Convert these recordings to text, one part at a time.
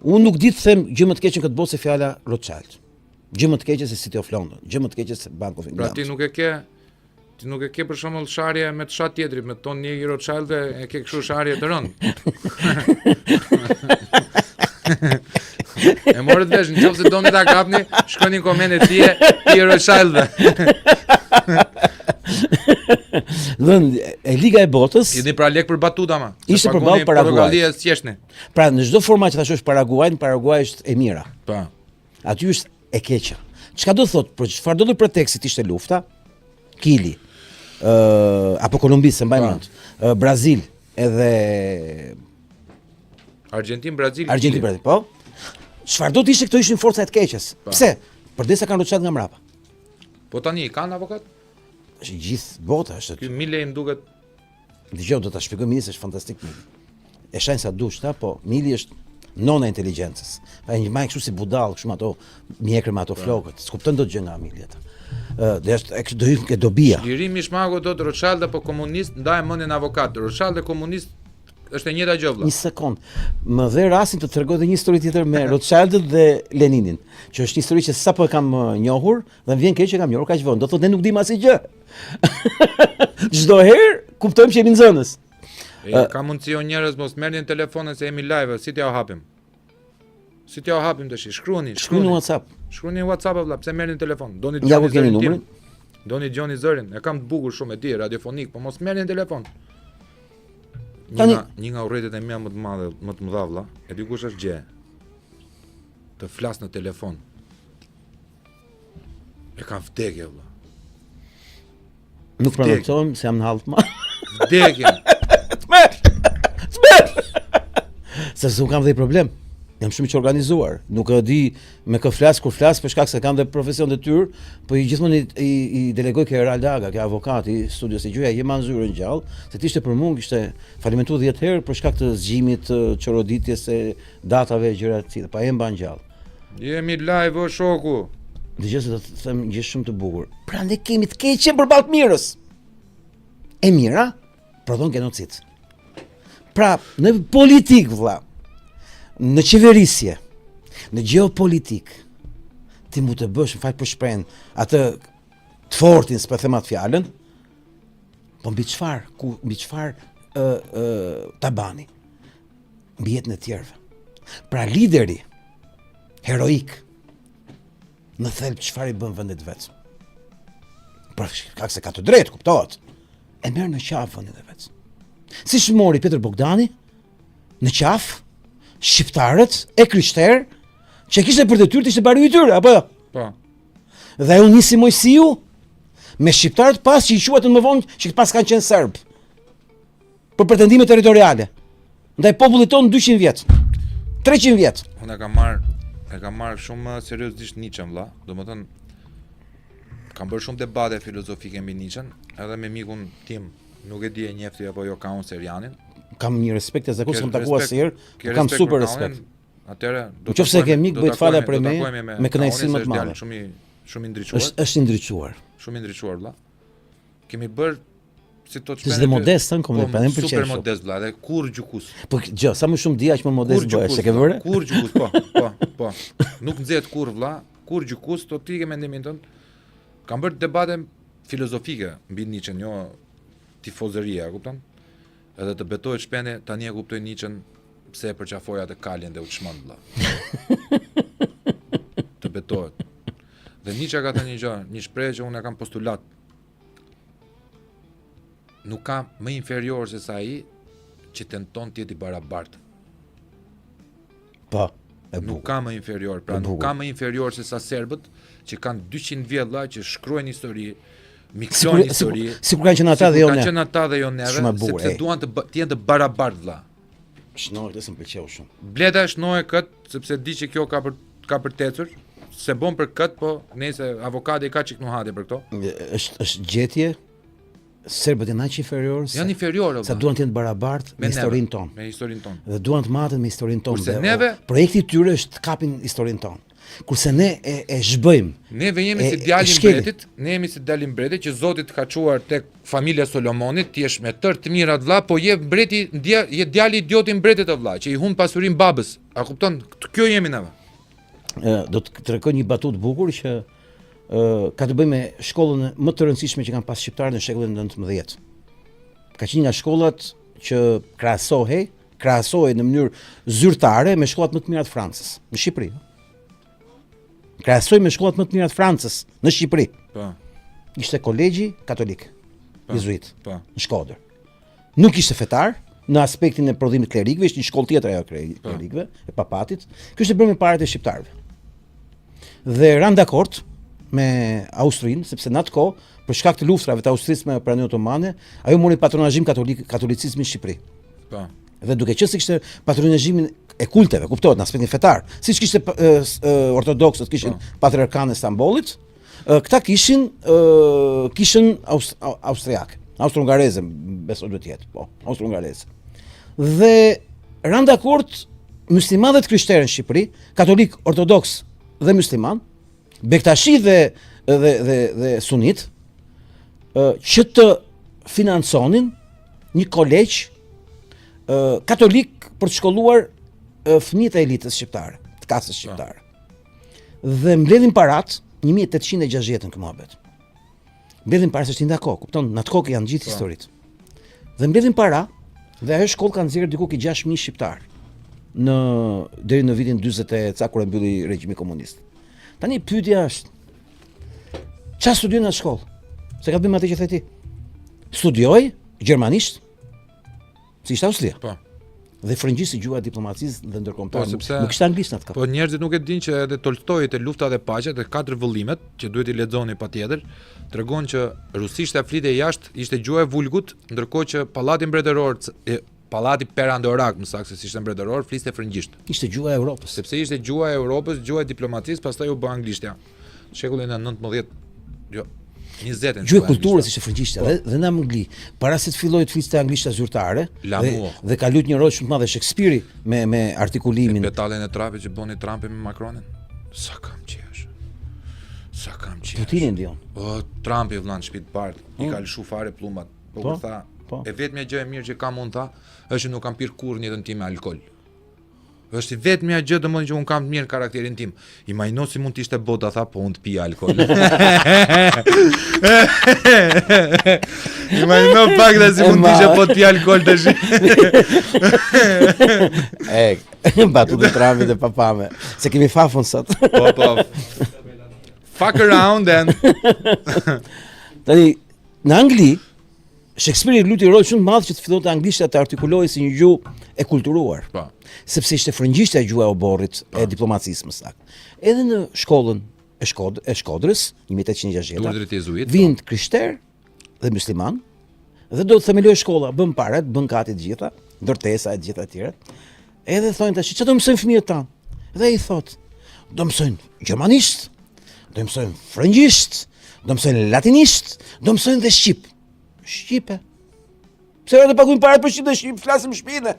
Unë nuk di të them gjë më të keqe në këtë botë se fjala Rothschild. Gjë më të keqe se City of London, gjë më të keqe se Bank of England. Pra ti nuk e ke për shembull sharje me të shat tjetrit, me ton një Rothschild e ke kështu sharje të rënd. E morët vesh, nëse doni ta kapni, shkoni në komente ti Rothschild. E Liga e Botës Jeni pra lek për batuta ma. Ishte përballë Paraguajit. Pra në çdo format që thashësh Paraguaj është e mira. Po. Aty është e keqja. Çka do thot, për çfarë do të preteksit ishte lufta? Kili. Apo Kolumbi, se mbaj mend. Brazil edhe Argentinë, Brazil, po. Çfarë do të ishte këto ishin forca të keqes? Pse? Përdesa kanë Rothschild nga mbrapa. Po tani kanë avokat? Është gjithë bota është. Ky Mile më duket. Dgjoj, do ta shpjegoj Mili, është fantastik Mili. E shajnë sa dush, po Mili është nona e inteligjencës. Pa një maj kështu si budall, kështu me ato mjekrë me ato flokët. S'kupton dot gjë nga Mili ata. Dhe është do hyn ke dobia. Lirimi shmaku do të Rothschild apo komunist ndaj mendjen avokat. Rothschild e komunist është e njëjta gjë vëlla. Një sekond. Më dhe rastin të tregoj edhe një histori tjetër me Rothschildët dhe Leninin, që është histori që sapo e kam njohur dhe më vjen keq që kam njohur kaq vonë. Do thotë ne nuk dimë asgjë. Çdo herë kuptojmë që jemi nxënës. Ka mundësi o njerëz mos merrnin telefonin se jemi live, si t'ja hapim. Si t'ja hapim tash? Shkruani në WhatsApp. Shkruani në WhatsApp vëlla, pse merrnin telefon? Doni ja ku keni numrin? Doni Gjoni zërin, e kam të bukur shumë e di, radiofonik, po mos merrnin telefon. Një nga urrëtet e mia më të mëdha vëlla, e di kush është gjë. Të flas në telefon. E kam vdekje vëlla. Nuk pranojmë se jam në hall të madh. Vdekje. Smer. Se s'u kam dhe problem. Jam shumë i organizuar. Nuk e di me kë flas kur flas për shkak se kam dhe profesion të tyr, po gjithmonë i delegoj ke Herald Aga, ke avokati i studios i gjyja, jema në zyrën gjallë, se t'ishte për mua kishte falimentuar 10 herë për shkak të zgjimit, të çoroditjes së datave gjëra të tilla, pa e mban gjallë. Jemi live o shoku. Dëgjoj se do të them gjë shumë të bukur. Pra ne kemi të keqen përballë të mirës. E mira prodhon genocid. Pra, në politik vëlla, në qeverisje, në geopolitik, ti mu të bësh në fakt për shprehjen atë të fortin, s'po them atë fjalën, po mbi çfarë ta bani? Mbi jetën e tjerëve. Pra lideri heroik në thelb çfarë i bën vendit vet. Për shkak se ka të drejtë, kuptohet. E merr në qafë vendin e vet. Si shmori Petër Bogdani në qafë shqiptarët e krishterë që kishte për detyrë të ishte bariu i tyre, apo jo? Po. Dhe ajo nisi Mojsiu me shqiptarët pas që i quajtën më vonë që pas kanë qenë serb. Për pretendime territoriale. Ndaj popullit tonë 200 vjet. 300 vjet. Unë e kam marr shumë seriozisht Nietzschen vëlla. Domethënë kam bërë shumë debate filozofike mbi Nietzschen, edhe me mikun tim, nuk e di e njefti apo jo Kaun Serianin. Kam një respekt e zakonisht, kam takuar asnjëherë, kam super respekt. Atëherë do të nëse ke mik bëj të fala për me kënaqësi më të madhe. Shumë i ndriçuar. Është i ndriçuar. Shumë i ndriçuar vëlla. Kemi bër si to çfarë. Është modest tani komo, pa më pëlqen. Super modest vëlla, dhe kur gjukus. Po gjë, sa më shumë di aq më modest bëhesh, e ke vëre? Kur gjukus, po. Nuk nxehet kur vëlla, kur gjukus, to ti ke mendimin tënd. Kam bër debate filozofike mbi Nietzschen, jo tifozëria, kupton? Edhe të betohet shpende, tani e kuptoj Nietzschen pse e përqafoja të kaljen dhe u çmend vëlla. Të betohet. Dhe Nietzsche ka thënë një gjë, një shprehje që unë e kam postulat. Nuk ka më inferior se sa ai që tenton të jetë i barabartë. Po. Nuk ka më inferior, pra nuk ka më inferior se sa serbët që kanë 200 vjet vëlla që shkruajnë histori, miksojnë histori. Sikur kanë qenë ata dhe jo ne. Kanë qenë ata dhe jo ne, sepse duan të jenë të barabartë vëlla. Shnohet dhe s'm pëlqeu shumë. Bleda shnohet kët sepse di që kjo ka për tecur, se bon për kët, po nëse avokati ka çik nuhati për këto. Është gjetje. Serbët janë aq inferior. Janë inferior. Sa duan të jenë barabartë me historinë tonë. Me historinë tonë. Dhe duan të maten me historinë tonë. Kurse neve projekti i tyre është të kapin historinë tonë. Kurse ne e zhbëjmë. Neve jemi si djali i mbretit, ne jemi si djali i mbretit që Zoti ka çuar tek familja Solomonit, ti je me tërë të mirat vlla, po je mbreti, je djali idiot i mbretit vlla, që i humb pasurinë babës. A kupton? Kjo jemi neve. Do të tregoj një batutë bukur që ka të bëjë me shkollën më të rëndësishme që kanë pas shqiptarët në shekullin 19. Ka qenë nga shkollat që krahasohej në mënyrë zyrtare me shkollat më të mira të Francës në Shqipëri. Krahasoj me shkollat më të mira të Francës në Shqipëri. Po. Ishte kolegji katolik, jezuit, Po. në Shkodër. Nuk ishte fetar në aspektin e prodhimit klerikëve, ishte një shkollë tjetër ajo klerikëve, e papatit. Ky ishte bërë me paratë e shqiptarëve. Dhe ran dakord me Austrinë, sepse në atë kohë, për shkak të luftrave të Austrisë me Perëndin Otomane, ajo mori patronazhim katolicizmin në Shqipëri. Po. Dhe duke qenë se kishte patronazhimin e kulteve, kuptohet në aspektin fetar, siç kishte ortodoksët kishin patriarkanë e Stambollit, këta kishin austriak, austro-hungareze, besoj duhet jetë, po, austro-hungareze. Dhe ran dakord muslimanët krishterë në Shqipëri, katolik, ortodoks dhe musliman, bektashi dhe sunit, që të financonin një kolegj katolik për të shkolluar fëmijët e elitës shqiptare, të kasës shqiptare. Dhe mbledhin parat 1860 në këmuhabet. Mbledhin para se është ndako, kupton, në atë kohë janë gjithë historitë. Dhe mbledhin para, dhe ajo shkollë ka nxjerrë diku ki 6.000 shqiptar deri në vitin 40 e ca kur e mbylli regjimi komunist. Tani pyetja është, çfarë studion në shkollë? Se ka bëjmë atë që the ti. Studioj gjermanisht, si ishte Austria. Po. Dhe frëngjisht si gjuha e diplomacisë dhe ndërkombëtare. Po, sepse nuk ishte anglisht në atë kohë. Po njerëzit nuk e dinë që edhe Tolstoi te Lufta dhe Paqja te 4 vëllimet, që duhet i lexoni patjetër, tregon që rusishtja flitej jashtë ishte gjuha e vulgut, ndërkohë që pallati mbretëror, pallati perandorak, më saktë se ishte mbretëror, fliste frëngjisht. Ishte gjuha e Europës. Sepse ishte gjuha e Europës, gjuha e diplomacisë, pastaj u bë anglishtja. Shekullin e 19, jo, 20-ën. Gjuha e kulturës ishte frëngjishtja dhe në angli. Para se të fillojë të fliste anglishta zyrtare, dhe ka luajtur një rol shumë të madh Shakespeare me artikulimin. Batalën e Trapit që bëni Trumpi me Macronin. Sa kam qesh. Sa kam qesh. Putinin dion. O, Trumpi vëllan shtëpi të parë, i ka lëshu fare pllumat. Po kur tha, e vetmja gjë e mirë që kam unë tha, është që nuk kam pirë kurrë në jetën time alkool. Është i vetmja gjë domosdoshmë që un kam të mirë karakterin tim. Imagjino si mund të ishte bota tha, po unë të pija alkool. Imagjino pak si mund të ishte po të pija alkool tash. Batutë Trumpit e papame. Se kemi fafun sot. Po. Fuck around and tani në Angli Shakespeare luti rol shumë të madh që të fillonte anglishtja të artikulohej si një gjuhë e kulturuar. Po. Sepse ishte frëngjishtja gjuha e oborrit e diplomacisë më saktë. Edhe në shkollën e Shkodrës, 1860, vinë krishterë dhe musliman, dhe do të themelojë shkolla, bën parat, bën gati të gjitha, ndërtesa e gjitha të tjera. Edhe thonë tash, çfarë do mësojnë fëmijët tan? Dhe i thotë, do mësojnë gjermanisht, do mësojnë frëngjisht, do mësojnë latinisht, do mësojnë dhe shqipe. Pse do të paguajnë parat për shqip dhe shqip, flasim shpinë.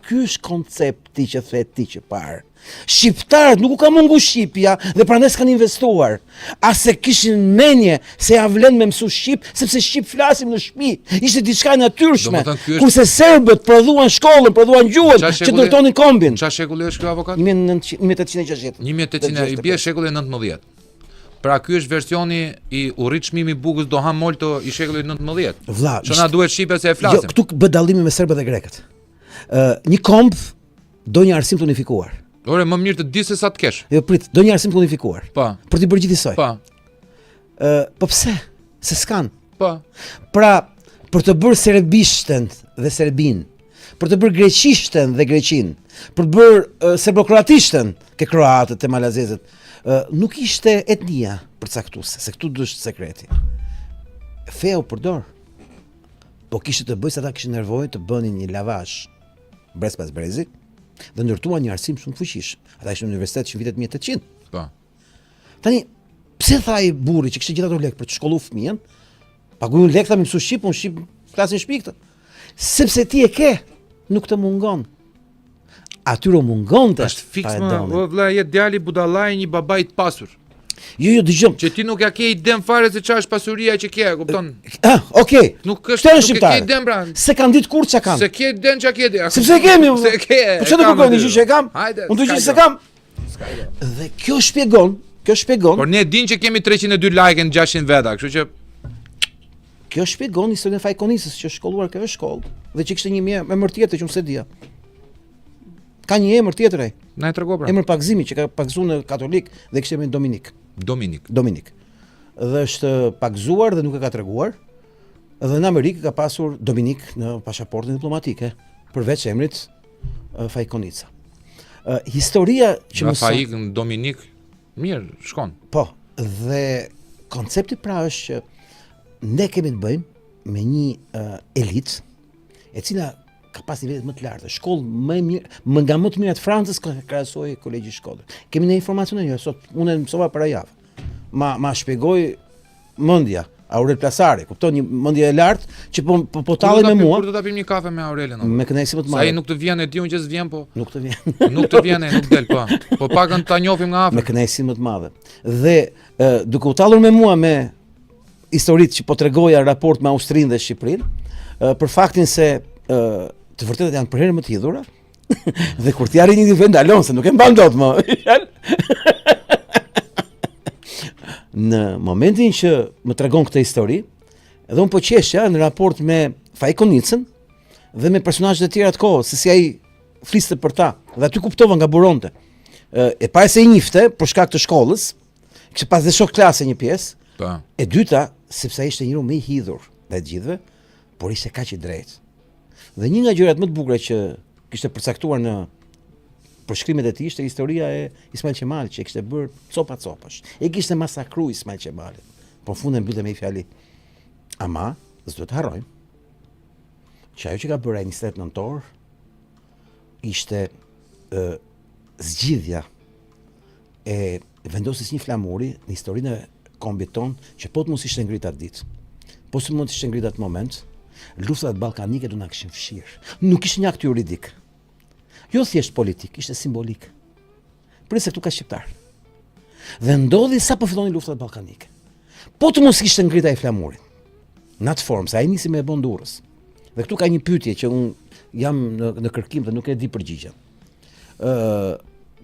Ky është koncepti që thet ti që parë. Shqiptarët nuk u ka mungu shqipja dhe prandaj s'kan investuar. Ase kishin mendje se ja vlen me mësu shqip, sepse shqip flasim në shtëpi. Ishte diçka e natyrshme. Kurse serbët prodhuan shkollën, prodhuan gjuhën që ndërtonin kombin. Çfarë shekulli është ky avokat? 1860. 1860, i bie shekulli 19. Pra ky është versioni i urritshmimi i bukës do ha molto i shekullit 19. Vlla, çona duhet shqipe se e flasim. Jo, këtu bë dallimi me serbët dhe grekët. Një komb do një arsim të unifikuar. Ore, më mirë të di se sa të kesh. Jo, prit, do një arsim të unifikuar. Po. Për t'i bërë gjithësoj. Po. Po pse? Se s'kan. Po. Pra, për të bërë serbishten dhe serbin, për të bërë greqishten dhe greqin, për të bërë serbokroatishten ke kroatët e malazezët, nuk ishte etnia përcaktuese, se këtu është sekreti. Feja u përdor. Po kishte të bëjë se ata kishin nevojë të bënin një lavazh brez pas brezi dhe ndërtuan një arsim shumë fuqishëm. Ata ishin në universitet që vitet 1800. Po. Tani, pse tha ai burri që kishte gjithë ato lekë për të shkolluar fëmijën? Paguajnë lekë me mësu shqip, unë shqip flasin shpik këtë. Sepse ti e ke, nuk të mungon. atyre mungonte. Është fiks më, vëlla, je djali budallaj një babai të pasur. Jo, dëgjom. Që ti nuk ja ke idem fare se ç'është pasuria që ke, kupton? Okej. Nuk Këto janë e ke shqiptarë. idem pra. Se kanë ditë kur çka kanë. Se ke idem ç'a ke. Sepse kemi. Se ke. Po çfarë do kërkoj, që e kam? Hajde. Unë do të se kam. Dhe kjo shpjegon. Por ne din që kemi 302 like në 600 veta, kështu që Kjo shpjegon historinë e Fajkonisës që është shkolluar kjo shkollë dhe që kishte një emër tjetër që unë se dia. Ka një emër tjetër ai. na e trego pra. Emër pagëzimi që ka pagëzuar në katolik dhe kishte emrin Dominik. Dominik. Dhe është pagëzuar dhe nuk e ka treguar. Dhe në Amerikë ka pasur Dominik në pasaportën diplomatike, përveç emrit Fajkonica. Historia që më Faik në Dominik, mirë, shkon. Po, dhe koncepti pra është që ne kemi të bëjmë me një elitë e cila ka pas nivelet më të larta, shkollë më e mirë, nga më të mirat Francës krahasoj kolegji shkollës. Kemi ne informacione jo, sot unë mësova para javë. Ma shpjegoi mendja Aurel Plasari, kupton, një mendje e lartë që po tallej me mua. Kur do ta pim një kafe me Aurelin? Me kënaqësi më të madhe. Sa ai nuk të vjen e di unë që s'vjen po. Nuk të vjen. Nuk të vjen, nuk del po. Po pakën ta njohim nga afër. Me kënaqësi më të madhe. Dhe duke u tallur me mua me historitë që po tregoja raport me Austrinë dhe Shqipërinë, për faktin se të vërtetat janë për herë më të hidhura dhe kur t'ja arrin një nivel ndalon se nuk e mban dot më. Në momentin që më tregon këtë histori, edhe unë po qeshja në raport me Fajkonicën dhe me personazhet e tjera të kohës, se si ai fliste për ta, dhe aty kuptova nga buronte. E para se i njifte për shkak të shkollës, kishte pas dhe shok klase një pjesë. Po. E dyta, sepse ai ishte njëri më i hidhur ndaj të gjithëve, por ishte kaq i drejtë. Dhe një nga gjërat më të bukura që kishte përcaktuar në përshkrimet e tij ishte historia e Ismail Qemalit, që e kishte bërë copa-copash. E kishte masakruar Ismail Qemalit. Po në fund e mbyllë me një fjali. Ama, s'do të harrojmë që ajo që ka bërë ai 29 nëntor ishte zgjidhja e vendosjes një flamuri në historinë e kombit ton që po të mos ishte ngrit atë ditë. Po se mund të ishte ngrit atë moment, luftat ballkanike do na kishin fshirë. Nuk ishte një akt juridik. Jo thjesht politik, ishte simbolik. Për se këtu ka shqiptar. Dhe ndodhi sa po fillonin luftat ballkanike. Po të mos ishte ngrit ai flamuri. Në atë formë, sa ai nisi me e bën Durrës. Dhe këtu ka një pyetje që un jam në kërkim dhe nuk e di përgjigjen.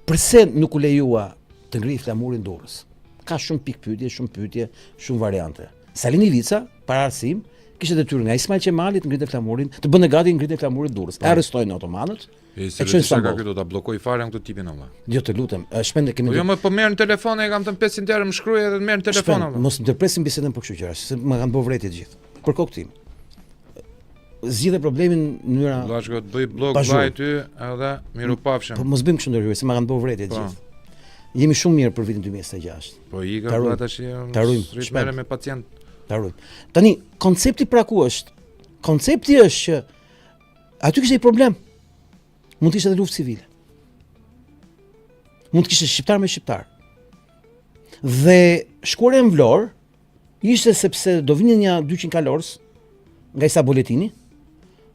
Përse nuk u lejua të ngrijë flamurin Durrës? Ka shumë pikë pyetje, shumë variante. Salini Vica, para arsim, kishte detyrë nga Ismail Qemali të ngritë flamurin, të bënë gati ngritjen e flamurit Durrës. E arrestojnë otomanët. E çojnë ka këtu do ta bllokoj fare këtë tipin olla. Jo, të lutem, shpende kemi. Po jo më po merr në telefon, e kam të 500 euro më shkruaj edhe merr në telefon olla. Mos ndërpresim bisedën për kështu gjëra, se më kanë bërë vreti të gjithë. Për kokë tim. Zgjidhe problemin në mënyra. Vllazhgo të bëj blog vaj ty edhe mirupafshim. Po mos bëjmë kështu ndërhyrje, se më kanë bërë vreti të gjithë. Jemi shumë mirë për vitin 2026. Po i ka valla tash. Tarujmë me pacient. Tarujmë. Tani koncepti pra ku është? Koncepti është që aty kishte një problem. Mund të ishte edhe luftë civile. Mund të kishte shqiptar me shqiptar. Dhe shkuarja në Vlorë ishte sepse do vinin një 200 kalorës nga isa buletini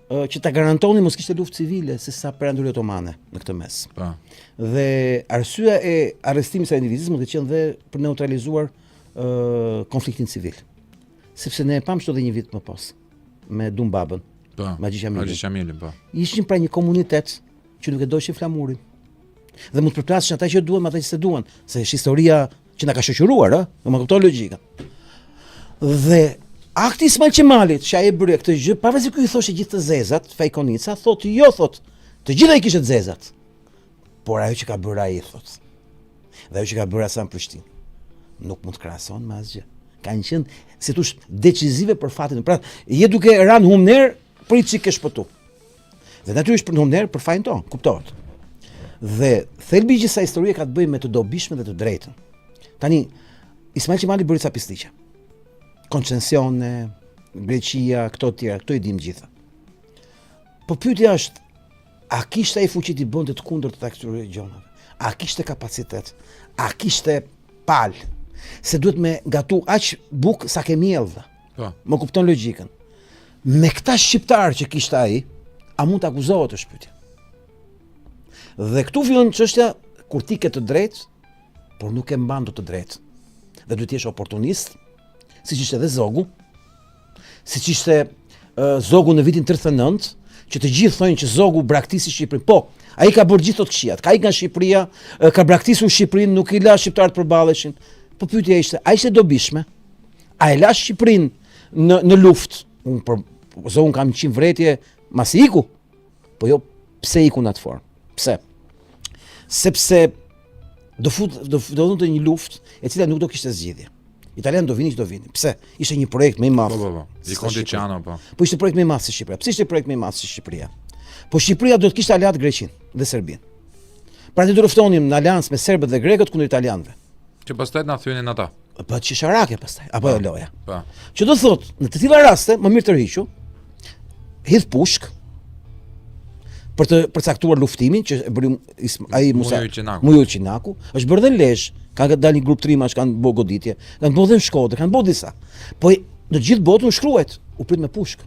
që ta garantonin mos kishte luftë civile se sa perandori otomane në këtë mes. Po. Dhe arsyeja e arrestimit së indivizit mund të qenë dhe për neutralizuar konfliktin civil. Sepse ne e pam çdo dhe një vit më pas me Dumbabën. Po. Me Xhamilin. Xhamilin, po. Ishin pra një komunitet që nuk e doshin flamurin. Dhe mund të përplasësh ata që duan, ata që s'e duan, se është historia që na ka shoqëruar, ëh, më kupton logjikën. Dhe akti Ismail Qemalit, që ai e bëri këtë gjë, pavarësisht që i thoshte gjithë të zezat, Fajkonica thotë jo, thotë, të gjitha i kishte të zezat. Por ajo që ka bërë ai thotë. Dhe ajo që ka bërë Hasan Prishtinë, nuk mund të krahasohen me asgjë. Kanë qenë, si thosh, decisive për fatin. Pra, je duke rënë humner për i çik ke shpëtu. Dhe natyrisht për humner për fajin ton, kuptohet. Dhe thelbi i gjithsaj historie ka të bëjë me të dobishme dhe të drejtën. Tani Ismail Qemali bëri ca pisliqe. Koncensione, Greqia, këto të tjera, këto i dim gjitha. Po pyetja është, a kishte ai fuqi të bënte të kundërt të këtyre gjonave? A kishte kapacitet? A kishte pal? Se duhet me gatu aq buk sa ke miell. Po. Më kupton logjikën. Me këta shqiptar që kishte ai, a mund të akuzohet është pyetja. Dhe këtu fillon çështja kur ti ke të drejtë, por nuk e mban dot të drejtë. Dhe duhet të jesh oportunist, siç ishte edhe Zogu, siç ishte Zogu në vitin 39, që të gjithë thonë që Zogu braktisi Shqipërinë. Po, ai ka bërë gjithë ato këqijat. Ka ikë nga Shqipëria, ka braktisur Shqipërinë, nuk i la shqiptarët përballeshin. Po pyetja ishte, a ishte dobishme? A e la Shqipërinë në luftë? Unë për Zogun kam 100 vretje, mas iku. Po jo, pse iku në atë formë? Pse? Sepse do të një luftë e cila nuk do kishte zgjidhje. Italianë do vinin që do vinin. Pse? Ishte një projekt më i madh. Po. I Kondiçano po. Po ishte projekt më i madh se Shqipëria. Pse ishte projekt më i madh se Shqipëria? Po Shqipëria do të kishte aleat Greqinë dhe Serbinë. Pra ne do luftonim në aleancë me serbët dhe grekët kundër italianëve. Që pastaj na thyenin ata. Po çisharake pastaj, apo jo loja. Po. Që do thotë, në të tilla raste, më mirë të rriqu, hidh pushk për të përcaktuar luftimin që e bëri ai Mujo Qinaku, është bërë dhe në Lezhë, ka dalë një grup trimash, kanë bërë goditje, kanë bërë dhe në Shkodër, kanë bërë disa. Po në gjithë botën u shkruhet, u prit me pushk.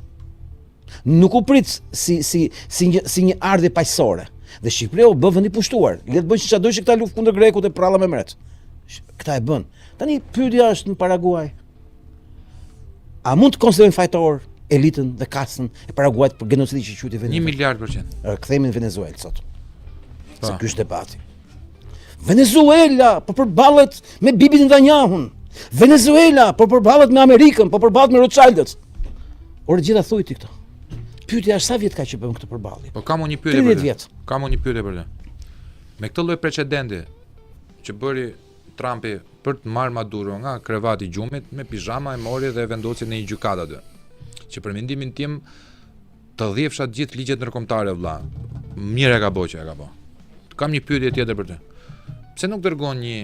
Nuk u prit si një ardhje paqësore. Dhe Shqipëria u bë vend i pushtuar. Le të bëjnë çfarë dojë këta luftë kundër grekut e pralla me mret. Këta e bën. Tani pyetja është në Paraguay. A mund të konsiderojnë fajtor elitën dhe kastën e Paraguayt për genocidin që quhet Venezuela? 1 miliard%. Kthehemi në Venezuelë sot. Se ky është debati. Venezuela po përballet me Bibi Netanyahu. Venezuela po përballet me Amerikën, po përballet me Rothschildët. Ora gjitha thuj ti këto. Pyetja është sa vjet ka që bën këtë përballje? Po kam unë një pyetje për 30 vjet. Kam unë një pyetje për të. Me këtë lloj precedenti që bëri Trumpi për të marrë Maduro nga krevati i gjumit me pijama e mori dhe vendosi në një gjykatë aty. Që për mendimin tim të dhjefsha gjithë ligjet ndërkombëtare vëlla. Mirë e ka bëu që e ka bëu. Kam një pyetje tjetër për të. Pse nuk dërgon një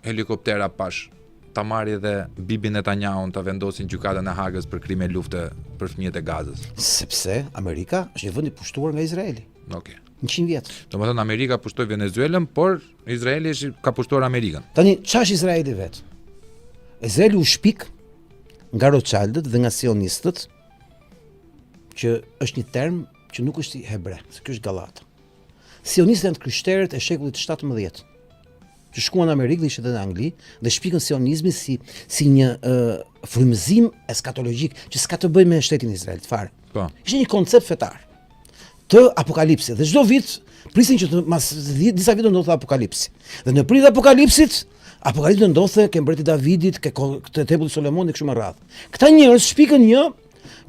helikopter apash ta marrë dhe Bibi Netanyahu ta vendosin gjykatën e Hagës për krime lufte për fëmijët e Gazës? Sepse Amerika është një vend i pushtuar nga Izraeli. Okej. 100 vjet. Domethënë Amerika pushtoi Venezuelën, por Izraeli ka pushtuar Amerikën. Tani ç'është Izraeli vet? Izraeli u shpik nga Rothschildët dhe nga sionistët, që është një term që nuk është i hebre, se ky është gallat. Sionistët janë krishterët e shekullit 17, që shkuan në Amerikë dhe ishte edhe në Angli dhe shpikën sionizmin si një frymëzim eskatologjik që s'ka të bëjë me shtetin Izrael fare. Po. Ishte një koncept fetar të apokalipsit dhe çdo vit prisin që mas disa vite ndodhte apokalipsi. Dhe në prit apokalipsit ndodhte ke mbreti Davidit, ke tempulli Solomonit kështu me radhë. Këta njerëz shpikën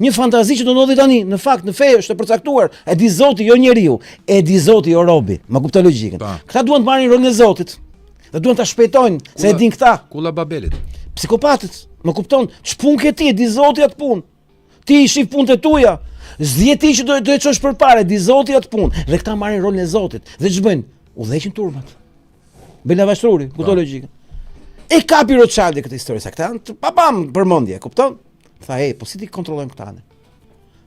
një fantazi që do ndodhi tani, në fakt në fe është e përcaktuar, e di Zoti jo njeriu, e di Zoti jo robi. Ma kupton logjikën. Këta duan të marrin rolin e Zotit. Dhe duan ta shpejtojnë se e din këta. Kulla Babelit. Psikopatët, ma kupton, ç'punë ke ti, di Zoti atë punë. Ti i shif punët e tuja. Zgjeti që do të çosh përpara, di Zoti atë punë. Dhe këta marrin rolin e Zotit. Dhe ç'bëjnë? Udhëheqin turmat. Bela Vashtruri, kupton logjikën. E kapi Rothschildi këtë histori sa këta janë papam përmendje, kupton? Tha, po si ti kontrollojmë këta ne?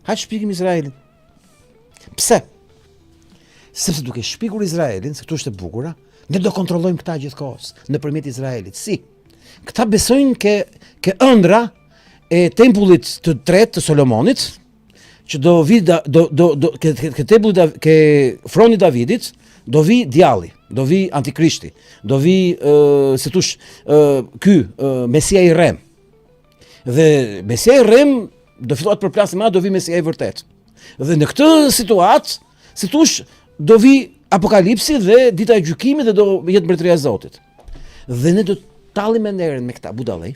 Hajt shpikim Izraelin. Pse? Sepse duke shpikur Izraelin, se këtu është e bukura, ne do kontrollojmë këta gjithkohës nëpërmjet Izraelit. Si? Këta besojnë ke ëndra e tempullit të tretë të Solomonit, që do vi ke tempulli ke froni Davidit, do vi djalli, do vi antikrishti, do vi Mesia i rem. Dhe Mesia i rem do fitohet për plasë më do vi Mesia i vërtet. Dhe në këtë situatë, si thosh, do vi apokalipsi dhe dita e gjykimit dhe do jetë mbretëria e Zotit. Dhe ne do tallim me nderën me këta budallëj.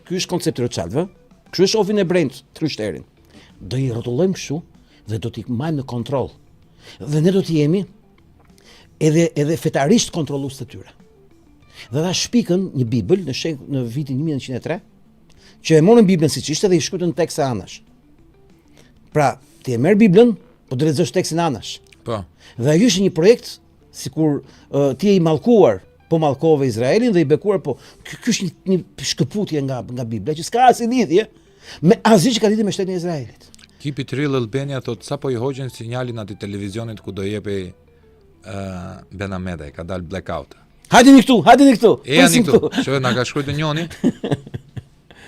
Ky është koncepti i Rothschildëve. Ky është ofin e brendë tryshterën. Do i rrotullojmë kështu dhe do t'i majmë në kontroll. Dhe ne do të jemi edhe fetarisht kontrollues të tyre. Dhe dha shpikën një Bibël në vitin 1903, që e morën Biblën siç ishte dhe i shkruajtën tekste anash. Pra, ti e merr Biblën, po do lexosh tekstin anash. Po. Dhe ajo është një projekt sikur ti je i mallkuar, po mallkove Izraelin dhe i bekuar, po ky është një shkëputje nga Bibla që s'ka asnjë lidhje me asgjë që ka lidhje me shtetin e Izraelit. Kipi Trill Albania thot sapo i hoqën sinjalin aty televizionit ku do jepej Ben Ahmedaj, ka dal blackout. Hajdeni këtu. Ejani këtu. Që na ka shkruar njëri.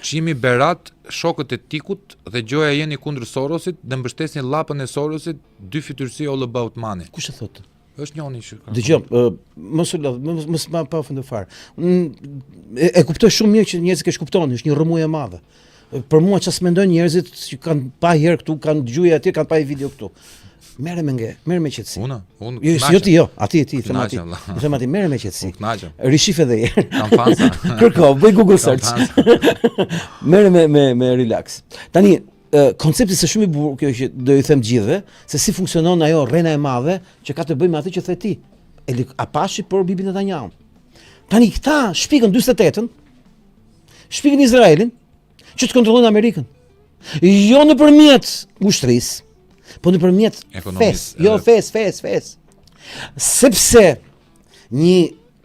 Çimi Berat, shokët e Tikut dhe Gjoja jeni kundër Sorosit dhe mbështesin llapën e Sorosit, dy fytyrësi all about money. Kush e thotë? Është njëri që ka. Dëgjoj, mos u lodh, mos ma pa ofendë fare. E kuptoj shumë mirë që njerëzit e kuptonin, është një rrëmujë e madhe. Për mua çfarë mendojnë njerëzit që kanë pa herë këtu, kanë dëgjuar atje, kanë pa video këtu. Merre me qetësi. Unë Jo ti, jo, ti, them ati. Knaqem, Them ati, merre me qetësi. Knaqem. Rishif edhe një herë. Kam pansa. Kërko, bëj Google search. Merre me relax. Tani, koncepti është shumë i bukur kjo që do i them gjithëve, se si funksionon ajo rrena e madhe që ka të bëjë me atë që the ti. A pashi për Bibi Netanyahu. Tani këta shpikën 48-ën, shpikën Izraelin, që të kontrollojnë Amerikën. Jo nëpërmjet ushtrisë, po nëpërmjet fesë. Jo fesë. Sepse një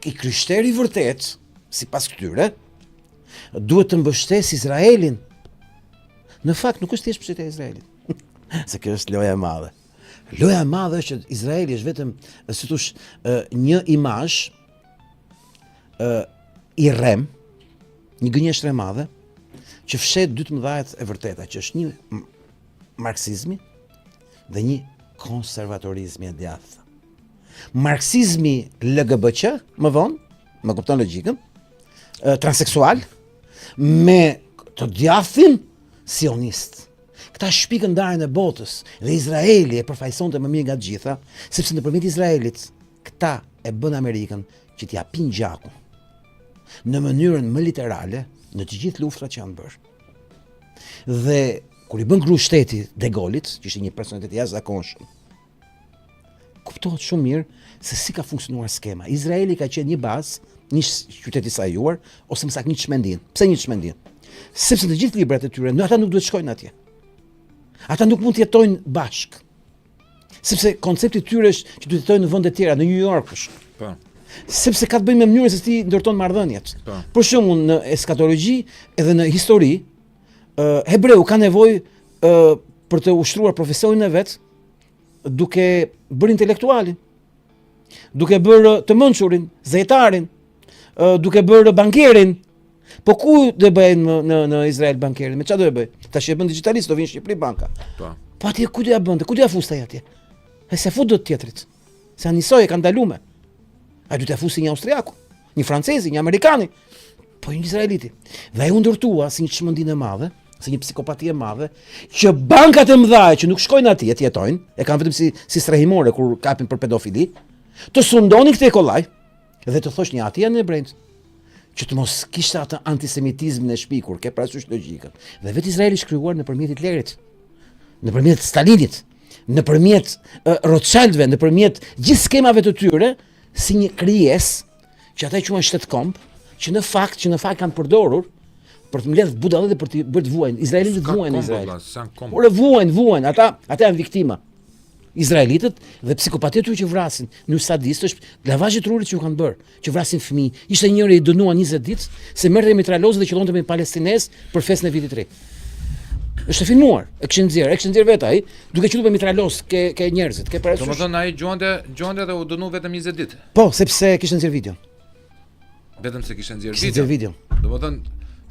i kryshteri vërtet, sipas këtyre, duhet të mbështesë Izraelin. Në fakt nuk është thjesht mbështetja e Izraelit. Se kjo është loja e madhe. Loja e madhe është që Izraeli është vetëm, si thosh, një imazh i rrem, një gënjeshtër e madhe, që fshet dy të mëdhajet e vërteta, që është një marksizmi dhe një konservatorizmi e djathtë. Marksizmi LGBTQ, më vonë, më kupton logjikën, transseksual, me të djathin sionist. Këta shpikën ndarjen e botës dhe Izraeli e përfaqësonte më mirë nga të gjitha, sepse nëpërmjet Izraelit këta e bën Amerikën që t'ia pin gjakun në mënyrën më literale në të gjithë luftrat që janë bërë. Dhe kur i bën kru shteti De Gaullit, që ishte një personalitet jashtëzakonshëm, kuptohet shumë mirë se si ka funksionuar skema. Izraeli ka qenë një bazë, një qytet i sajuar, ose më saktë një çmendin. Pse një çmendin? Sepse të gjithë librat e tyre, ata nuk duhet shkojnë atje. Ata nuk mund të jetojnë bashkë. Sepse koncepti i tyre është që duhet të jetojnë në vende të tjera, në New York. Po. Sepse ka të bëjë me mënyrën se si ndërton marrëdhëniet. Po. Për shembull, në eskatologji edhe në histori, hebreu ka nevojë për të ushtruar profesionin e vet, duke bërë intelektualin, duke bërë të mençurin, zejtarin, duke bërë bankerin. Po ku do bëjnë në Izrael bankerin? Me çfarë do e bëj? Tash e bën digjitalist, do vinë në Shqipëri banka. Po. Po atje ku do ja bënte? Ku do ja fustaj atje? E se fut do të tjetrit. Se anisoj e kanë ndaluar. Ai do të fusi një austriaku, një francezi, një amerikani, po një izraeliti. Dhe ai u ndërtua si një çmendinë e madhe, si një psikopati e madhe, që bankat e mëdha që nuk shkojnë atje të jetojnë, e kanë vetëm si strehimore kur kapin për pedofili, të sundonin këtë kollaj dhe të thosh një atje janë hebrejt, që të mos kishte atë antisemitizmin e shpikur, ke parasysh logjikën. Dhe vetë Izraeli shkruar nëpërmjet Hitlerit, nëpërmjet Stalinit, nëpërmjet Rothschildëve, nëpërmjet gjithë skemave të tyre, si një krijesë që ata e quajnë shtetkomb, që në fakt kanë përdorur për të mbledh budallet dhe për të bërë të vuajnë. Izraelitët vuajnë në Izrael. Por e vuajnë, ata janë viktima. Izraelitët dhe psikopatit që vrasin, në sadistë është lavazhi trurit që u kanë bërë, që vrasin fëmijë. Ishte njëri i dënuar 20 ditë se merrte mitralozë dhe qellonte me palestinez për festën e vitit të ri. Është filmuar, e kishin nxjerr vetë ai, duke qenë me mitraloz ke njerëzit, ke parasysh. Domethënë ai gjonte dhe u dënu vetëm 20 ditë. Po, sepse kishte nxjerr video. Vetëm se kishte nxjerr Kishte nxjerr video. Domethënë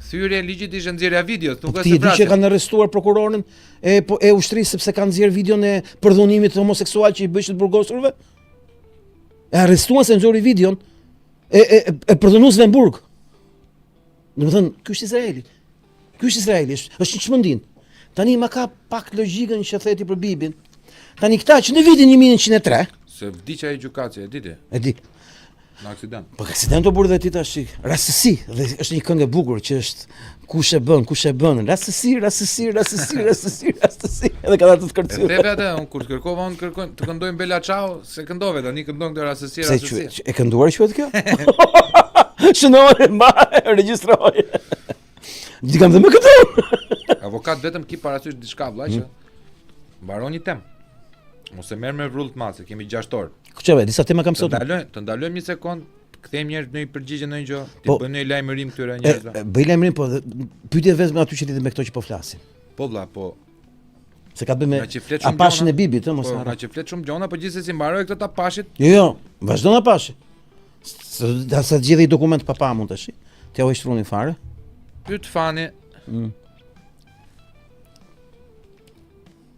thyrja e ligjit ishte nxjerrja e videos, nuk Ti e di që kanë arrestuar prokurorin e ushtrisë sepse kanë nxjerr videon e përdhunimit homoseksual që i bëjnë të burgosurve? E arrestuan se nxori videon e përdhunuesve në burg. Domethënë, ky është Izraeli. Ky është Izraeli, është një çmendin. Tani ma ka pak logjikën që theti për Bibin. Tani këta që në vitin 1903, se vdiqja e Gjukaci, e di. e di. Në aksident. Po aksident u bërë dhe ti tash. Rastësi, dhe është një këngë e bukur që është kush e bën. Rastësi. Edhe ka datë të kërcyer. E theve atë, unë kur kërkova unë kërkojnë të këndojmë Bella Ciao, se këndove tani këndon këtë rastësi. E kënduar quhet kjo? Shënoj, regjistroj. Ti kam dhe më këtu. Avokat vetëm ki parasysh diçka vëlla që mbaron një temë. Mos e merr me vrull të madh, se kemi 6 orë. Kuçave, disa tema kam sot. Të ndalojmë një sekond, kthejmë njerëz në një përgjigje në një gjë, ti bën një lajmërim këtyre njerëzve. Bëj lajmërim, po pyetje vetëm aty që lidhet me këto që po flasin. Po vëlla, po. Se ka bën me apashin e Bibit, mos harro. Po, që flet shumë gjona, po gjithsesi mbaroj këtë apashit. Jo, vazhdon apashi. Sa gjithë i dokument papa mund tash. Ti u shtruni fare. Pyet fani.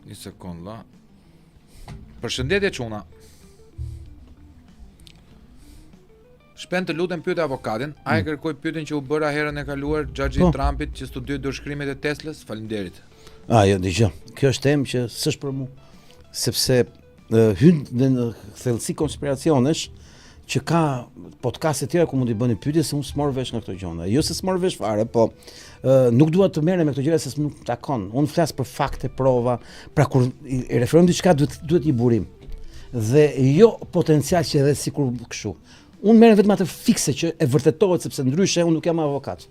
Një sekond la. Përshëndetje çuna. Shpen të lutem pyet avokatin, a e kërkoi pyetjen që u bëra herën e kaluar Xhaxhi Po. Trumpit që studioi dorëshkrimet e Teslës? Faleminderit. Jo, dëgjoj. Kjo është temë që s'është për mua, sepse hyn në thellësi konspiracionesh që ka podcaste tjera ku mund t'i bëni pyetje se unë s'mor vesh nga këto gjëra. Jo se s'mor vesh fare, po nuk dua të merrem me këto gjëra se nuk takon. Unë flas për fakte, prova, pra kur i referojmë diçka duhet një burim. Dhe jo potencial që edhe sikur kështu. Unë merrem vetëm atë fikse që e vërtetohet sepse ndryshe unë nuk jam avokat.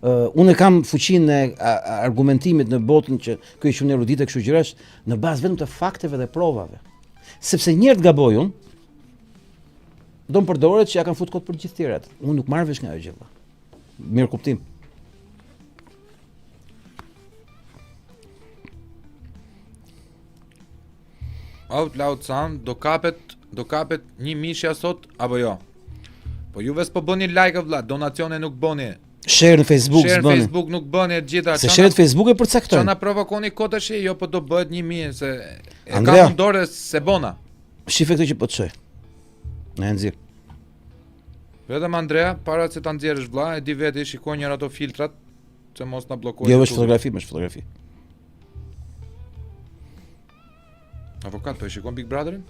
Unë kam fuqinë e argumentimit në botën që kjo është unë erudite kështu gjërash në bazë vetëm të fakteve dhe provave. Sepse njerëzit gabojun, do më përdoret që ja kanë fut kot për gjithë tjerat. Unë nuk marr vesh nga ajo gjë. Mirë kuptim. Out Loud Sound do kapet një mishja sot apo jo? Po juve s'po bëni like vëlla, donacione nuk bëni. Share në Facebook Share në s'bëni. Facebook nuk bëni gjitha. Se share në Facebook e Ço përcaktojnë. na provokoni kotash, jo po do bëhet 1000 se e Andrea. kam në dorë se bona. Shife këtë që po të çoj. Na e nxjerr. Vetëm Andrea, para se ta nxjerrësh vëlla, e di vetë shikoj njëra ato filtrat që mos na bllokojë. Jo, është fotografi, më është fotografi. Avokat, po e shikon Big Brotherin?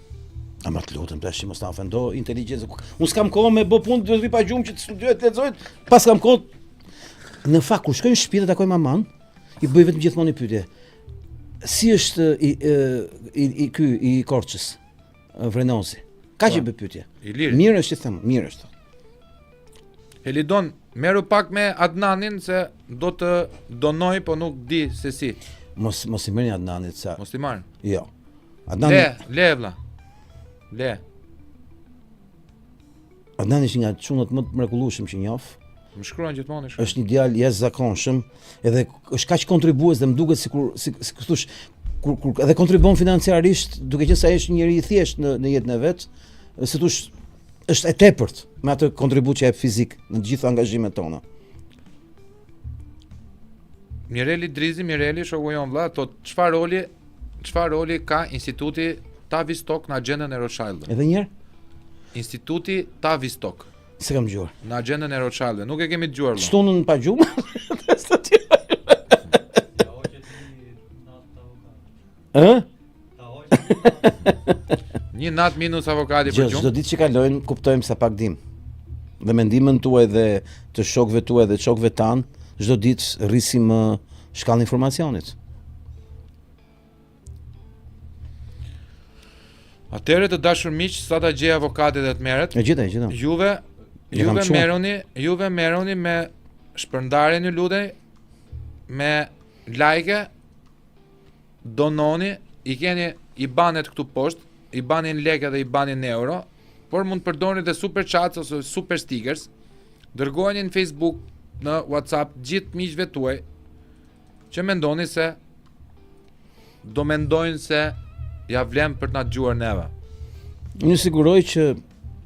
A më të lutem tash mos na ofendo inteligjencë. Unë s'kam kohë me bë punë, duhet vi pa gjumë që të studioj të lexoj. Pas kam kohë. Në fakt kur shkoj në shtëpi të takoj maman, i bëj vetëm gjithmonë një pyetje. Si është i Korçës? Vrenozi. Ka që bëj pyetje. I liri. Mirë është i them, mirë është. Helidon, merru pak me Adnanin se do të donoj, po nuk di se si. Mos i merrni Adnanit sa. Mos t'i marr. Jo. Adnani vlla. Le. Adnani është nga çunat më të mrekullueshëm që njoh. Më shkruan gjithmonë. Është një djalë jashtëzakonshëm, edhe është kaq kontribues dhe më duket sikur si thosh kur edhe kontribon financiarisht, duke qenë se ai është një njeri i thjeshtë në jetën e vet, si thosh është e tepërt me atë kontribut që jep fizik në të gjitha angazhimet tona. Mireli Drizi, shoku jon vlla, thot çfarë roli ka Instituti Tavistock në agjendën e Rothschild. Edhe një herë, Instituti Tavistock se kam dëgjuar. në agjendën e Rothschild. Nuk e kemi dëgjuar valla. Shtunën pa gjumë. Ë? Një nat minus avokati për Gjë, çdo gjumë. ditë që kalojnë kuptojmë sa pak dim. Dhe mendimin tuaj dhe të shokëve tuaj dhe të shokëve tan, çdo ditë rrisim shkallën e informacionit. Atëherë të dashur miq, sa ta gjej avokatit dhe të merret. E gjitha. Juve merroni me shpërndarjen ju lutaj, me like, dononi, i keni IBAN-et këtu poshtë, IBAN-in lekë dhe IBAN-in euro, por mund të përdorni dhe super chats ose super stickers. Dërgojeni në Facebook, në WhatsApp gjithë miqve tuaj që mendoni se do mendojnë se ja vlem për të na dëgjuar neve. Unë siguroj që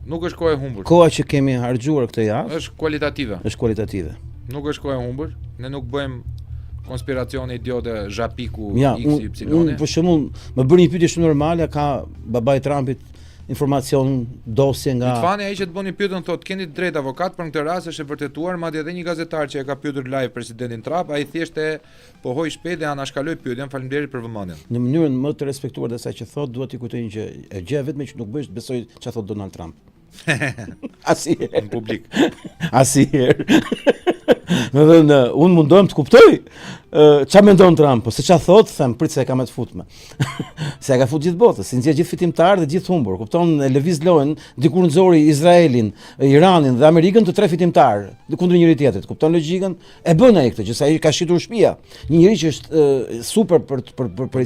Nuk është kohë e humbur. koha që kemi harxuar këtë javë Është kualitative. është kualitative. Nuk është kohë e humbur. Ne nuk bëjmë konspiracione idiote zhapiku Ja, XY. unë për shembull më bëri një pyetje shumë normale, ka babai Trumpit informacion dosje nga Fani ai që të bëni pyetën thotë keni të drejtë avokat, për në këtë rast është e vërtetuar, madje edhe një gazetar që e ka pyetur live presidentin Trump, ai thjesht e pohoi shpejt dhe anashkaloi pyetjen. Faleminderit për vëmendjen. në mënyrën më të respektuar dhe sa që thot, duhet t'i kujtoj një gjë. E gjëja vetme që nuk bëj është besoj çfarë thot Donald Trump. Asnjëherë. Në publik. Asnjëherë. Më thënë, unë mundohem të kuptoj ç'a mendon Trump, po se ç'a thot, them prit se e kam të futme. Se e ka fut gjithë botën, si nxjerr gjithë fitimtar dhe gjithë humbur. Kupton, e lëviz lojën, dikur nxori Izraelin, Iranin dhe Amerikën të tre fitimtar kundër njëri tjetrit. Kupton logjikën? E bën ai këtë, që sa ai ka shitur shtëpia. Një njeri që është super për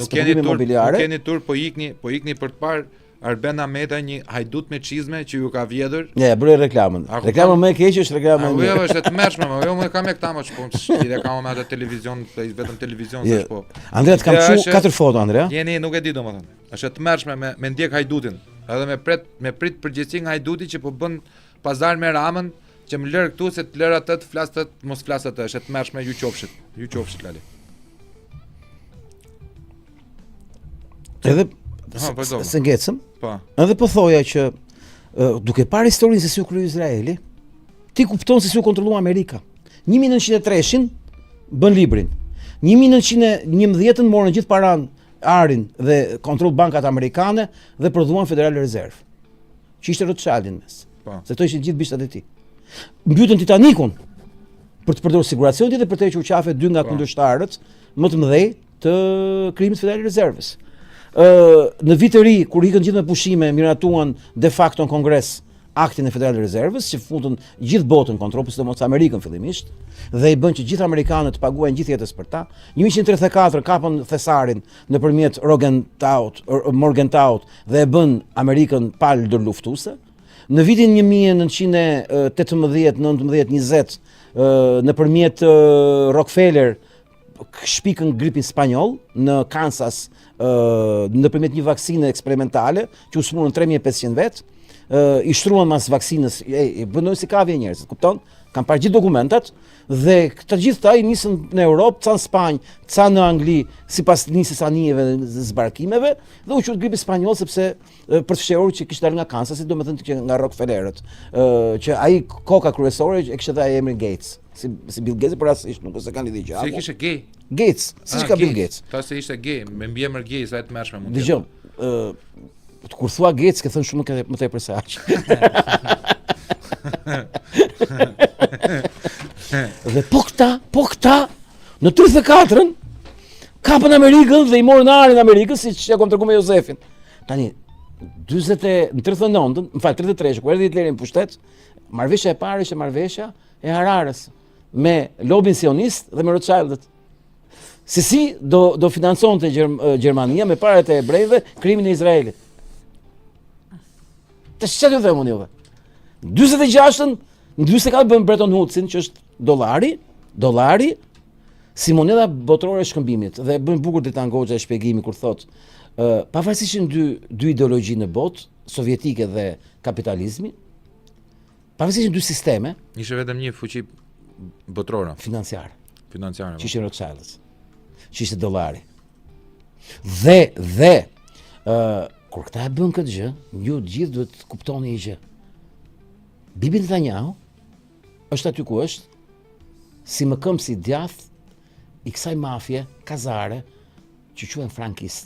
spekulime imobiliare. Nuk keni tur, po ikni për të parë Arben Ahmeta, një hajdut me çizme që ju ka vjedhur. Ja, bëre reklamën. Reklama më e keqe është reklama e Jo, mirë. është të mëshme, jo më kam me këta më shpon. Ti kam me atë televizion, vetëm televizion Je. s'po. Andrea, të kam Ideja çu është- 4 foto, Andrea. Jeni nuk e di domethënë. Është të mëshme me ndjek hajdutin. Edhe me prit përgjegjësi nga hajduti që po bën pazar me Ramën, që më lër këtu se të lër atë të flas atë, mos flas atë, është të mëshme ju qofshit. Ju qofshit Lali. Edhe Aha, vazhdo. se ngecëm. Po. Edhe po thoja që duke parë historinë se si u kryu Izraeli, ti kupton se si u kontrollua Amerika. 1903-shin bën librin. 1911 morën gjithë paran, arin dhe kontroll bankat amerikane dhe prodhuan Federal Reserve. Që ishte Rothschildin mes. Se to ishin gjithë bishtat e tij. Mbytën Titanikun për të përdorur siguracionin dhe për të hequr qafe 2 nga kundërshtarët më të mëdhej të krijimit Federal Reserves. Në vit të ri, kur ikën gjithë me pushime, miratuan de facto në Kongres aktin e Federal Reserves, që futën gjithë botën kontroll, sidomos Amerikën fillimisht, dhe i bën që gjithë amerikanët të paguajnë gjithë jetës për ta. 1934 kapën thesarin nëpërmjet Morgenthau dhe e bën Amerikën palë ndërluftuese. Në vitin 1918, 19, 20, nëpërmjet Rockefeller shpikën gripin spanjoll në Kansas nëpërmjet një vaksine eksperimentale që u smurën 3500 vet, i shtruan mas vaksinës, bënojnë si kavje njerëz, kupton? Kam parë gjithë dokumentat dhe këta gjithë ta i nisën në Europë, ca në Spanjë, ca në Angli, sipas nisjes anijeve dhe zbarkimeve, dhe u quhet gripi spanjoll sepse për të fshehur që kishte dalë nga Kansas, domethënë që nga Rockefellerët, që ai koka kryesore e kishte dhënë emrin Gates. Si Bill Gates, por rastisht nuk se kanë lidhje. Si kishte gay? Gates, si ka Bill Gates. Ta se ishte gay, me mbiemër gay sa të mëshme mund të. Dgjoj, kur thua Gates, ke thënë shumë më tepër se aq. Dhe po këta, në 34-ën, kapën Amerikën dhe i morën arin Amerikës, siç ja kom treguar me Jozefin. Tani, në 39-ën, më fal, 33-shë, kur erdhi Hitleri në pushtet, marrëveshja e parë ishte marrëveshja e Hararës me lobin sionist dhe me Rothschildët. Se si do financonte Gjermania me parat e hebrejve krimin e Izraelit. Të çfarë do them unë juve? 46-ën, në 44 bën Bretton Woodsin, që është dollari, si monedha botërore e shkëmbimit, dhe bën bukur Dritan Goxha shpjegimi kur thotë, pavarësisht dy ideologji në botë, sovjetike dhe kapitalizmi, pavarësisht dy sisteme, ishte vetëm një fuqi botërore, financiare, që ishte Rothschildët, që ishte dollari. Dhe kur këta e bën këtë gjë, ju gjithë duhet të kuptoni një gjë. Bibi Netanyahu është aty ku është, si më këm si djath i kësaj mafje kazare që quhen frankist,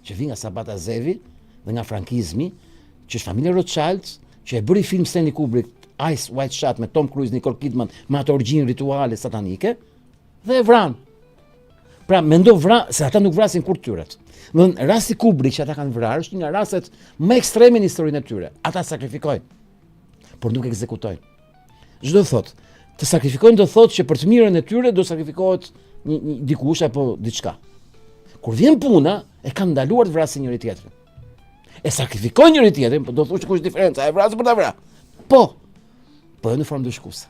që vi nga Sabata Zevi dhe nga frankizmi, që është familja Rothschild, që e bëri film Stanley Kubrick, Ice White Shot me Tom Cruise, Nicole Kidman, me ato orgjinë rituale satanike, dhe e vran. Pra mendo vran, se ata nuk vrasin kur tyret. Në rasti Kubrick që ata kanë vrarë, është një nga rastet më ekstreme në historinë e tyre. Ata sakrifikojnë, por nuk ekzekutojnë. Çdo thotë, të sakrifikojnë do thotë që për të mirën e tyre do sakrifikohet një dikush apo diçka. Kur vjen puna, e kanë ndaluar të vrasin njëri tjetrin. E sakrifikojnë njëri tjetrin, po do thotë që kush diferenca, e vrasë për ta vrarë. Po në formë dëshkuese.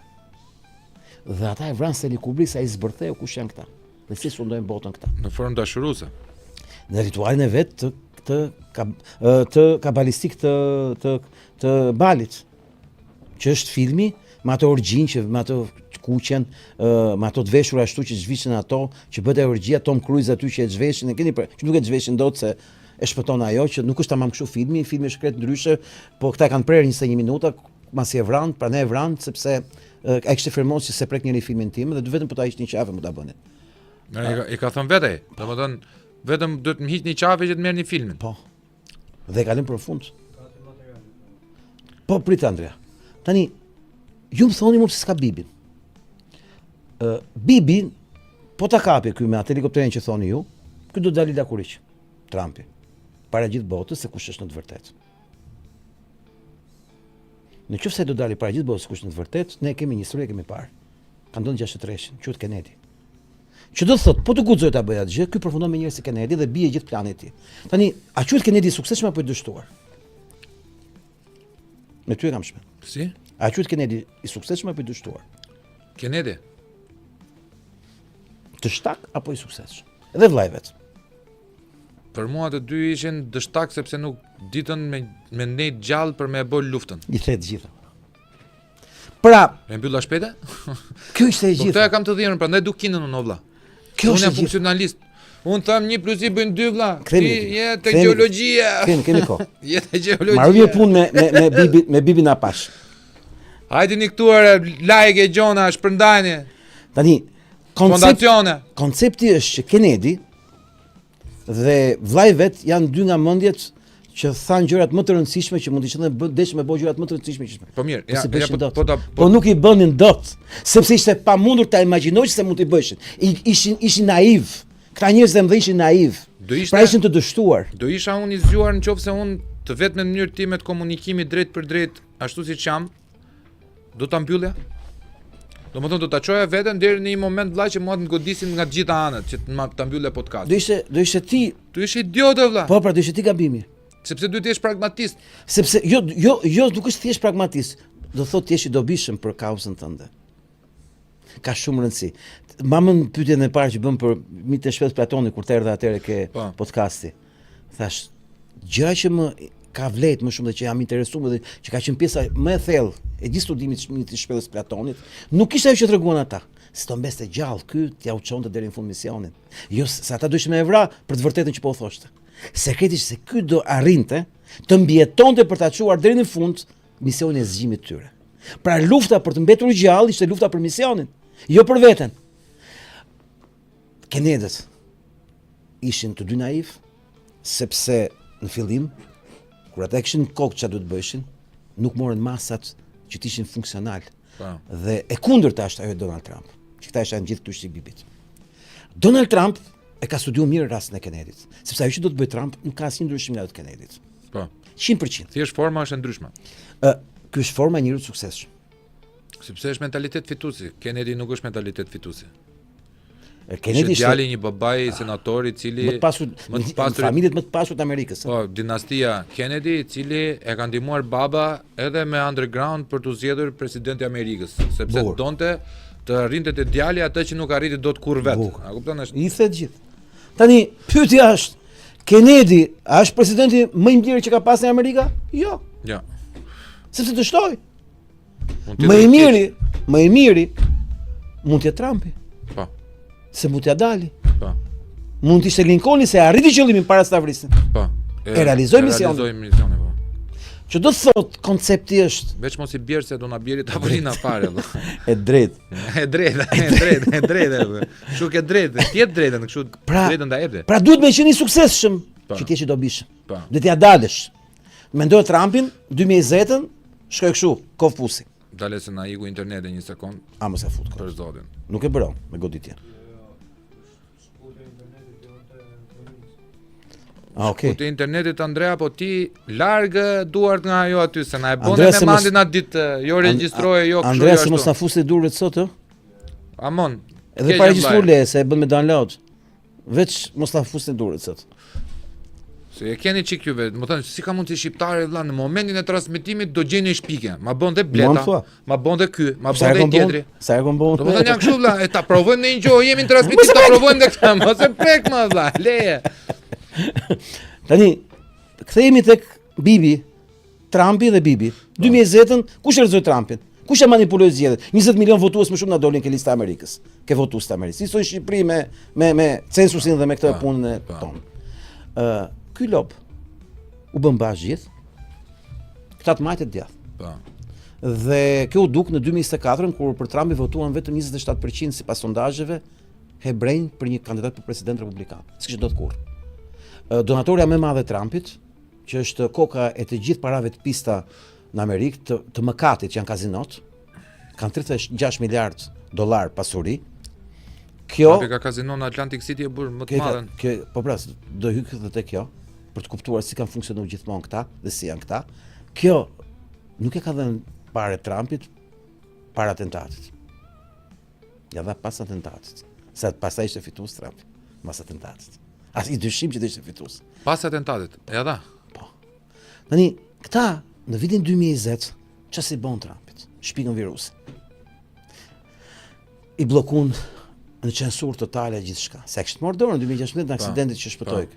Dhe ata e vranë Stanley Kubrick sa i zbërtheu kush janë këta. Dhe si sundojnë botën këta. Në formë dashuruese. Në ritualin e vet të kabalistik të Balit, që është filmi me ato orgjin, që me ato kuqen, me ato të veshura ashtu që zhvishin ato, që bëhet e orgjia, Tom Cruise aty që e zhveshin, që nuk e zhveshin dot se e shpëton ajo, që nuk është tamam kështu filmi është shkret ndryshe, po këta kanë prerë 21 minuta, masi e vranë, pra ne e vranë, sepse ai kishte firmos që se prek njëri filmin tim dhe vetëm po ta ishte një qafë më ta bënin. I ka thënë vetë, domethënë vetëm duhet më hiq një qafë që të merrni filmin. Po. Dhe e kalojnë përfund. Po prit Andrea. Tani ju më thoni më pse s'ka Bibin. Bibin po ta kapi ky me atë helikopterin që thoni ju, ky do dalë lakuriq. Trumpi. Para gjithë botës se kush është në të vërtetë. Në qoftë se do dalë para gjithë botës kush është në të vërtetë, ne kemi një histori kemi parë. Ka ndonjë 63-shin, quhet Kennedy. Që do të thotë, po të guxoj ta bëj atë gjë, ky përfundon me njerëz si Kennedy dhe bie gjithë plani i tij. Tani, a quhet Kennedy i suksesshëm apo i dështuar? Me ty e kam shpën. Si? A quhet Kennedy i suksesshëm apo i dështuar? Kennedy. Të shtak apo i suksesshëm? Edhe vllai vet. Për mua të dy ishin dështak sepse nuk ditën me nej gjallë për me e bë luftën. I the të gjitha. Pra, me mbylla shpejtë? Kjo ishte e gjitha. Po këtë e kam të dhënën, prandaj duk kinën unë vlla. Kjo unë është jam funksionalist. Unë tham 1 + 1 bëjnë 2 vlla. Ti Kthehemi. je te gjeologjia. Kemi kohë. Je te gjeologjia. Marrë punë me Bibin Apash. Hajdini këtu like gjona, shpërndajni. Tani Fondacione. koncepti është që Kennedy dhe vllai vet janë 2 nga mendjet që thanë gjërat më të rëndësishme që mund të ishte desh me bëj gjërat më të rëndësishme që. Po mirë, Si ja bëshin dot. po Po nuk i bënin dot, sepse ishte pamundur ta imagjinosh se mund t'i bëshin. Ishin naiv. Këta njerëz dhe ishin naiv. Pra ishin të dështuar. Do isha unë i zgjuar nëse unë të vetëm në mënyrë time të komunikimit drejt për drejt, ashtu siç jam, do ta mbyllja. Domethënë do ta çoja veten deri në një moment vëlla që mua të godisin nga të gjitha anët që ta mbyllë podcast. Do ishte ti. Tu ishe idiot vëlla. Po, pra do ishte ti gabimi. Sepse duhet të jesh pragmatist. Sepse jo nuk është thjesht pragmatist. Do thotë ti je i dobishëm për kauzën tënde. Ka shumë rëndësi. Mamën pyetjen e parë që bëm për mitë e shpes Platoni kur të erdhe atëre ke podcasti. Thash, gjëra që më ka vlet më shumë dhe që jam interesuar dhe që ka qenë pjesa më e thellë e gjithë studimit të shpellës Platonit, nuk ishte ajo që treguan ata. Si të mbeste gjallë, ky t'ja u çonte deri në fund misionin. Jo se ata dëshin me evra për të vërtetën që po u thoshte. Sekreti është se ky do arrinte të mbijetonte për ta çuar deri në fund misionin e zgjimit të tyre. Pra lufta për të mbetur gjallë ishte lufta për misionin, jo për veten. Kenedët ishin të dy naiv, sepse në fillim, kur ata kishin kokë çfarë duhet bëjshin, nuk morën masat që të ishin funksional. Dhe e kundërta është ajo e Donald Trump, që këta ishin gjithë këtu shqipit. Donald Trump e ka studiuar mirë rastin e Kennedit, sepse ajo që do të bëjë Trump nuk ka asnjë ndryshim nga ajo të Kennedit. Po. 100%. Thjesht forma është e ndryshme. Ky është forma e njeriut të suksesshëm. Sepse është mentalitet fituesi. Kennedy nuk është mentalitet fituesi. Kennedy ishte djali një babai senator I cili më të pasur, familjet më të pasur të Amerikës. Po, dinastia Kennedy, I cili e ka ndihmuar baba edhe me underground për të zgjedhur presidenti I Amerikës, sepse donte të arrinte te djali atë që nuk arriti dot kurrë vet. A kupton? I the të gjithë. Tani pyetja është, Kennedy a është presidenti më I mirë që ka pasur në Amerika? Jo. Jo. Sepse të shtoj. Më I miri mund të jetë Trumpi. Po. Se mund t'ja dali. Po. Mund të ishte Lincolni se arriti qëllimin para se ta vrisin. Po. E realizoi misionin. Realizoi misionin, po. Që do të thot koncepti është veç mos I bjerë se do na bjeri tavolina fare. E drejt. E drejtë. Kështu ke drejtë, ti je drejtë, kështu drejtën ta jepte. Pra duhet me qenë I suksesshëm, që ti je I dobishëm. Po. Duhet t'ja dalësh. Mendoj Trumpin 2020-ën, shkoj kështu, kof pusi. Dale se na iku interneti një sekond. A mos e fut për zotin. Nuk e bëron me goditje. Okay. Ku te internetit Andrea, po ti largë duart nga ajo aty se na e bënë me mandin atë ditë, jo regjistroje, jo kështu. Andrea se mos na fusi duart sot, ë? Amon. Edhe pa regjistruar le se e bën me download. Veç mos na fusi duart sot. Se e keni çik juve, më thënë, si ka mund të shqiptarë vëlla në momentin e transmetimit do gjeni shpike. Ma bënte bleta, ma bënte ky, ma bënte tjetri. Sa e kam bën? Do të thënë janë kështu vëlla, e ta provojmë në një gjë, jemi në transmetim, ta provojmë tek ta, mos e prek më vëlla, leje. Tani, kthehemi tek Bibi, Trumpi dhe Bibi. 2020-ën kush e rrezoi Trumpin? Kush e manipuloi zgjedhjet? 20 milion votues më shumë na dolin ke lista e Amerikës. Ke votues të Amerikës. Si soi Shqipëri me censusin dhe me këtë punën e tonë. Ky lob u bën bash gjithë. Këta të majtë djathtë. Po. Dhe kjo u duk në 2024 kur për Trumpi votuan vetëm 27% sipas sondazheve hebrejnë për një kandidat për president republikan. S'kishte dot kurrë. Donatorja më e madhe e Trumpit, që është koka e të gjithë parave të pista në Amerikë, të mëkatit që janë kazinot, kanë 36 miliard dollar pasuri. Kjo ka kazino në Atlantic City e bërë më të madhen. Po pra, do hyj edhe te kjo për të kuptuar si kanë funksionuar gjithmonë këta dhe si janë këta. Kjo nuk e ka dhënë parë Trumpit para atentatit. Ja dha pas atentatit. Sa pastaj ishte fitues Trump pas atentatit. As I dyshim që ishte fitues. Pas atentatit, ja dha. Po. Tani këta në vitin 2020 çfarë si bën Trumpit? Shpikën virus. I bllokun në censur totale gjithçka. Se kishte marrë dorën në 2016 në aksidentin që shpëtoi.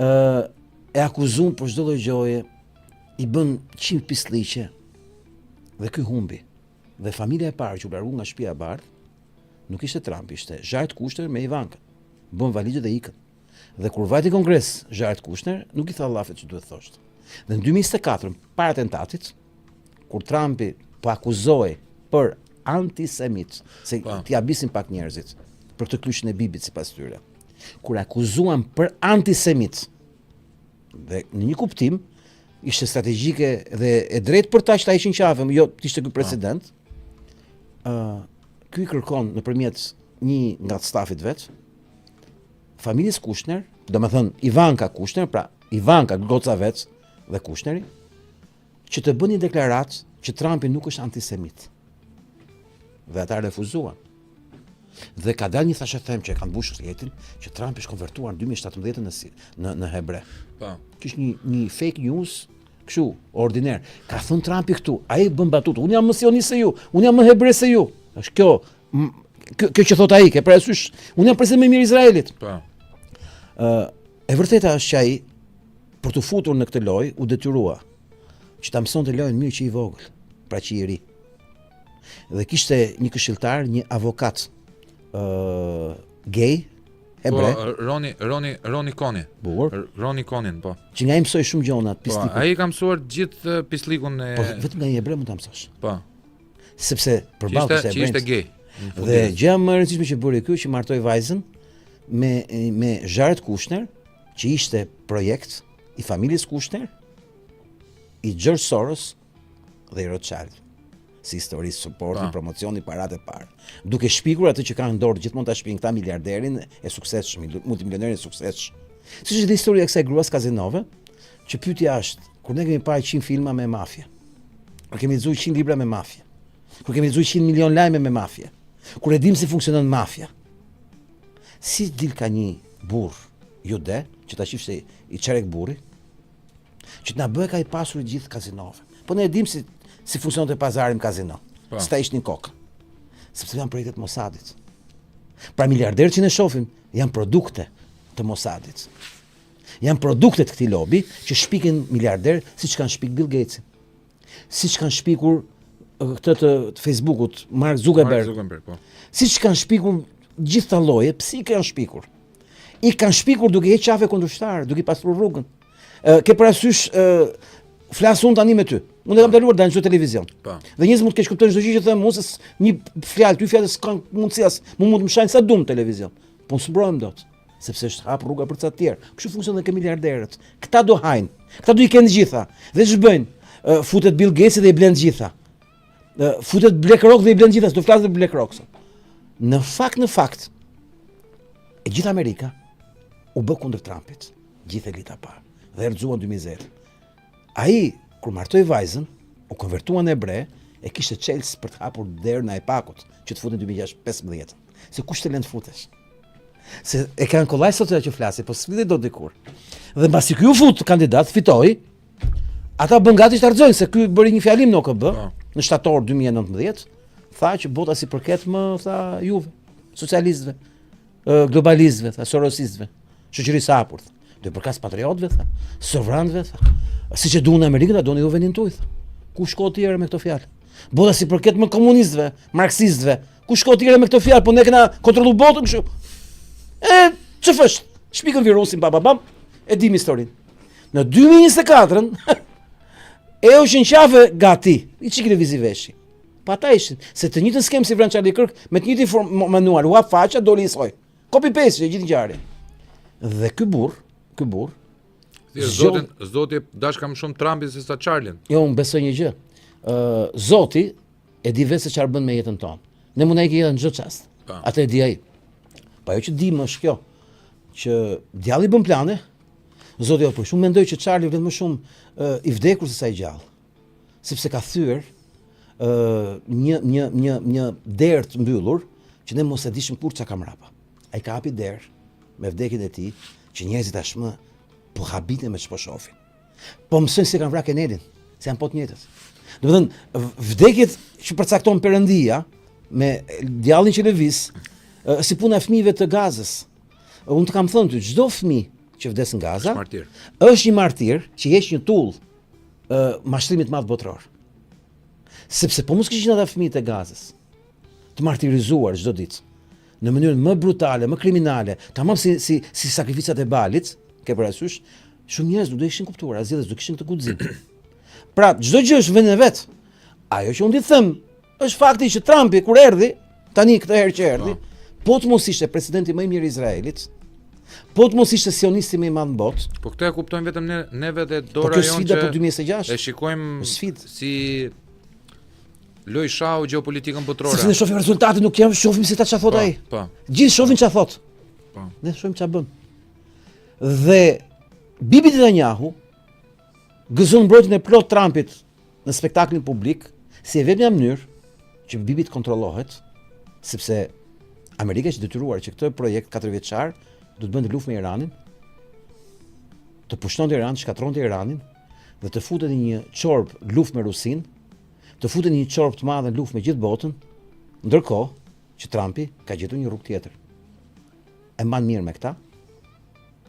E akuzun për çdo lloj gjoje, I bën 100 pislliqe. Dhe ky humbi. Dhe familja e parë që u largu nga shtëpia e bardhë nuk ishte Trump, ishte Jared Kushner me Ivanka. bën valizhet dhe ikën. Dhe kur vajti kongres Jared Kushner, nuk i tha llafet që duhet thoshte. Dhe në 2024, para atentatit, kur Trumpi po akuzoi për antisemit, se t'i abisin pak njerëzit për këtë klyshën e Bibit sipas tyre. Kur akuzuan për antisemit, dhe në një kuptim ishte strategjike dhe e drejtë për ta që ta ishin qafe, jo t'ishte ky president. Ky kërkon nëpërmjet një nga stafit vet, familjes Kushner, domethënë Ivanka Kushner, pra Ivanka goca vet dhe Kushneri, që të bënë një deklaratë që Trumpi nuk është antisemit. Dhe ata refuzuan. Dhe ka dalë një thashëthem që e kanë mbushur jetin, që Trumpi është konvertuar në 2017 në hebre. Po. Kish një fake news kështu ordiner. Ka thënë Trumpi këtu, ai bën batutë. Unë jam më sionist se ju, unë jam më hebre se ju. Është kjo që thot ai, ke parasysh, unë jam president më i mirë i Izraelit. Po. E vërteta është që ai për të futur në këtë lojë u detyrua që ta mësonte lojën mirë që i vogël, pra që i ri. Dhe kishte një këshilltar, një avokat gay, hebre. Po, Roni Koni. Bukur. Roni Konin, po. Që nga i mësoj shumë gjona Po, pislikun. ai ka mësuar gjithë pislikun e Po vetëm nga një hebre mund ta mësosh. Po. Sepse përballë Që ishte gay. Dhe gjëja më e rëndësishme që bëri ky që martoi vajzën me Jared Kushner, që ishte projekt i familjes Kushner, i George Soros dhe i Rothschild. Si histori, suporti, promocioni, paratë e parë. Duke shpikur atë që kanë në dorë gjithmonë ta shpikin këta miliarderin e suksesshëm, multimilionerin e suksesshëm. Siç është historia e kësaj gruas kazinove, që pyetja është, kur ne kemi parë 100 filma me mafje, kur kemi lexuar 100 libra me mafje, kur kemi lexuar 100 milion lajme me mafje, kur e dim si funksionon mafja, si dil ka një burr jude, që ta shifse i çerek burri, që të na bëhe ka i pasur i gjithë kazinove. Po ne e dim si funksiononte pazari në kazino. S'ta ishte një kokë. Sepse janë projektet Mossadit. Pra miliarderët që ne shohim janë produkte të Mossadit. Janë produkte të këtij lobi që shpikin miliarderë siç kanë shpik Bill Gates. Siç kanë shpikur këtë të Facebookut, Mark Zuckerberg. Po. Siç kanë shpikur gjithë ta lloje, pse i kanë shpikur? I kanë shpikur duke hequr qafe kundërshtar, duke pastruar rrugën. Ke parasysh flas unë tani me ty. Unë e kam ndaluar dalë në televizion. Po. Dhe njerëzit mund të keq kuptojnë çdo gjë që them unë, se një fjalë, dy fjalë s'kan mundësi as, mund të më shajnë sa dum televizion. Po s'mbrohem dot, sepse është hap rruga për ca të tjerë. Kështu funksionon edhe miliarderët. Këta do hajnë. Këta do i kenë të gjitha. Dhe ç'bëjnë? Futet Bill Gates dhe i blen të gjitha. Futet BlackRock dhe i blen të gjitha, do flasë për BlackRock. Në fakt, e gjithë Amerika u bë kundër Trumpit. Gjithë elita pa. Dhe erdzuan 2020. Ai kur martoi vajzën, u konvertua në hebre, e kishte çelës për të hapur derën e Ipakut, që të futen 2015. Se kush të lën të futesh? Se e kanë kollaj sot që flasi, po s'vide do dikur. Dhe mbasi ky u fut kandidat, fitoi, ata bën gati të harxojnë se ky bëri një fjalim në OKB në shtator 2019, tha që bota si përket më tha juve, socialistëve, globalistëve, tha sorosistëve, shoqërisë hapur. Do i përkas patriotëve, tha, sovranëve, tha. Siç e duan Amerikën, ta doni ju vendin tuaj, tha. Ku shko tjerë me këto fjalë? Bota si përket më komunistëve, marksistëve. Ku shko tjerë me këto fjalë? Po ne kena kontrollu botën kështu. Ç'fësh? Shpikën virusin bam, e dim historinë. Në 2024-ën e ushin qafe gati, i çikë vizi veshi. Pa ata ishin, se të njëjtën skem si vran Charlie Kirk, me të njëjtin manual, u hap faqa, doli i soi. Copy paste gjithë ngjarje. Dhe ky burr Zoti dashka më shumë Trumpin se sa Charlin. Jo, unë besoj një gjë. Zoti e di vetë se çfarë bën me jetën tonë. Ne mund të ikë jetën çdo çast. Atë e di ai. Po ajo që di më është kjo, që djalli bën plane. Zoti apo shumë mendoj që Charlie vlen më shumë i vdekur se sa i gjallë. Sepse ka thyer një derë të mbyllur që ne mos e dishim kur çka ka mrapa. Ai ka hapi derë me vdekjen e tij, që njerëzit tashmë po habiten me ç'po shohin. Po mësojnë se kanë vrarë Kennedyn, se janë po të njëjtët. Domethënë, vdekjet që përcakton Perëndia me djallin që lëviz, si puna e fëmijëve të Gazës. Unë të kam thënë ty, çdo fëmijë që vdes në Gaza është një martir që heq një tull mashtrimit madh botror. Sepse po mos kishin ata fëmijët e Gazës të martirizuar çdo ditë, në mënyrën më brutale, më kriminale, tamam si sakrificat e Balit, ke parasysh, shumë njerëz nuk do ishin kuptuar, asgjë do kishin këtë guxim. Pra, çdo gjë është vend e vet. Ajo që unë ti them, është fakti që Trumpi kur erdhi, tani këtë herë që erdhi, po të mos ishte presidenti më i mirë i Izraelit, po të mos ishte sionisti më i madh në botë. Po këtë e kuptojmë vetëm neve dhe dora Po jonë sfida që për 2026. e shikojmë Sfidë. si loj shau gjeopolitikën botërore. Sepse ne shohim rezultatet, nuk jam shohim si ta çfarë thot ai. Po. Gjithë shohin çfarë thot. Po. Ne shohim çfarë bën. Dhe Bibi Netanyahu gëzon mbrojtjen e plot Trumpit në spektaklin publik, si e vetmja mënyrë që Bibi të kontrollohet, sepse Amerika është detyruar që këtë projekt 4 vjeçar do të bënte luftë me Iranin, të pushtonte Iranin, shkatronte Iranin dhe të futet në një çorb luftë me Rusin, të futet në një çorb të madhe luftë me gjithë botën, ndërkohë që Trumpi ka gjetur një rrugë tjetër. E mban mirë me këta,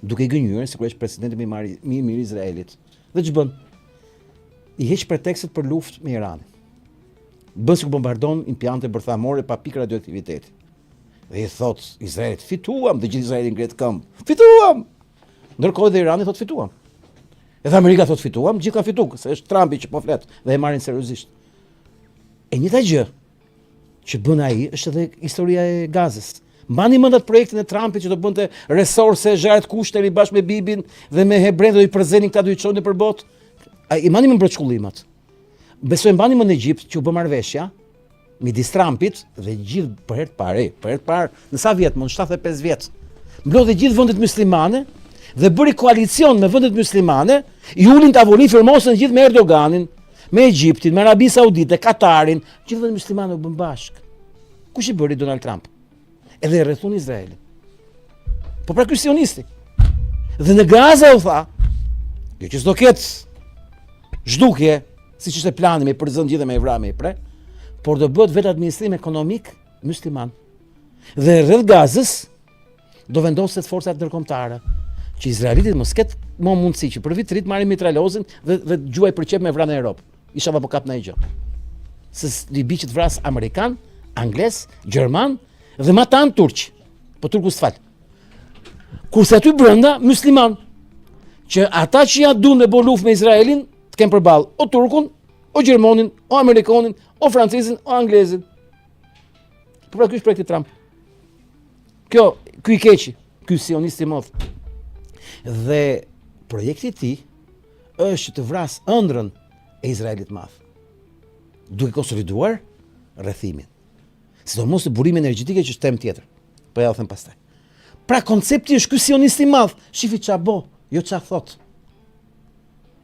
duke i gënjur sigurisht presidenti më i mirë i Izraelit. Dhe ç'bën? I heq pretekstet për luftë me Iranin. Bën sikur bombardon impiante bërthamore pa pikë radioaktiviteti. Dhe i thot Izraelit, fituam, dhe gjithë Izraeli ngret këmbë. Fituam! Ndërkohë dhe Irani thot fituam. Edhe Amerika thot fituam, gjithë ka fituar, se është Trumpi që po flet dhe e marrin seriozisht. E njëjta gjë që bën ai është edhe historia e Gazës. Mbani mend atë projektin e Trumpit që do bënte resorse, zharret kushteri bashkë me Bibin dhe me hebrenë do i përzenin këta do i çonin për botë. I mbani mend mbrojtshkullimat. Besoj mbani mend në Egjipt që u bë marrëveshja midis Trumpit dhe gjithë për herë të parë, në sa vjet, më në 75 vjet. Mblodhi gjithë vendet muslimane dhe bëri koalicion me vendet muslimane, i ulin tavolinë, firmosën gjithë me Erdoganin, me Egjiptin, me Arabinë Saudite, Katarin, gjithë vendet muslimane u bën bashkë. Kush i bëri Donald Trump? Edhe e rrethun Izraelin. Po pra kristionisti. Dhe në Gaza u tha, jo që s'do ketë zhdukje, siç ishte plani me përzën gjithë me Evra me i pre, por do bëhet vetë administrim ekonomik musliman. Dhe rreth Gazës do vendoset forcat ndërkombëtare, që izraelitit mos ketë më mundësi që për vit të rit marrin mitralozën dhe gjuaj për qep me vranë në Europë. Isha apo kap në gjë. Se i bi që të vras amerikan, angles, gjerman dhe ma tanë turq. Po turku s'fal. Kurse aty brenda musliman, që ata që ja duan me bo luftë me Izraelin, të kenë përballë o turkun, o gjermanin, o amerikanin, o francezin, o anglezin. Po pra ky është projekti Trump. Ky i keqi, ky sionist i madh. Dhe projekti i tij është të vras ëndrrën e Izraelit madh, duke konsoliduar rrethimin. Sidomos të burime energjetike që është temë tjetër. Po ja u them pastaj. Pra koncepti është ky sionist i madh, shifi ç'a bo, jo ç'a thot.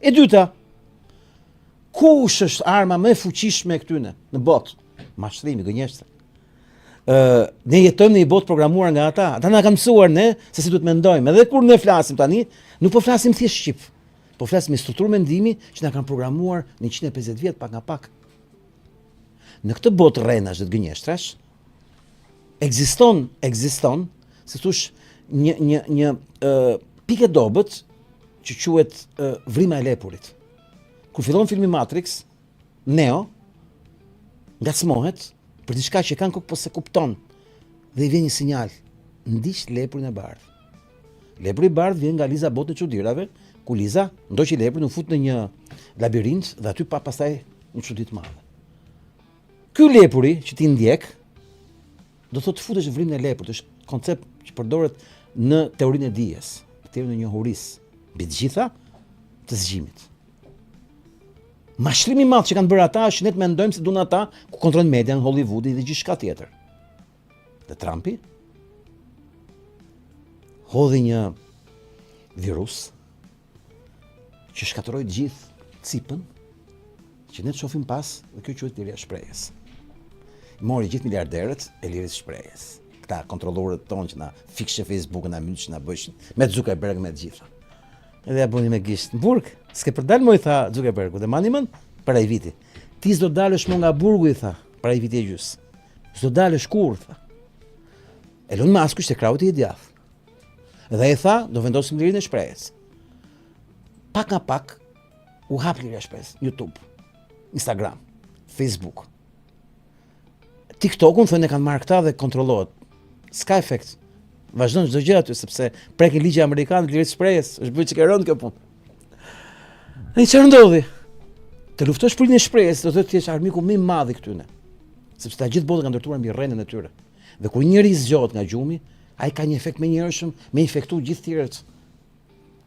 E dyta, kush është arma më e fuqishme e këtyne në botë? Mashtrimi, gënjeshtra. Ne jetojmë në një botë programuar nga ata. Ata na kanë mësuar ne se si duhet mendojmë. Edhe kur ne flasim tani, nuk po flasim thjesht shqip. Po flasim me strukturë mendimi që na kanë programuar në 150 vjet pak nga pak. Në këtë botë rrenash dhe të gënjeshtrash ekziston, si thosh, një pikë dobët që quhet vrima e lepurit. Kur fillon filmi Matrix, Neo ngacmohet për diçka që kanë kokë po se kupton dhe i vjen një sinjal, ndiq lepurin e bardhë. Lepuri i bardhë vjen nga Liza botën e çuditërave, ku Liza ndoqi lepurin, u fut në një labirint dhe aty pa pastaj një çudi të madhe. Ky lepuri që ti ndjek, do thotë futesh në vrimën e lepurit, është koncept që përdoret në teorinë e dijes, në teorinë e njohurisë, mbi të gjitha të zgjimit. Mashtrimi i madh që kanë bërë ata është ne të mendojmë se duan ata ku kontrollojnë median, Hollywoodi dhe gjithçka tjetër. Dhe Trumpi hodhi një virus që shkatërroi të gjithë cipën, që ne të shohim pas, dhe kjo quhet liria e shprehjes. Mori gjithë miliarderët e lirisë së shprehjes. Këta kontrollorët tonë që na fikshin Facebook, na myndë që na bëshin, me Zuckerberg me të gjitha. Edhe ja bëni me gisht. Në burg, s'ke për dalë mo i tha Zuckerbergu, dhe mani mën, para i viti. Ti s'do dalësh mo nga burgu i tha, para i viti e gjys. S'do dalësh kur, tha. Elon Musk ishte krau i djath. Dhe i tha, do vendosim lirinë e shprehjes. Pak nga pak, u hap liria e shprehjes. YouTube, Instagram, Facebook. TikTokun thënë e kanë marrë këta dhe kontrollohet. S'ka efekt. Vazhdon çdo gjë aty sepse prekin ligji amerikan të lirisë shprehjes, është bërë që ka rënë kjo punë. Dhe çfarë ndodhi? Të luftosh për një shprehjes, do të thotë ti je armiku më i madh i këtyne. Sepse ta gjithë botën ka ndërtuar mbi rrenën e tyre. Dhe kur njëri zgjohet nga gjumi, ai ka një efekt më njerëzshëm, me infektu gjithë tjerët.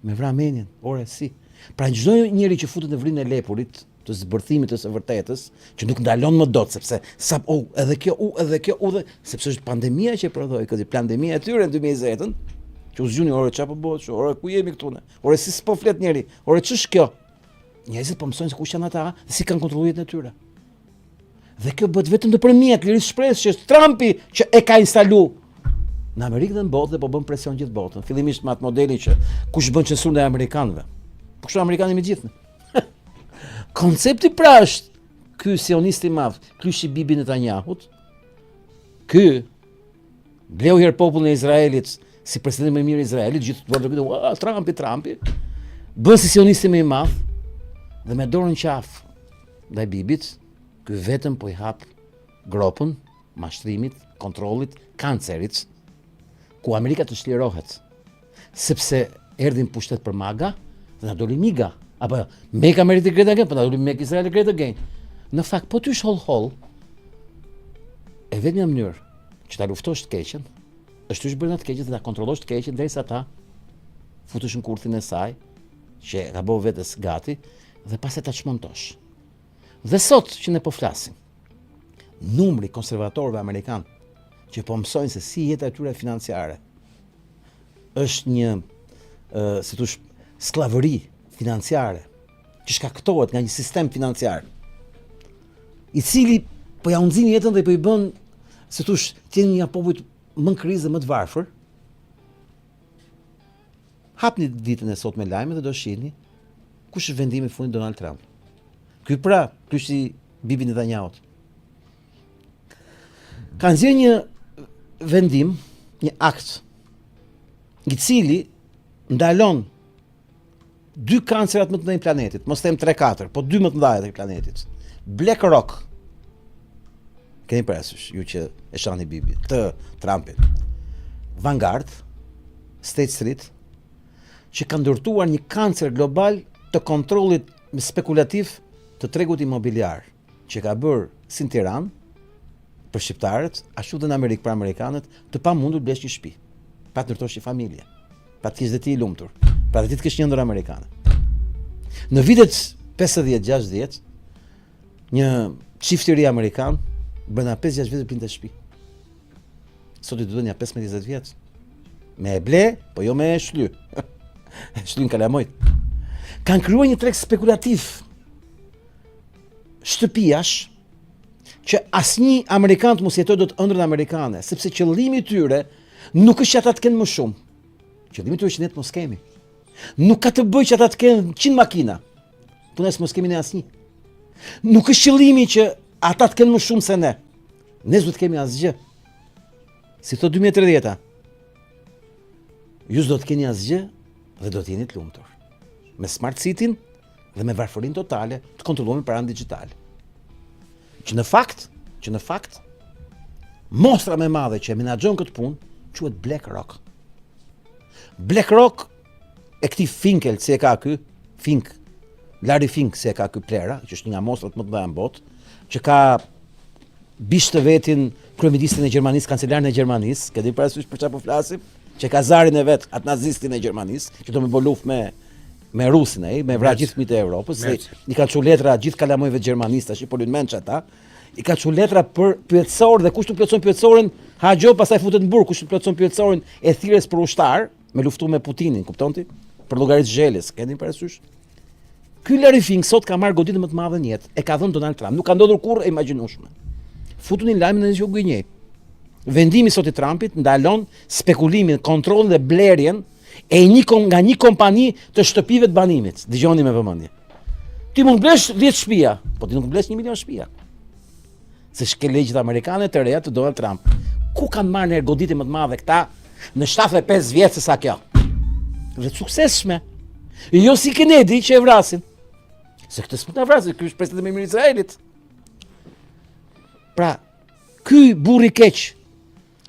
Me vramenin, ore si. Pra çdo njeri që futet në vrinë e lepurit, të zbërthimit të së vërtetës, që nuk ndalon më dot, sepse edhe kjo, sepse është pandemia që e prodhoi këtë, pandemia e tyre në 2020-ën, që u zgjuni, ore çfarë po bëhet, ore ku jemi këtu ne? Ore si s'po flet njeri, ore ç'është kjo? Njerëzit po mësojnë se kush janë ata dhe si kanë kontrolluar jetën e tyre. Dhe kjo bëhet vetëm nëpërmjet lirisë shprehjes që është Trumpi që e ka instaluar në Amerikë dhe në botë dhe po bën presion gjithë botën. Fillimisht me atë modelin që kush bën censurë ndaj amerikanëve. Po kështu amerikanët me gjithë. Koncepti pra është ky sionist i madh, Kryshi Bibi Netanyahut. Ky bleu herë popullin e Izraelit si president më i mirë i Izraelit, gjithë duan të thonë Trumpi. Bën si sionisti më i madh dhe me dorën qaf ndaj Bibit, ky vetëm po i hap gropën mashtrimit, kontrollit, kancerit, ku Amerika të çlirohet. Sepse erdhin pushtet për MAGA dhe na doli MIGA. Apo Make America Great Again, po na doli Make Israel Great Again. Në fakt, po ty holl e vetmja mënyrë që ta luftosh të keqen, është të bërë të keqen dhe ta kontrollosh të keqen derisa ata futeshin kurthin e saj, që ka bëu vetes gati, dhe pastaj ta çmontosh. Dhe sot që ne po flasim, numri konservatorëve amerikan që po mësojnë se si jeta e tyre financiare është një si thosh skllavëri financiare që shkaktohet nga një sistem financiar i cili po ja unxin jetën dhe po i bën si thosh të një popull më në krizë, më të varfër. Hapni ditën e sot me lajme dhe do shihni kush është vendimi i fundit Donald Trump. Ky pra, Kryshi Bibi Netanyahut. Ka nxjerrë një vendim, një akt, i cili ndalon 2 kancerat më të mëdhenj të planetit, mos them 3-4, po 2 më të mëdha të planetit. BlackRock. Keni parasysh, ju që e shani Bibi, të Trumpit. Vanguard, State Street, që ka ndërtuar një kancer global të kontrollit spekulativ të tregut imobiliar, që ka bërë si në Tiranë për shqiptarët, ashtu dhe në Amerikë për amerikanët, të pa mundur të blesh një shtëpi, pa të ndërtosh një familje, pa të kesh dhe ti i lumtur, pa të ti të kesh një ndër amerikane. Në vitet 50-60, një çift i ri amerikan brenda 5-6 vjetë plinte shtëpi. Sot i duhet një 15-20 vjet. Me e ble, po jo me e shly. Shlyn kalamojt. Kanë krijuar një treg spekulativ shtëpiash që asnjë amerikan të mos jetojë dot ëndrrën amerikane, sepse qëllimi i tyre nuk është që ata të kenë më shumë. Qëllimi i tyre është që ne të mos kemi. Nuk ka të bëjë që ata të kenë 100 makina. Po ne mos kemi ne asnjë. Nuk është qëllimi që ata të kenë më shumë se ne. Ne s'do të kemi asgjë. Si thot 2030-a. Ju s'do të keni asgjë dhe do të jeni të lumtur. Me Smart City-n dhe me varfërinë totale të kontrolluar paranë digjitale. Që në fakt mostra më e madhe që menaxhon këtë punë quhet BlackRock. BlackRock e këtij Finkel si e ka ky, Larry Fink si e ka ky plera, që është një nga mostrat më të mëdha në botë, që ka bisht të vetin kryeministin e Gjermanisë, kancelarin e Gjermanisë, ke di parasysh për çfarë po flasim, që ka zarin e vet, atë nazistin e Gjermanisë, që do me bë luftë me Rusin me vrarë gjithë fëmijët e Europës, i kanë çu letra gjithë kalamojve gjermanistë, tash i polin menç ata. I kanë çu letra për pyetësor dhe kush nuk plotson pyetësorin, haxho pastaj futet në burg, kush nuk plotson pyetësorin e thirrjes për ushtar, me luftu me Putinin, kupton ti? Për llogarit zhelës, keni parasysh? Ky Larry Fink sot ka marrë goditën më të madhe në jetë, e ka dhënë Donald Trump, nuk ka ndodhur kurrë e imagjinueshme. Futunin lajmin në një gënjej. Vendimi sot i Trumpit ndalon spekulimin, kontrollin dhe blerjen nga një kompani të shtëpive të banimit. Dëgjoni me vëmendje. Ti mund blesh 10 shtëpia, po ti nuk blesh 1 milion shtëpia. Se shke legjet amerikane të reja të Donald Trump. Ku kanë marrë një goditje më të madhe këta në 75 vjet se sa kjo? Dhe të suksesshme. Jo si Kennedy që e vrasin. Se këtë s'mund ta vrasin, ky është presidenti më i mirë i Izraelit. Pra, ky burr i keq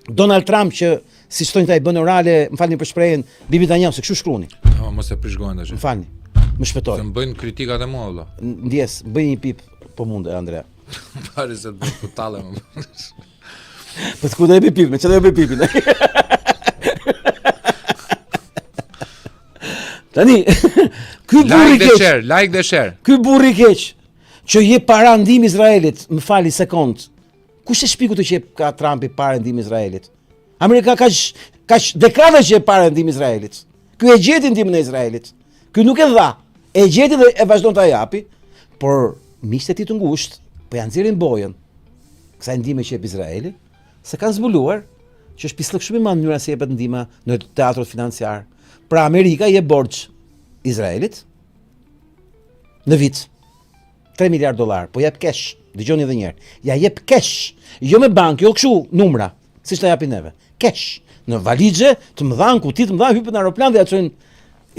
Donald Trump që si thonë ta i bën orale, më falni për shprehjen, Bibi Netanyahu, se kështu shkruani. Mos e prishgojnë tash. Më falni. Më shpëtoj. Se më bëjnë kritikat e mua valla. Ndjes, bëj një pip po mundë Andrea. Pari se të bëj kutalle më. Po të ku do e bëj pipin, çfarë do e bëj pipin? Tani, ky burri keq. Like dhe share. Ky burri keq që jep para ndihmë Izraelit, më fali sekond. Kush e shpiku të që jep ka Trumpi para ndihmë Izraelit? Amerika kaq dekada që jep para ndihmë Izraelit. Ky e gjeti ndihmën e Izraelit. Ky nuk e dha. E gjeti dhe e vazhdon ta japi, por miqtë e tij të ngushtë po ja nxjerrin bojën kësaj ndihme që jep Izraeli, se kanë zbuluar që është pislëk shumë i madh mënyra se jepet ndihma në teatrot financiar. Pra Amerika jep borxh Izraelit në vit 3 miliard dollar, po jep cash. Dëgjoni edhe një herë. Ja jep cash, jo me bankë, jo kështu numra, siç ta japin neve. Cash në valixhe të mëdha, kuti të mëdha, hypen në aeroplan dhe ja çojnë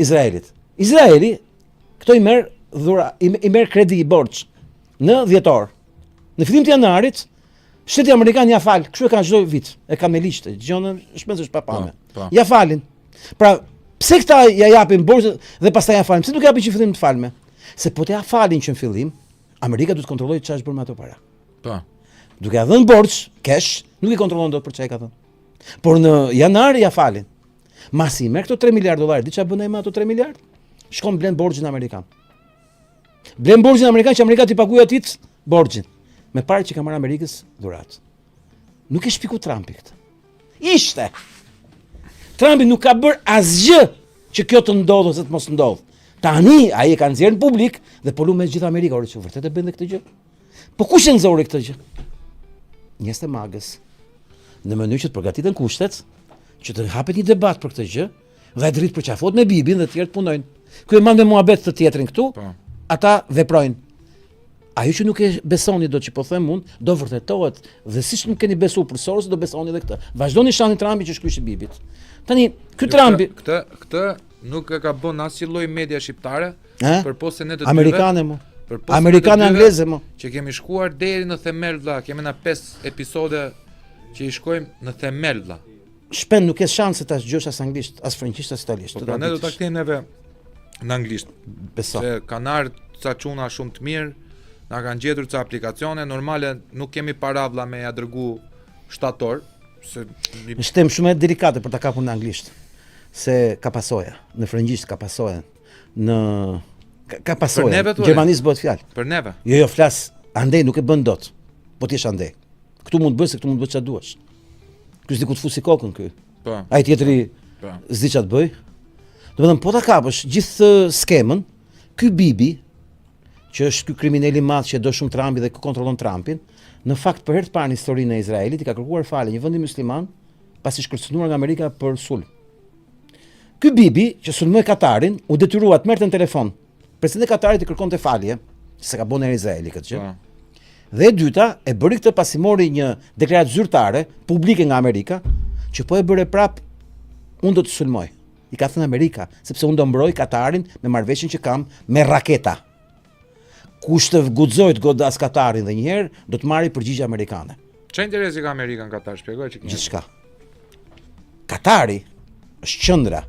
Izraelit. Izraeli këto i merr dhura, i merr kredi i borxh në dhjetor. Në fillim të janarit, shteti amerikan ja fal, kështu e kanë çdo vit. E kanë me liçte, dëgjon, shpenzosh pa pamë. Po. Ja falin. Pra, pse këta ja japin borxh dhe pastaj ja falin? Pse nuk japin që fillim të falme? Se po të ja falin që në fillim, Amerika duhet të kontrollojë çfarë është bërë me ato para. Po. Duke ia dhënë borxh, cash, nuk i kontrollon dot për çfarë ka thënë. Por në janar ja falin. Masi merr këto 3 miliard dollar, di çfarë bën ai me ato 3 miliard? Shkon blen borxhin amerikan. Blen borxhin amerikan që Amerika t'i paguajë atit borxhin me parë që ka marrë Amerikës dhurat. Nuk e shpiku Trumpi këtë. Ishte. Trumpi nuk ka bërë asgjë që kjo të ndodhë ose të mos ndodhë. Tani ai e ka nxjerrë në publik dhe po lu me gjithë Amerika, orë që vërtet e bën këtë gjë. Po kush e nxori këtë gjë? Njerëz të magës. Në mënyrë që të përgatiten kushtet, që të hapet një debat për këtë gjë, dhe ai dritë përqafot me Bibin dhe të tjerë të punojnë. Ky e mand me muhabet të tjetrin këtu, Po. ata veprojnë. Ajo që nuk e besoni do që po them unë, do vërtetohet dhe siç nuk keni besuar për Soros, do besoni edhe këtë. Vazhdoni shani Trumpi që shkruaj Bibit. Tani, ky Trumpi, Këtë nuk e ka bën asnjë lloj media shqiptare, përpos se ne të dyve. Amerikane mo. Përpos se Amerikane ne të dyve angleze mo. Që kemi shkuar deri në themel vlla, kemi na 5 episode që i shkojmë në themel vlla. Shpen nuk ke shanse ta dëgjosh as anglisht, as frëngjisht, as italisht. Po pra ne do ta kthejmë neve në anglisht. beso. Se kanë ardhur ca çuna shumë të mirë, na kanë gjetur ca aplikacione, normale nuk kemi para vlla me ja dërgu shtator, se Në shtem shumë e delikate për ta kapur në anglisht. Se ka pasoja, në frëngjisht ka pasoja, në ka pasoja. Për neve, thuaj. Gjermanisht bëhet fjalë. për neve. Jo, flas, andej nuk e bën dot. Po ti je andej. Këtu mund të bësh, këtu mund të bësh çfarë duash. Ky s'di ku të fusi kokën ky. Po. Ai tjetri Po. s'di çfarë të bëj. Domethënë po ta kapësh gjithë skemën, ky Bibi, që është ky kriminal i madh që do shumë Trumpi dhe kontrollon Trumpin, në fakt për herë të parë në historinë e Izraelit i ka kërkuar falje një vendi musliman pasi shkërcënuar nga Amerika për sulm. Ky Bibi që sulmoi Katarin u detyrua të merrte në telefon. Presidenti i Katarit i kërkonte falje, se ka bënë Izraeli këtë gjë. Po. Dhe e dyta e bëri këtë pasi mori një deklaratë zyrtare publike nga Amerika, që po e bëre prap unë do të sulmoj. I ka thënë Amerika, sepse unë do mbroj Katarin me marrëveshjen që kam me raketa. Kush të guxojë të godas Katarin dhe një herë do të marrë përgjigje amerikane. Çfarë interesi ka Amerika në Katar? Shpjegoj çik. Gjithçka. Katari është qendra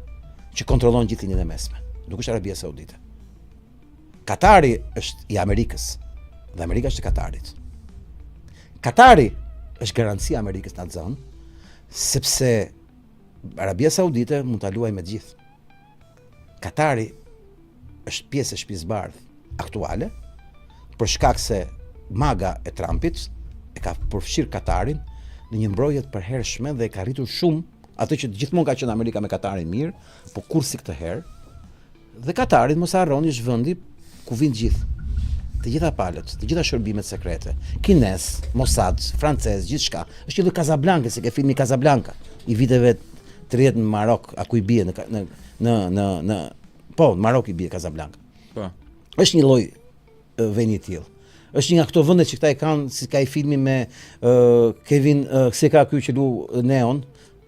që kontrollon gjithë linjën e mesme. Nuk është Arabia Saudite. Katari është i Amerikës dhe Amerika është e Katarit. Katari është garancia e Amerikës në atë zonë, sepse Arabia Saudite mund ta luajë me të gjithë. Katari është pjesë e shtëpisë bardhë aktuale, për shkak se maga e Trumpit e ka përfshirë Katarin në një mbrojtje të përhershme dhe e ka rritur shumë atë që gjithmonë ka qenë Amerika me Katarin mirë, po kursi këtë herë. Dhe Katarin mos harroni është vendi ku vijnë gjithë. Të gjitha palët, të gjitha shërbimet sekrete, kines, Mossad, francez, gjithçka. Është edhe Casablanca, se ke filmi Casablanca, i viteve 30 në Marok, a ku i bie në po, në Marok i bie Casablanca. Po. Është një lloj vendi i tillë. Është një nga këto vende që këta i kanë, si ka i filmi me Kevin, se ka ky që lu Neon,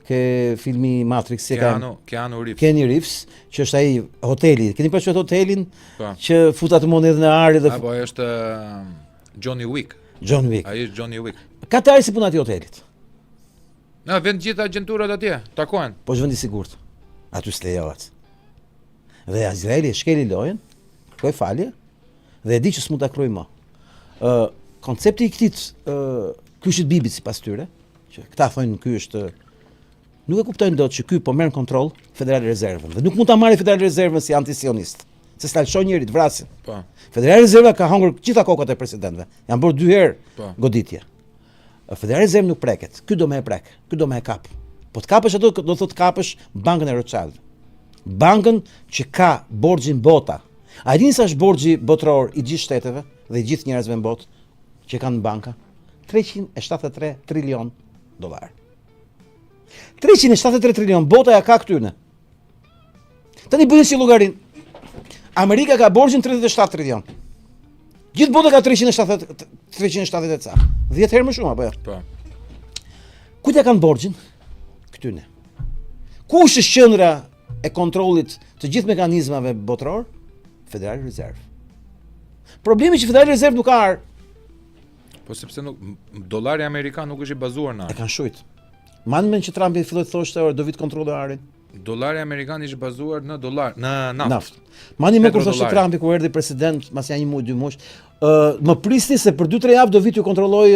ke filmi Matrix, se ka Keanu Reeves. Kenny Reeves, që është ai hoteli. Keni parasysh hotelin Po. që futat të mund edhe në ari dhe Apo është Johnny Wick. John Wick. Ai është Johnny Wick. Katari si puna e hotelit. Na vend gjithë agjenturat atje, takohen. Po është vendi i sigurt. Aty s'lejohet. Dhe Izraeli e shkeli lojën, kërkoi falje dhe e di që s'mund ta krojë më. Koncepti i këtij kyshit bibit sipas tyre, që këta thonë ky është nuk e kuptojnë dot që ky po merr kontroll Federal Rezervën dhe nuk mund ta marrë Federal Rezervën si antisionist. Se s'ta lëshon njëri të vrasin. Po. Federal Rezerva ka hongër gjitha kokat e presidentëve. Janë bërë 2 herë Po. goditje. Federal Rezervë nuk preket. Ky do më e prek. Ky do më e kap. Po të kapësh ato do thotë kapësh bankën e Rothschild. Bankën që ka borxhin bota. A dini sa është borxhi botror i gjithë shteteve dhe i gjithë njerëzve në botë që kanë në banka? 373 trilion dollar. 373 trilion, bota ja ka këtyne. Tani bëni si llogarin. Amerika ka borxhin 37 trilion. Gjithë bota ka 370 e ca. 10 herë më shumë apo jo? Po. Kujt ja kanë borxhin? Këtyne. Kush është qendra e kontrollit të gjithë mekanizmave botror? Federal Reserve. Problemi që Federal Reserve nuk ka arë. Po sepse nuk dollari amerikan nuk është i bazuar në E arë. kanë shujt. Manë që Trumpi filloi të thoshte do vit kontrolloj arin. Dollari amerikan ishte bazuar në dollar, në naftë. Mani më kur thoshte Petrodollari. Trumpi kur erdhi president, mas janë 1 muaj, 2 muaj, më prisni se për 2-3 javë do vi t'ju kontrolloj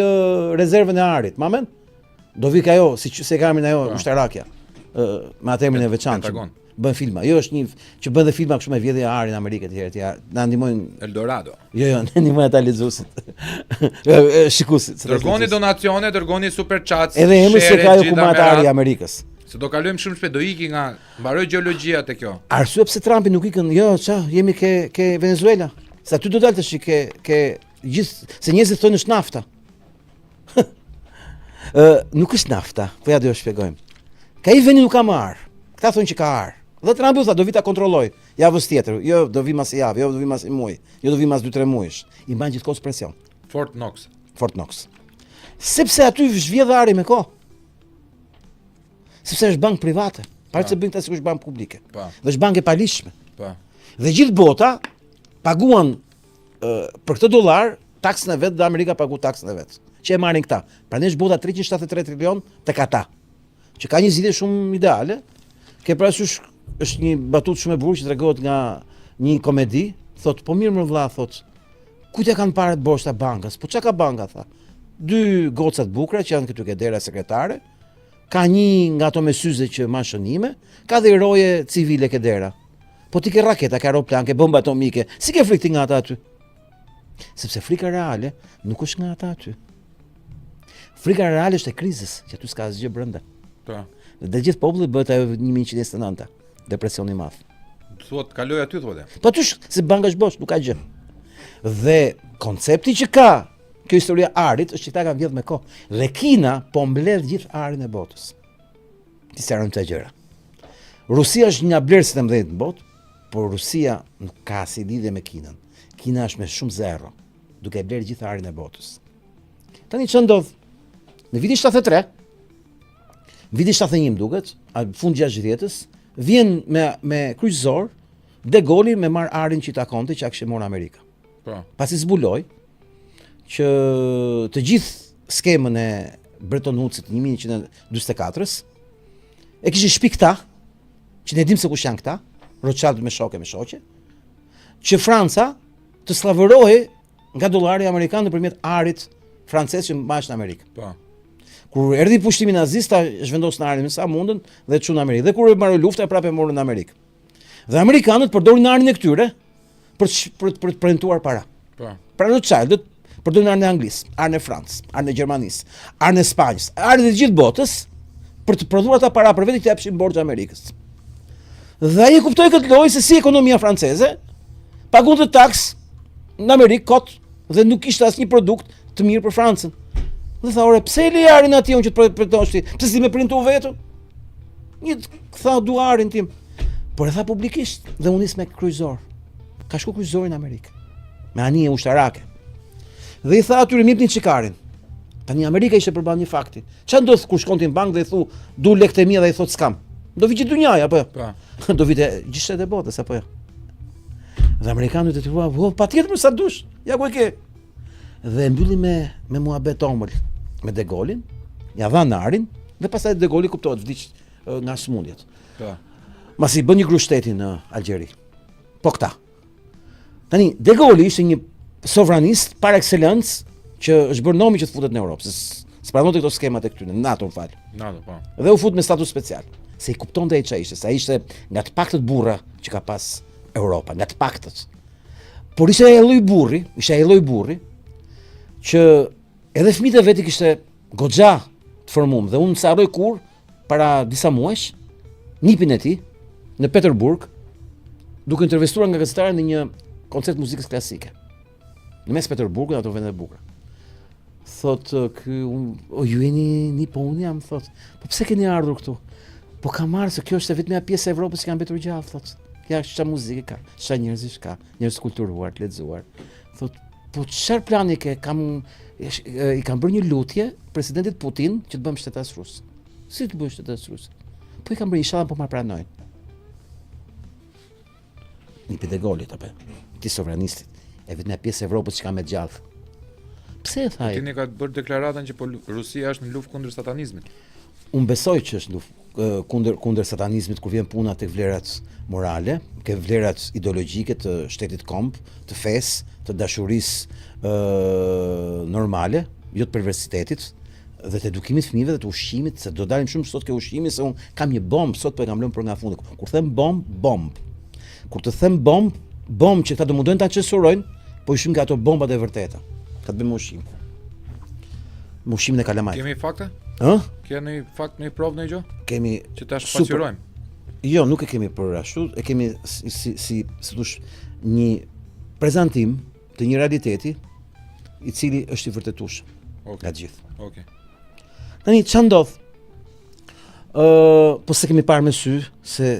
rezervën e arit. Mamen? Do vi ka ajo, si se ka emrin ajo ushtarakja. Me atë emrin e veçantë. Pentagon. Bën filma. Jo është një që bën dhe filma kështu me vjedhje arin në Amerikë etj etj. Na ndihmojnë Eldorado. Jo, na ndihmojnë ata lexuesit. Shikuesit. Dërgoni donacione, dërgoni super chats. Edhe emri se shere, ka jo gjitha kumatari i merat. Amerikës. Se do kalojmë shumë shpejt, do iki nga mbaroj gjeologjia te kjo. Arsye pse Trumpi nuk ikën, jo, jemi ke Venezuela. Se aty do dalësh ke gjithë se njerëzit thonë është nafta. Nuk është nafta, po ja do ju shpjegojmë. Ka i vendi nuk ka më arë. Këta thonë që ka arë. Dhe Trumpi u tha do vi ta kontrolloj javës tjetër. Jo, do vi mas javë, jo do vi mas muaj, jo do vi mas 2-3 muajsh. I mban gjithkohës presion. Fort Knox. Fort Knox. Sepse aty zhvjedh ari me kohë. Sepse është bankë private. Para se bëjnë ta sikur është bankë publike. Po. Dhe është bankë e palishme. Po. Dhe gjithë bota paguan për këtë dollar taksën e vet dhe Amerika pagu taksën e vet. Që e marrin këta. Prandaj është bota 373 trilion tek ata. Që ka një zgjidhje shumë ideale. Ke parasysh është një batutë shumë e bukur që tregohet nga një komedi, thot po mirë më vlla, thot. Kujt e kanë parët boshta bankës? Po çka ka banka tha? 2 goca të bukura që janë këtu ke dera sekretare. Ka një nga ato me syze që ma shënime, ka dhe roje civile ke dera. Po ti ke raketa, ke aeroplan, ke bomba atomike, si ke frikti nga ata aty? Sepse frika reale nuk është nga ata aty. Frika reale është e krizës, që aty s'ka asgjë brenda. Po. Dhe gjithë populli bëhet ajo 1929, depresioni i madh. Thuat kaloj aty thotë. Po aty se banka është bosh, nuk ka gjë. Dhe koncepti që ka kjo historia arit është që ta kanë vjedh me kohë. Dhe Kina po mbledh gjithë arin e botës. Ti sjarojmë të gjëra. Rusia është një nga blerësit e mëdhenj në botë, por Rusia nuk ka si lidhje me Kinën. Kina është me shumë zero, duke blerë gjithë arin e botës. Tani ç'o ndodh? Në vitin 73, viti 71 duket, fund 60-s, vjen me kryqëzor De Gaulle me marr arin që i takonte që kishte marrë Amerika. Po. Pasi zbuloi që të gjithë skemën e Bretton Woods-it 1944-s e kishin shpi këta, që ne dim se kush janë këta, Rothschild me shoqe, që Franca të sllavorohej nga dollari amerikan nëpërmjet arit francez që mbash në Amerikë. Po. Kur erdhi pushtimi nazist, zhvendosën arin me sa mundën dhe çun në Amerikë. Dhe kur e mbaroi lufta, prapë e morën në Amerikë. Dhe amerikanët përdorin arin e këtyre për të premtuar para. Po. Pra Rothschildët përdorin arin e Anglisë, arin e Francës, arin e Gjermanisë, arin e Spanjës, arin e gjithë botës për të prodhuar ata para për vetë që japshin borxh Amerikës. Dhe ai kuptoi këtë lojë se si ekonomia franceze pagonte taks në Amerikë kot dhe nuk kishte asnjë produkt të mirë për Francën. Dhe tha, ore, pse e le arin ati unë që të pretendon ti? Pse si me printu vetë? Një tha du arin tim. Por e tha publikisht dhe unë nis me kryqëzor. Ka shku kryqëzori në Amerikë. Me anije ushtarake. Dhe i tha atyre mjepnin çikarin. Tani Amerika ishte përballë një fakti. Çfarë ndodh kur shkonti në bankë dhe i thu, du lekët e mia dhe i thot s'kam. Do vi gjithë dunjaja apo jo? Po. Do vite gjithë shtetet e botës apo jo? Dhe amerikanët e thua, patjetër sa dush. Ja ku e ke. Dhe mbylli me muhabet omël me De Gaulle-in, ja dha arin Dhe pastaj De Gaulle kuptohet vdiq nga sëmundjet. Po. Masi bën një gru shteti në Algjeri. Po këta. Tani De Gaulle ishte një sovranist par excellence që është bërë nomi që të futet në Europë, se s'pranonte këto skemat e këtyre, NATO më fal. NATO, po. Dhe u fut me status special. Se i kuptonte ai çfarë ishte, se ai ishte nga të paktët burra që ka pas Europa, nga të paktët. Por ishte ai lloj burri që edhe fëmijët e vet i kishte goxha të formuar dhe unë sa harroj kur para disa muajsh nipin e tij në Peterburg duke intervistuar nga gazetarë në një koncert muzikës klasike. Në mes Peterburgut, ato vende e bukura. Thot o ju jeni nipon, jam, thot. Po pse keni ardhur këtu? Po kam marrë se kjo është vetëm pjesë e Evropës që kanë mbetur gjallë, thot. Ja çfarë muzikë ka, çfarë njerëzish ka, njerëz kulturuar, të lexuar. Thot, po çfarë plani ke? I kam bërë një lutje presidentit Putin që të bëjmë shtetas rus. Si të bësh shtetas rus? Po i kam bërë inshallah po ma pranojnë. Nipi De Gaulle apo ti sovranistit, e vetëm pjesë e Evropës që ka me gjallë. Pse e tha ai? Putini ka bërë deklaratën që Rusia është në luftë kundër satanizmit. Unë besoj që është luftë kundër satanizmit kur vjen puna tek vlerat morale, ke vlerat ideologjike të shtetit komb, të fesë, të dashurisë normale, jo të perversitetit, dhe të edukimit fëmijëve dhe të ushqimit, se do dalim shumë sot ke ushqimi, se unë kam një bombë sot po e kam lënë për nga fundi. Kur them bombë. Kur të them bombë që këta do mundojnë ta censurojnë, po ushqim nga ato bombat e vërteta. Ka të bëjmë ushqim. Me ushqimin e kalamajt. Kemi fakte? Ë? Ke në fakt në provë në gjë? Kemi që ta shpaqyrojmë. Jo, nuk e kemi për ashtu, e kemi si thosh një prezantim të një realiteti i cili është i vërtetueshëm. Nga gjithë. Okej. Tani ç'a ndodh? Po se kemi parë me sy se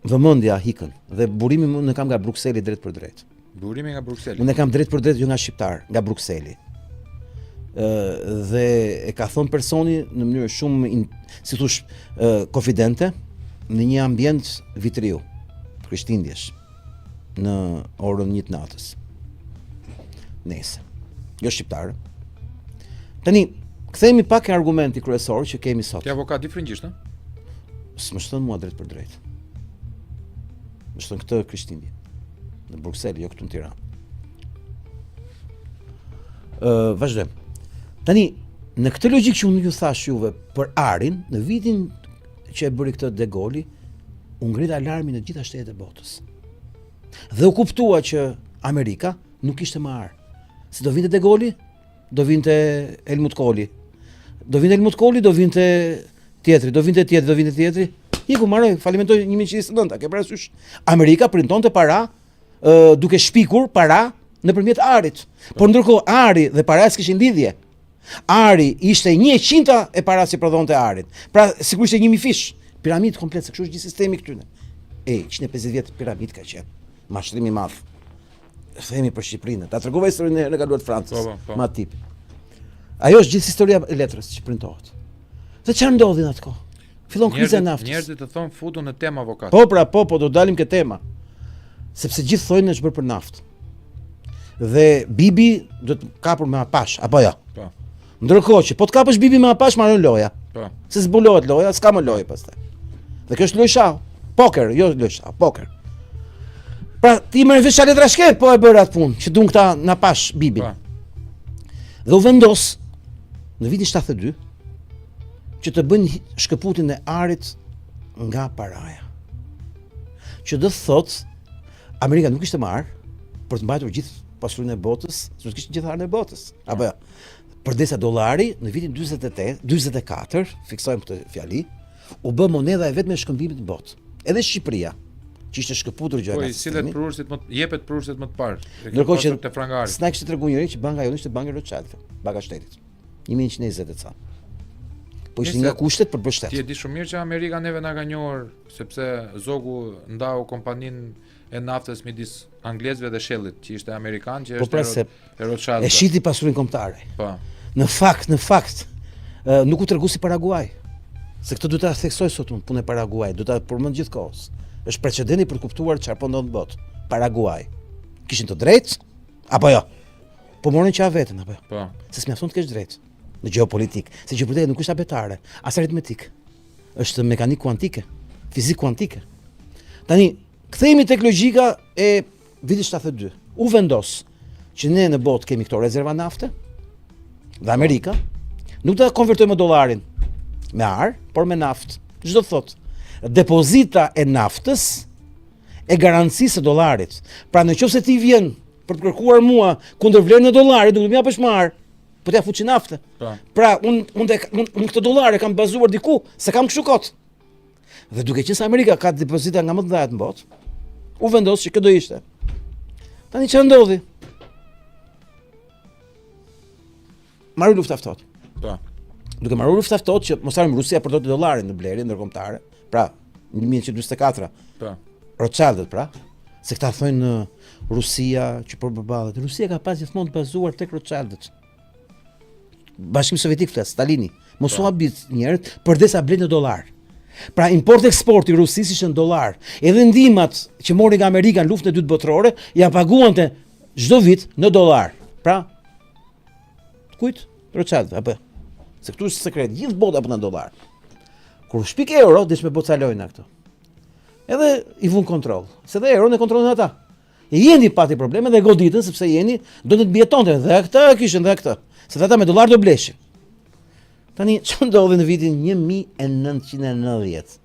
vëmendja hikën dhe burimi unë kam nga Brukseli drejt për drejt. Burimi nga Brukseli. Unë kam drejt për drejt jo nga shqiptar, nga Brukseli. Dhe e ka thënë personi në mënyrë shumë si thosh konfidente në një ambient vitriu, krishtlindjesh, në orën 1 të natës. Nëse. Jo shqiptar. Tani kthehemi pak e argumenti kryesor që kemi sot. Ti avokat di frëngjisht, a? S'më shton mua drejt për drejt. Më shton këtë krishtlindje. Në Bruksel, jo këtu në Tiranë. Vazhdojmë. Tani, në këtë logjik që unë ju thash juve për Arin, në vitin që e bëri këtë De Gaulle, u ngrit alarmi në gjitha shtetet e botës. Dhe u kuptua që Amerika nuk ishte më Ar. Se do vinte De Gaulle, do vinte Helmut Kohli. Do vinte Helmut Kohli, do vinte tjetri, do vinte tjetri. Iku marroi, falimentoj 1929, ke parasysh. Amerika printonte para duke shpikur para nëpërmjet Arit. Por ndërkohë Ari dhe para s'kishin lidhje. Ari ishte 100 e para si prodhonte Arit. Pra sigurisht ishte 1000 fish, piramidë komplet, se kështu është gjithë sistemi këtyne. 150 vjet piramidë ka qenë. Mashtrim i madh. Themi për Shqipërinë. Ta tregova historinë e kaluar të Francës. Ma tip. Ajo është gjithë historia e letrës që printohet. Dhe çfarë ndodhi në atë kohë? Fillon kriza e naftës. Njerëzit të thon futu në temë avokat. Po, do dalim ke tema. Sepse gjithë thonë është bërë për naftë. Dhe Bibi do të kapur me apash, apo jo? Po. Ndërkohë që po të kapësh Bibi me apash, marrën loja. Po. Se zbulohet loja, s'ka më lojë pastaj. Dhe kjo është lojë shah. Poker, jo lojë shah, poker. Pra ti më vesh letra shket, po e bëra atë punë, që duan këta na pash Bibin. Po. Dhe u vendos në vitin 72 që të bëjnë shkëputjen e Arit nga paraja. Që do thotë Amerika nuk ishte më Ar për të mbajtur gjithë pasurinë e botës, nuk kishte gjithë arën e botës. Apo jo. Përdesa dollari në vitin 44, fiksojmë këtë fjali, u bë monedha e vetme e shkëmbimit në botë. Edhe Shqipëria, që ishte shkëputur gjë nga sistemi. Po, jepet prurësit më të parë. Ndërkohë që s'na kishte treguar njëri që banka jonë ishte banka Rothschild, banka shtetit. 1120 e ca. Po ishte nga kushtet për bështet. Ti e di shumë mirë që Amerika neve na ka njohur sepse zogu ndau kompaninë e naftës midis anglezëve dhe Shellit, që ishte amerikan, që është e Rothschild. E shiti pasurinë kombëtare. Po. Në fakt, nuk u tregu si Paraguay. Se këtë duhet ta theksoj sot unë, punë e Paraguay, duhet ta përmend gjithkohës. Është precedenti për të kuptuar çfarë po ndodh në botë. Paraguay. Kishin të drejtë apo jo? Po morën që vetën apo jo? Po. Se s'mjafton të kesh drejtë. në geopolitik, se geopolitika nuk është abetare, as aritmetik. Është mekanik kuantike, fizik kuantike. Tani, kthehemi tek logjika e vitit 72. U vendos që ne në botë kemi këto rezerva nafte dhe Amerika nuk do ta konvertojmë dollarin me ar, por me naftë. Çdo thot, depozita e naftës e garancisë së dollarit. Pra nëse ti vjen për të kërkuar mua kundër vlerën e dollarit, duhet më japësh më ar, po t'ja fuçi naftë. Pra unë këtë dollar e kam bazuar diku, se kam kështu kot. Dhe duke qenë se Amerika ka depozita nga më të mëdha në botë, u vendos që kjo do ishte. Tani çfarë ndodhi? Marrë lufta ftohtë. Po. Duke marrë lufta ftohtë që mos harim Rusia përdor dollarin në blerje ndërkombëtare. Pra, në 1944. Po. Rothschildët pra, se këta thonë Rusia që përballet. Rusia ka pas gjithmonë të bazuar tek Rothschildët. Bashkimi Sovjetik flas, Stalini. Mos u habit njerëzit përdesa blen në dollar. Pra import-eksporti i Rusisë ishte në dollar. Edhe ndihmat që mori nga Amerika në luftën e dytë botërore ja paguante çdo vit në dollar. Pra, kujt? Rothschild apo? Se këtu është sekret, gjithë bota apo në dollar. Kur shpik euro, dish me bocalojnë këto. Edhe i vun kontroll. Se dhe euro e kontrollon ata. E jeni pati probleme dhe goditën sepse jeni do të mbijetonte dhe këta kishin dhe këta. Se ata me dollar do bleshin. Tani ç'u ndodhi në vitin 1990?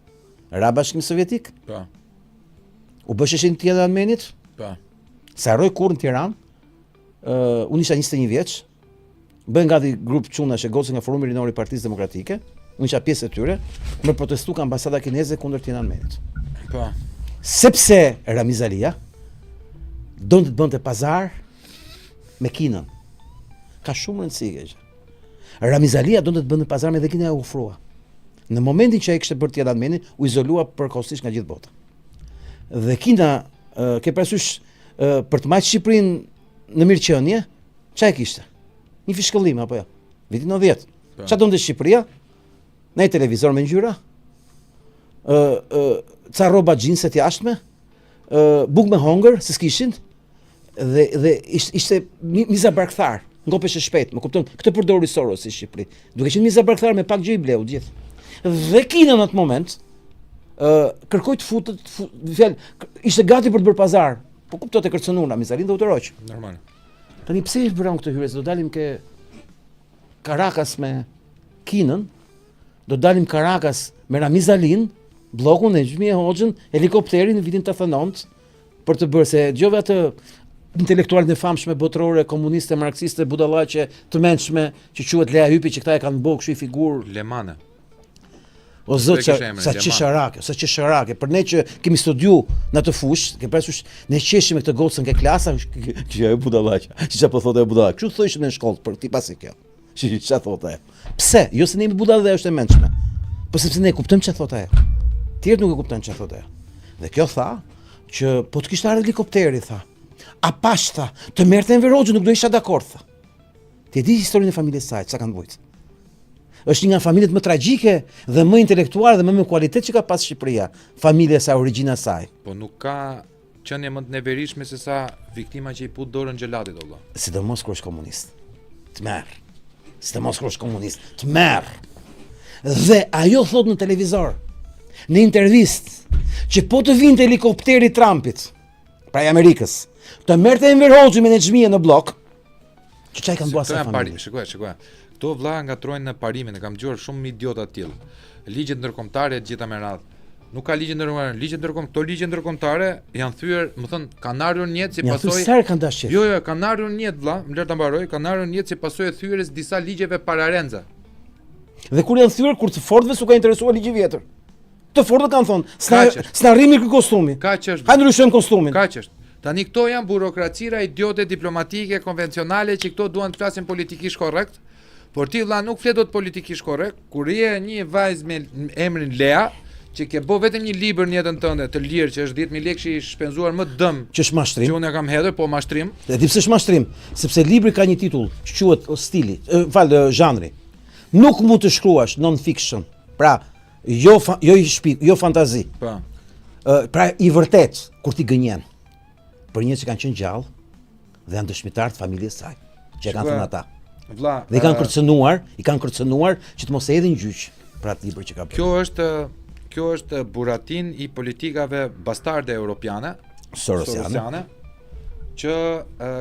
Ra Bashkimi Sovjetik? Po. U bë sheshin Tiananmenit? Po. Sa harroj kur në Tiranë, unë isha 21 vjeç, bën gati grup çunash e gocë nga Forumi Rinor i Partisë Demokratike, unë isha pjesë e tyre, me protestu ka ambasada kineze kundër Tiananmenit. Po. Sepse Ramiz Alia donte të bënte pazar me Kinën. Ka shumë rëndësi kjo gjë. Ramiz Alia donte të bënte pazar me dhe Kina e ofrua. Në momentin që ai kishte bërë Tiananmenin, u izolua përkohësisht nga gjithë bota. Dhe Kina ke parasysh për të marrë Shqipërinë në mirëqenie, çfarë kishte? Një fishkëllim apo jo? Vitin 90. Çfarë donte Shqipëria? Në televizor me ngjyra? Ca rroba xhinse të jashtme? Buk me hongër, se s'kishin? Dhe ishte miza barkthar, ngopesh e shpejt, më kupton? Këtë përdori Soros i Shqipëri. Duke qenë miza barkthar me pak gjë i bleu gjithë. Dhe Kina në atë moment kërkoi të futet, ishte gati për të bërë pazar. Po kuptote kërcënuar Ramiz Alin dhe u tërhoq. Normal. Tani pse i bëram këtë hyrje? Do dalim ke Caracas me Kinën, do dalim Caracas me Ramiz Alin, bllokun e Xhmie Hoxhën, helikopterin në vitin 89 për të bërë se dëgjova atë intelektualët e famshme botërore, komuniste, marksiste, budallaqe, të mençme, që quhet Lea Hypi, që këta e kanë bërë kështu i figurë Lemane. O zot, sa qesharake, për ne që kemi studiu në atë fushë, ke parasysh ne qeshim me këtë gocën ke klasa, që ajo budallaqe. Çfarë po thotë ajo budallaqe? Çu thoshim në shkollë për ti pasi kjo. Çfarë thotë ajo? Pse? Jo se ne jemi budallë dhe është e mençme. Po sepse ne kuptojmë çfarë thotë ajo. Tjerët nuk e kuptojnë çfarë thotë ajo. Dhe kjo tha që po të kishte ardhur helikopteri, tha. A pash, tha, të merrte Enver Hoxhën, nuk do isha dakord, tha. Ti e di historinë e familjes saj, çka kanë bërë. Është një nga familjet më tragjike dhe më intelektuale dhe më me kualitet që ka pas Shqipëria, familja e saj, origjina e saj. Po nuk ka qenie më të neverishme se sa viktima që i put dorën xhelatit valla. Sidomos kur është komunist. Të merr. Sidomos kur është komunist. Të merr. Dhe ajo thot në televizor, në intervistë, që po të vinte helikopteri Trumpit, pra i Amerikës, të merrte Enver Hoxhën me Xhmie në blok, që çaj kanë bërë sa familje. Shikoj. Këto vlla ngatrojnë në parimin, e kam dëgjuar shumë idiota të tillë. Ligjet ndërkombëtare të gjitha me radhë. Nuk ka ligje ndërkombëtare, këto ligje ndërkombëtare janë thyer, më thon, kanë ardhur në jetë si pasojë. Ja, kanë dashur. Jo, kanë ardhur në jetë vlla, më lër ta mbaroj, kanë ardhur në jetë si pasojë e thyerjes disa ligjeve pararenza. Dhe kur janë thyer, kur të Fordëve s'u ka interesuar ligji vjetër. Të Fordët kanë thonë, s'na rrimi ky kostumi. Kaq është. Ha ndryshojmë kostumin. Kaq është. Tani këto janë burokracira idiote diplomatike, konvencionale që këto duan të flasin politikisht korrekt. Por ti vlla nuk flet dot politikisht korrekt, kur je një vajzë me emrin Lea, që ke bë vetëm një libër në jetën tënde të lirë që është 10.000 lekë që i shpenzuar më dëm. Që është mashtrim. Që unë e kam hedhur, po mashtrim. E di pse është mashtrim, sepse libri ka një titull që quhet stili, zhanri. Nuk mund të shkruash non-fiction. Pra, jo fantazi. Po. Pra i vërtet kur ti gënjen për njerëz që kanë qenë gjallë dhe janë dëshmitar të familjes së saj, që e kanë thënë ata. Vlla, Dhe i kanë kërcënuar që të mos e hedhin gjyq për atë libër që ka bërë. Kjo është buratin i politikave bastarde europiane, Sorosiane, që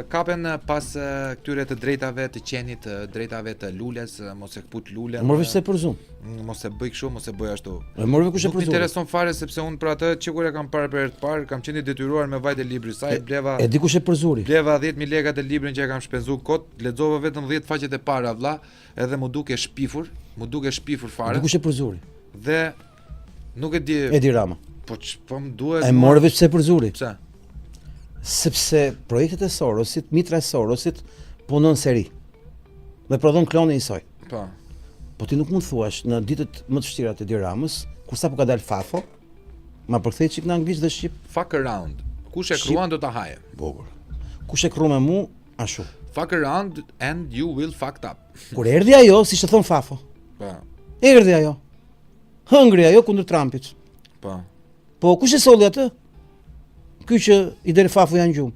kapen pas këtyre të drejtave të qenit, drejtave të lules, mos e kput lulen. E morë veç se për zum. Mos e bëj kështu, mos e bëj ashtu. E morë kush e Nuk për më zum. intereson fare sepse unë për atë që kur e kam parë për herë të parë, kam qenë i detyruar me vajtë e librit saj, bleva E di kush e përzuri. bleva 10.000 lekë të librin që e kam shpenzu kot, lexova vetëm 10 faqet e para vlla, edhe mu duke shpifur fare. Di kush e përzuri. Dhe nuk e di, Edi Rama. po më duhet. E morë veç se përzuri. Pse? Sepse projektet e Sorosit, mitra e Sorosit punon seri. Dhe prodhon klone i saj. Po. Po ti nuk mund thuash në ditët më të vështira të Edi Ramës, kur sapo ka dalë Fafo, ma përkthej çik në anglisht dhe shqip. Fuck around. Kush e kruan do ta haje. Bukur. Kush e kru me mu, ashtu. Fuck around and you will fucked up. Kur erdhi ajo, si që thon Fafo, Po. erdhi ajo. Hëngri ajo kundër Trumpit. Po. Po kush e solli atë? Ky që i deri Fafo janë gjumë.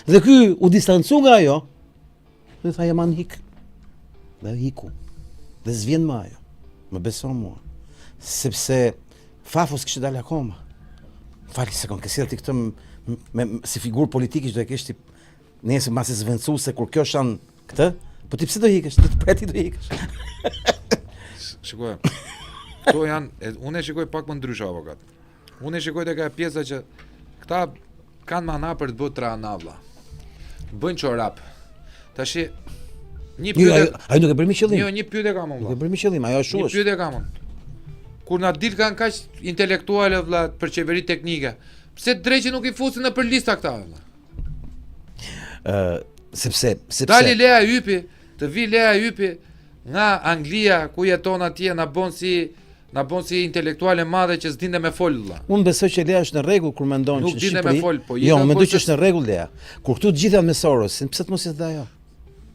Dhe ky u distancu nga ajo. Dhe tha jam hik. Dhe hiku. Dhe s'vjen më ajo. Më beson mua. Sepse Fafo s'kishte dalë akoma. Fali se kon kësi ti këtë si figurë politike që do e kesh ti nesër mbas e zvendësu se kur kjo shan këtë, po ti pse do ikesh? Ti pse ti do ikesh? Shikoj. Kto janë, unë e shikoj pak më ndryshe avokat. Unë e shikoj tek ajo pjesa që këta kanë mana për të bërë tra anavlla. Bëjnë çorap. Tashi një pyetje, Ai nuk e bëri me qëllim. jo, një pyetje kam Nuk unë. e bëri me qëllim, ajo ashtu Një është. pyetje kam unë. Kur na ditë kanë kaq intelektuale vëlla për qeveri teknike, pse drejtë nuk i fusin në për lista këta vëlla? Sepse Dali Lea Hypi, të vi Lea Hypi nga Anglia ku jeton atje na bën si intelektuale madhe që s'dinte me fol vëlla. unë besoj që Lea është në rregull kur mendon Nuk që në dinte me Shqipëri. fol, po Jo, unë mendoj kurse- që është në rregull Lea. Kur këtu të gjitha me Sorosin, pse të mos i dhe ajo?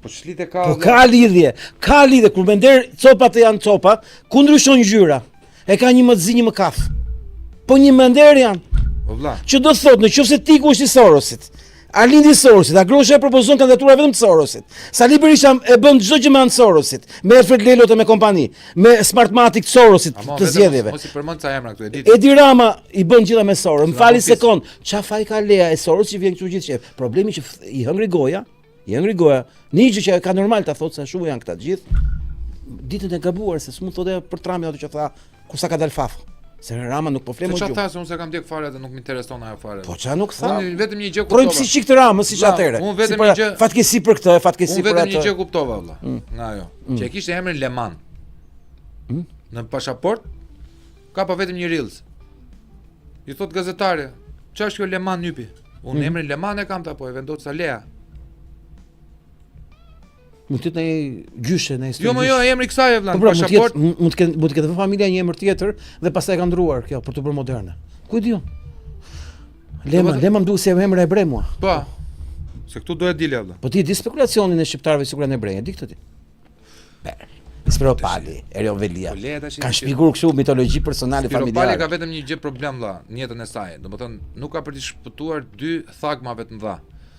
Po çlite ka. Po vëlla. ka lidhje kur mender copat e janë copa, ku ndryshon ngjyra. E ka një më të zi, një më kaf. Po një mender janë. Po vëlla. Që do thotë nëse Tiku është i Sorosit, Alindi i Sorosit, Agrosha e propozon kandidatura vetëm të Sorosit. Sali Berisha e bën çdo gjë me anë Sorosit, me Alfred Lelot e me kompani, me Smartmatic të Sorosit Ama të vetëm zgjedhjeve. Mos i përmend ca emra këtu e di. Edi Rama i bën gjitha me Soros. Më fali bën sekond. Qa faj ka Lea e Soros që vjen këtu gjithë shef. Problemi që i hëngri goja. Një gjë që ka normal ta thotë se ashtu janë këta të gjithë. Ditën e gabuar se s'mund thotë për Trumpin ato që tha kur sa ka dal Fafo. Se Rama nuk po fle Se më çfarë gjumë. thas unë se kam djeg fare dhe nuk më intereson ajo fare. Po qa nuk tha? Unë vetëm një gjë Projmë kuptova. si çik të Ramës, siç Vlla, atëre. unë vetëm Si një gjë- fatkesi për këtë, fatkesi Unë për vetëm një atë. gjë kuptova vëlla. Nga ajo. Që e kishte emrin Leman. Në pasaportë ka pa vetëm një rillës. I thot gazetare, ç'a është kjo Leman Hypi? Unë emrin Leman e kam ta po e vendos sa Lea. Mund të jetë një gjyshe, një Jo më jo, emri i kësaj e vëlla, Po në pra, mund të pasaport. jetë mund të ketë familja një emër tjetër dhe pastaj ka ndruar kjo për të bërë moderne. Ku e di unë? Lema më duket se emra hebre mua. Po. Se këtu do e dilja vëlla. Po ti e di spekulacionin e shqiptarëve sigurisht në Brenjë, di këtë ti. Spiro Pali, Erion Velia. Po leja tash. Kanë shpikur kështu mitologji personale Piropali familjare. ka vetëm një gjë problem vëlla në jetën e saj. Domethënë nuk ka për të shpëtuar dy thagmave të mëdha.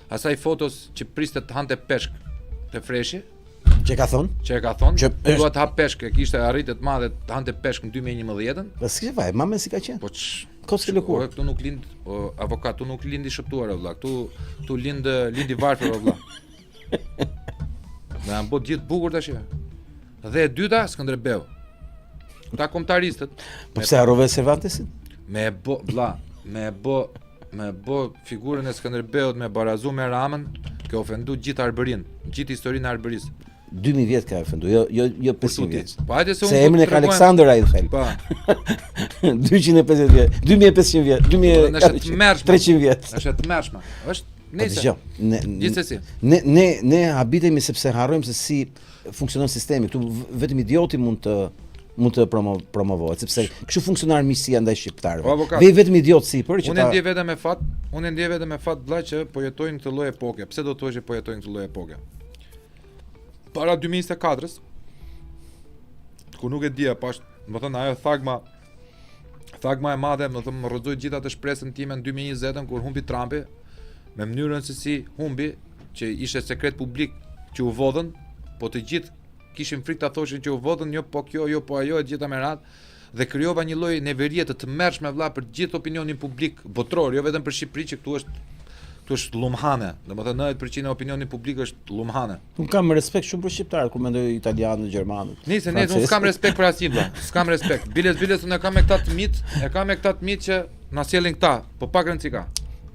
Asaj fotos që priste të hante peshk te freshi, Që ka thonë? që e ka thonë, Që është- dua të hap peshk, e kishte arritë të madhe të hante peshk në 2011-ën. Po s'ke vaj, mame si ka qenë. Po ç Kos ke lëkur. Këtu nuk lind avokat, këtu nuk lindi shëptuar o vëlla. Këtu lindi varfër o vëlla. Dhe janë bot gjithë bukur tash. Dhe e dyta Skënderbeu. Ta kombëtaristët Po pse harrove Cervantesin? me e bo vëlla, me e bo figurën e Skënderbeut me barazu me Ramën, ke ofendu gjithë Arbërin, gjithë historinë e Arbërisë. 2000 vjet ka ofendu, jo 500 vjet. Po hajde se Se unë emrin e ka Aleksandër ai thel. Po. 250 vjet, 2500 vjet, Po, është të mërshme. 300 vjet. Është të mërshme. Është Po nëse. dëgjoj, Gjithsesi. ne habitemi sepse harrojmë se si funksionon sistemi. Këtu vetëm idioti mund të promovohet, sepse kështu funksionar miqësia ndaj Po, shqiptarëve. avokat. Vej vetëm idiot sipër që Unë e ndjej vetëm me fat, vëlla që po jetojnë këtë lloj epoke. Pse do të thuash që po jetojnë këtë lloj epoke? Para 2024-s, ku nuk e dija, pash, më thënë ajo thagma e madhe, më thënë më rrëzoi gjithë atë shpresën time në 2020-ën kur humbi Trumpi, me mënyrën se si humbi, që ishte sekret publik që u vodhën, po të gjithë kishin frikë ta thoshin që u votën, jo po kjo, jo po ajo, e gjitha me radhë, dhe krijova një lloj neverie të tmerrshme vëlla për gjithë opinionin publik botror, jo vetëm për Shqipëri që këtu është lumhane. Domethënë 90% e opinionit publik është lumhane. Unë kam respekt shumë për shqiptarët kur mendoj italianët, gjermanët. Nice, unë s'kam respekt për asnjë vëlla. S'kam respekt. Biles unë e kam me këta të mit, që na sjellin këta, po pak rëndësi ka.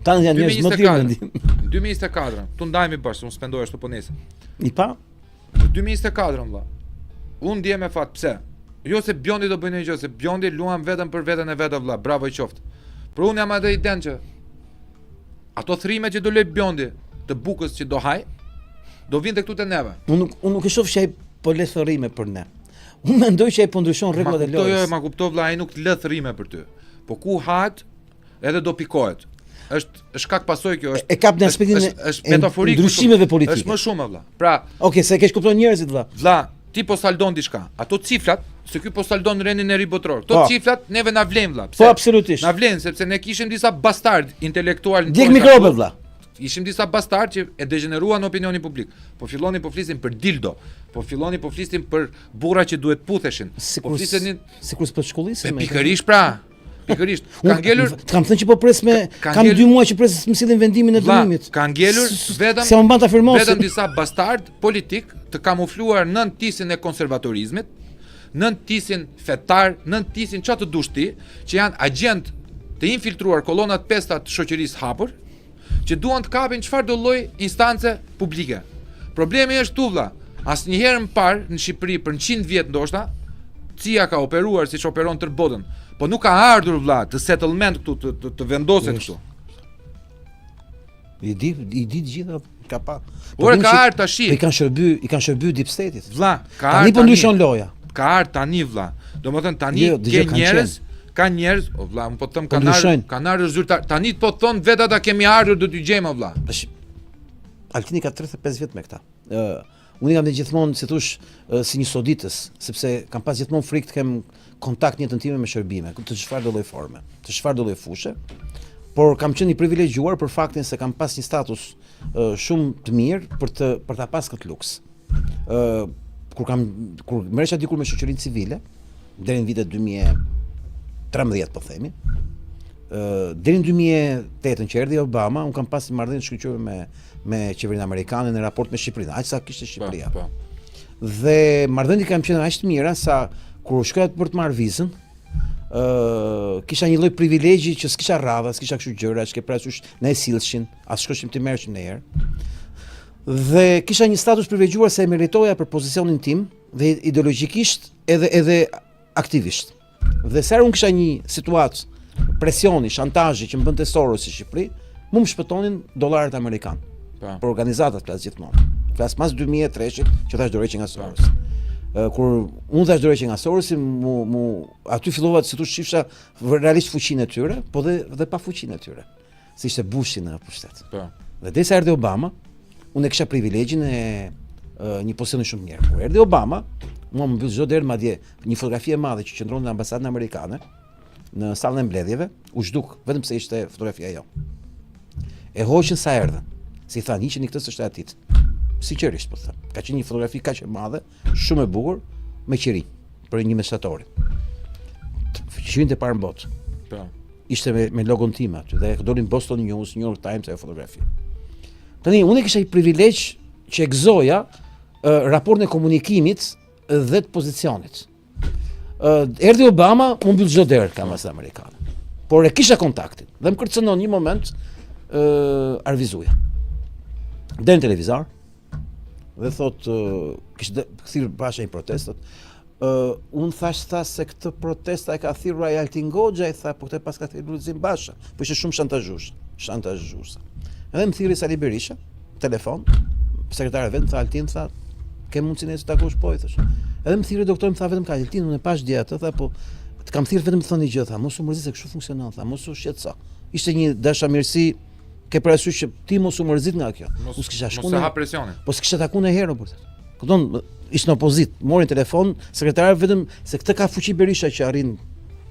Tanë janë njerëz më të mirë mendim. 2024, tu ndajemi bashkë, unë spendoj ashtu po nesër. I pa? Në 2024 vëlla. Unë ndjem me fat, pse? Jo se Bjondi do bëjnë një gjë, se Bjondi luan vetëm për veten e vet vëlla, bravo i qoftë. Por unë jam atë iden që ato thrime që do lej Bjondi të bukës që do haj, do vinte këtu te neve. Unë nuk e shoh që ai po le thërrime për ne. Unë mendoj që ai po ndryshon rregullat e lojës. Ma kuptoj vëlla, ai nuk lë thërrime për ty. Po ku hahet, edhe do pikohet. Është shkak pasojë kjo, është. E kap në aspektin është metaforik. Ndryshimeve politike. Është më shumë vëlla. Pra, okay, se keq kupton njerëzit vëlla. Vëlla, ti po saldon diçka. Ato cifrat, se ky po saldon rendin e ri botror. Këto cifrat neve na vlen vëlla. Po absolutisht. Na vlen sepse ne kishim disa bastard intelektual. Djeg mikrobe vëlla. Ishim disa bastard që e degeneruan opinionin publik. Po filloni po flisin për dildo. Po filloni po flisin për burra që duhet putheshin. Po flisin sikur s'po shkollisin. Pikërisht pra. Pikërisht. Kan ngelur. Kam thënë që po pres me kam 2 muaj që pres të më sillin vendimin e dënimit. Kan ngelur vetëm se u mban ta afirmosin. Vetëm disa bastard politik të kamufluar nën tisin e konservatorizmit, nën tisin fetar, nën tisin çfarë të dush ti, që janë agent të infiltruar kolonat pesta të shoqërisë hapur, që duan të kapin çfarë do lloj instance publike. Problemi është tu vëlla. Asnjëherë më parë në Shqipëri për 100 vjet ndoshta, CIA ka operuar siç operon tër botën. Po nuk ka ardhur vëlla të settlement këtu të vendoset këtu. I di gjitha ka pa. Por ka ardhur tash. I kanë shërby deep state-it. Vëlla, ka ardhur. Tani po ndryshon loja. Ka ardhur tani vëlla. Domethënë tani ka njerëz, o vëlla, un po them kanë ardhur zyrtar. Tani po thon vetë ata kemi ardhur do t'y gjejmë vëlla. Altini ka 35 vjet me këta. Unë kam gjithmonë si thosh si një soditës, sepse kam pas gjithmonë frikë të kem kontakt njëtën time me shërbime, të çfarë do lloj forme, të çfarë do lloj fushë. Por kam qenë i privilegjuar për faktin se kam pas një status shumë të mirë për ta pas këtë luks. Kur merresha dikur me shoqërinë civile, deri në vitet 2013 po themi, deri në 2008 që erdhi Obama, un kam pas një marrëdhënie të shkëlqyer me qeverinë amerikane në raport me Shqipërinë, aq sa kishte Shqipëria. Po. Dhe marrëdhëniet kanë qenë aq të mira sa kur shkoja për të marrë vizën, kisha një lloj privilegji që s'kisha rradha, s'kisha kështu gjëra, s'ke parasysh na e sillshin, as shkoshim të merreshim në herë. Dhe kisha një status privilegjuar se e meritoja për pozicionin tim dhe ideologjikisht edhe aktivisht. Dhe sa unë kisha një situatë presioni, shantazhi që më bënte Soros si Shqipëri, më shpëtonin dollarët amerikanë. Për organizatat flas gjithmonë. Flas mas 2003-shit që thash dorëçi nga Soros. Kur unë thash dorëçi nga Sorosi, aty fillova të thosh shifsha realisht fuqinë e tyre, po dhe pa fuqinë e tyre. Si ishte Bushi në pushtet. Po. Dhe derisa erdhi Obama, unë kisha privilegjin e një pozicioni shumë të mirë. Kur erdhi Obama, mua më mbyll çdo derë, madje një fotografi e madhe që qëndron në ambasadën amerikane, në sallën e mbledhjeve, u zhduk vetëm pse ishte fotografia jo. E hoqën sa erdhën. Si thanë, hiqeni këtë së shtetit. Sinqerisht po them. Ka qenë një fotografi kaq e madhe, shumë e bukur, me qiri për një mesatori. Qirinte parë në botë. Po. Ishte me logon tim aty dhe dolin Boston News, New York Times ajo fotografi. Tani unë kisha një privilegj që e gëzoja raportin e komunikimit dhe të pozicionit. Erdhi Obama, unë mbyll çdo derë ka ambasadën amerikane. Por e kisha kontaktin dhe më kërcënon një moment arvizuja. Del në televizor dhe thot kishte kthyer pasha një protestë. Unë thash se këtë protesta e ka thirrur ai Altin Goxha, i tha, po këtë pas ka thirrur Lulzim Basha, po ishte shumë shantazhues. Edhe më thirrri Sali Berisha, telefon, sekretari vet tha Altin, tha, ke mundsinë të takosh po i thash. Edhe më thirrri doktor, më tha vetëm ka Altin, unë e pash dje atë, tha, po të kam thirrë vetëm të thonë një gjë, tha, mos u mërzit se kështu funksionon, tha, mos u shqetëso. Ishte një dashamirësi, ke parasysh që ti mos u mërzit nga kjo. Mos kisha shkuar. Mos e ha presionin. Po s'kisha takuar në herë për të. Kupton, ishte në opozit, morin telefon, sekretari vetëm se këtë ka fuqi Berisha që arrin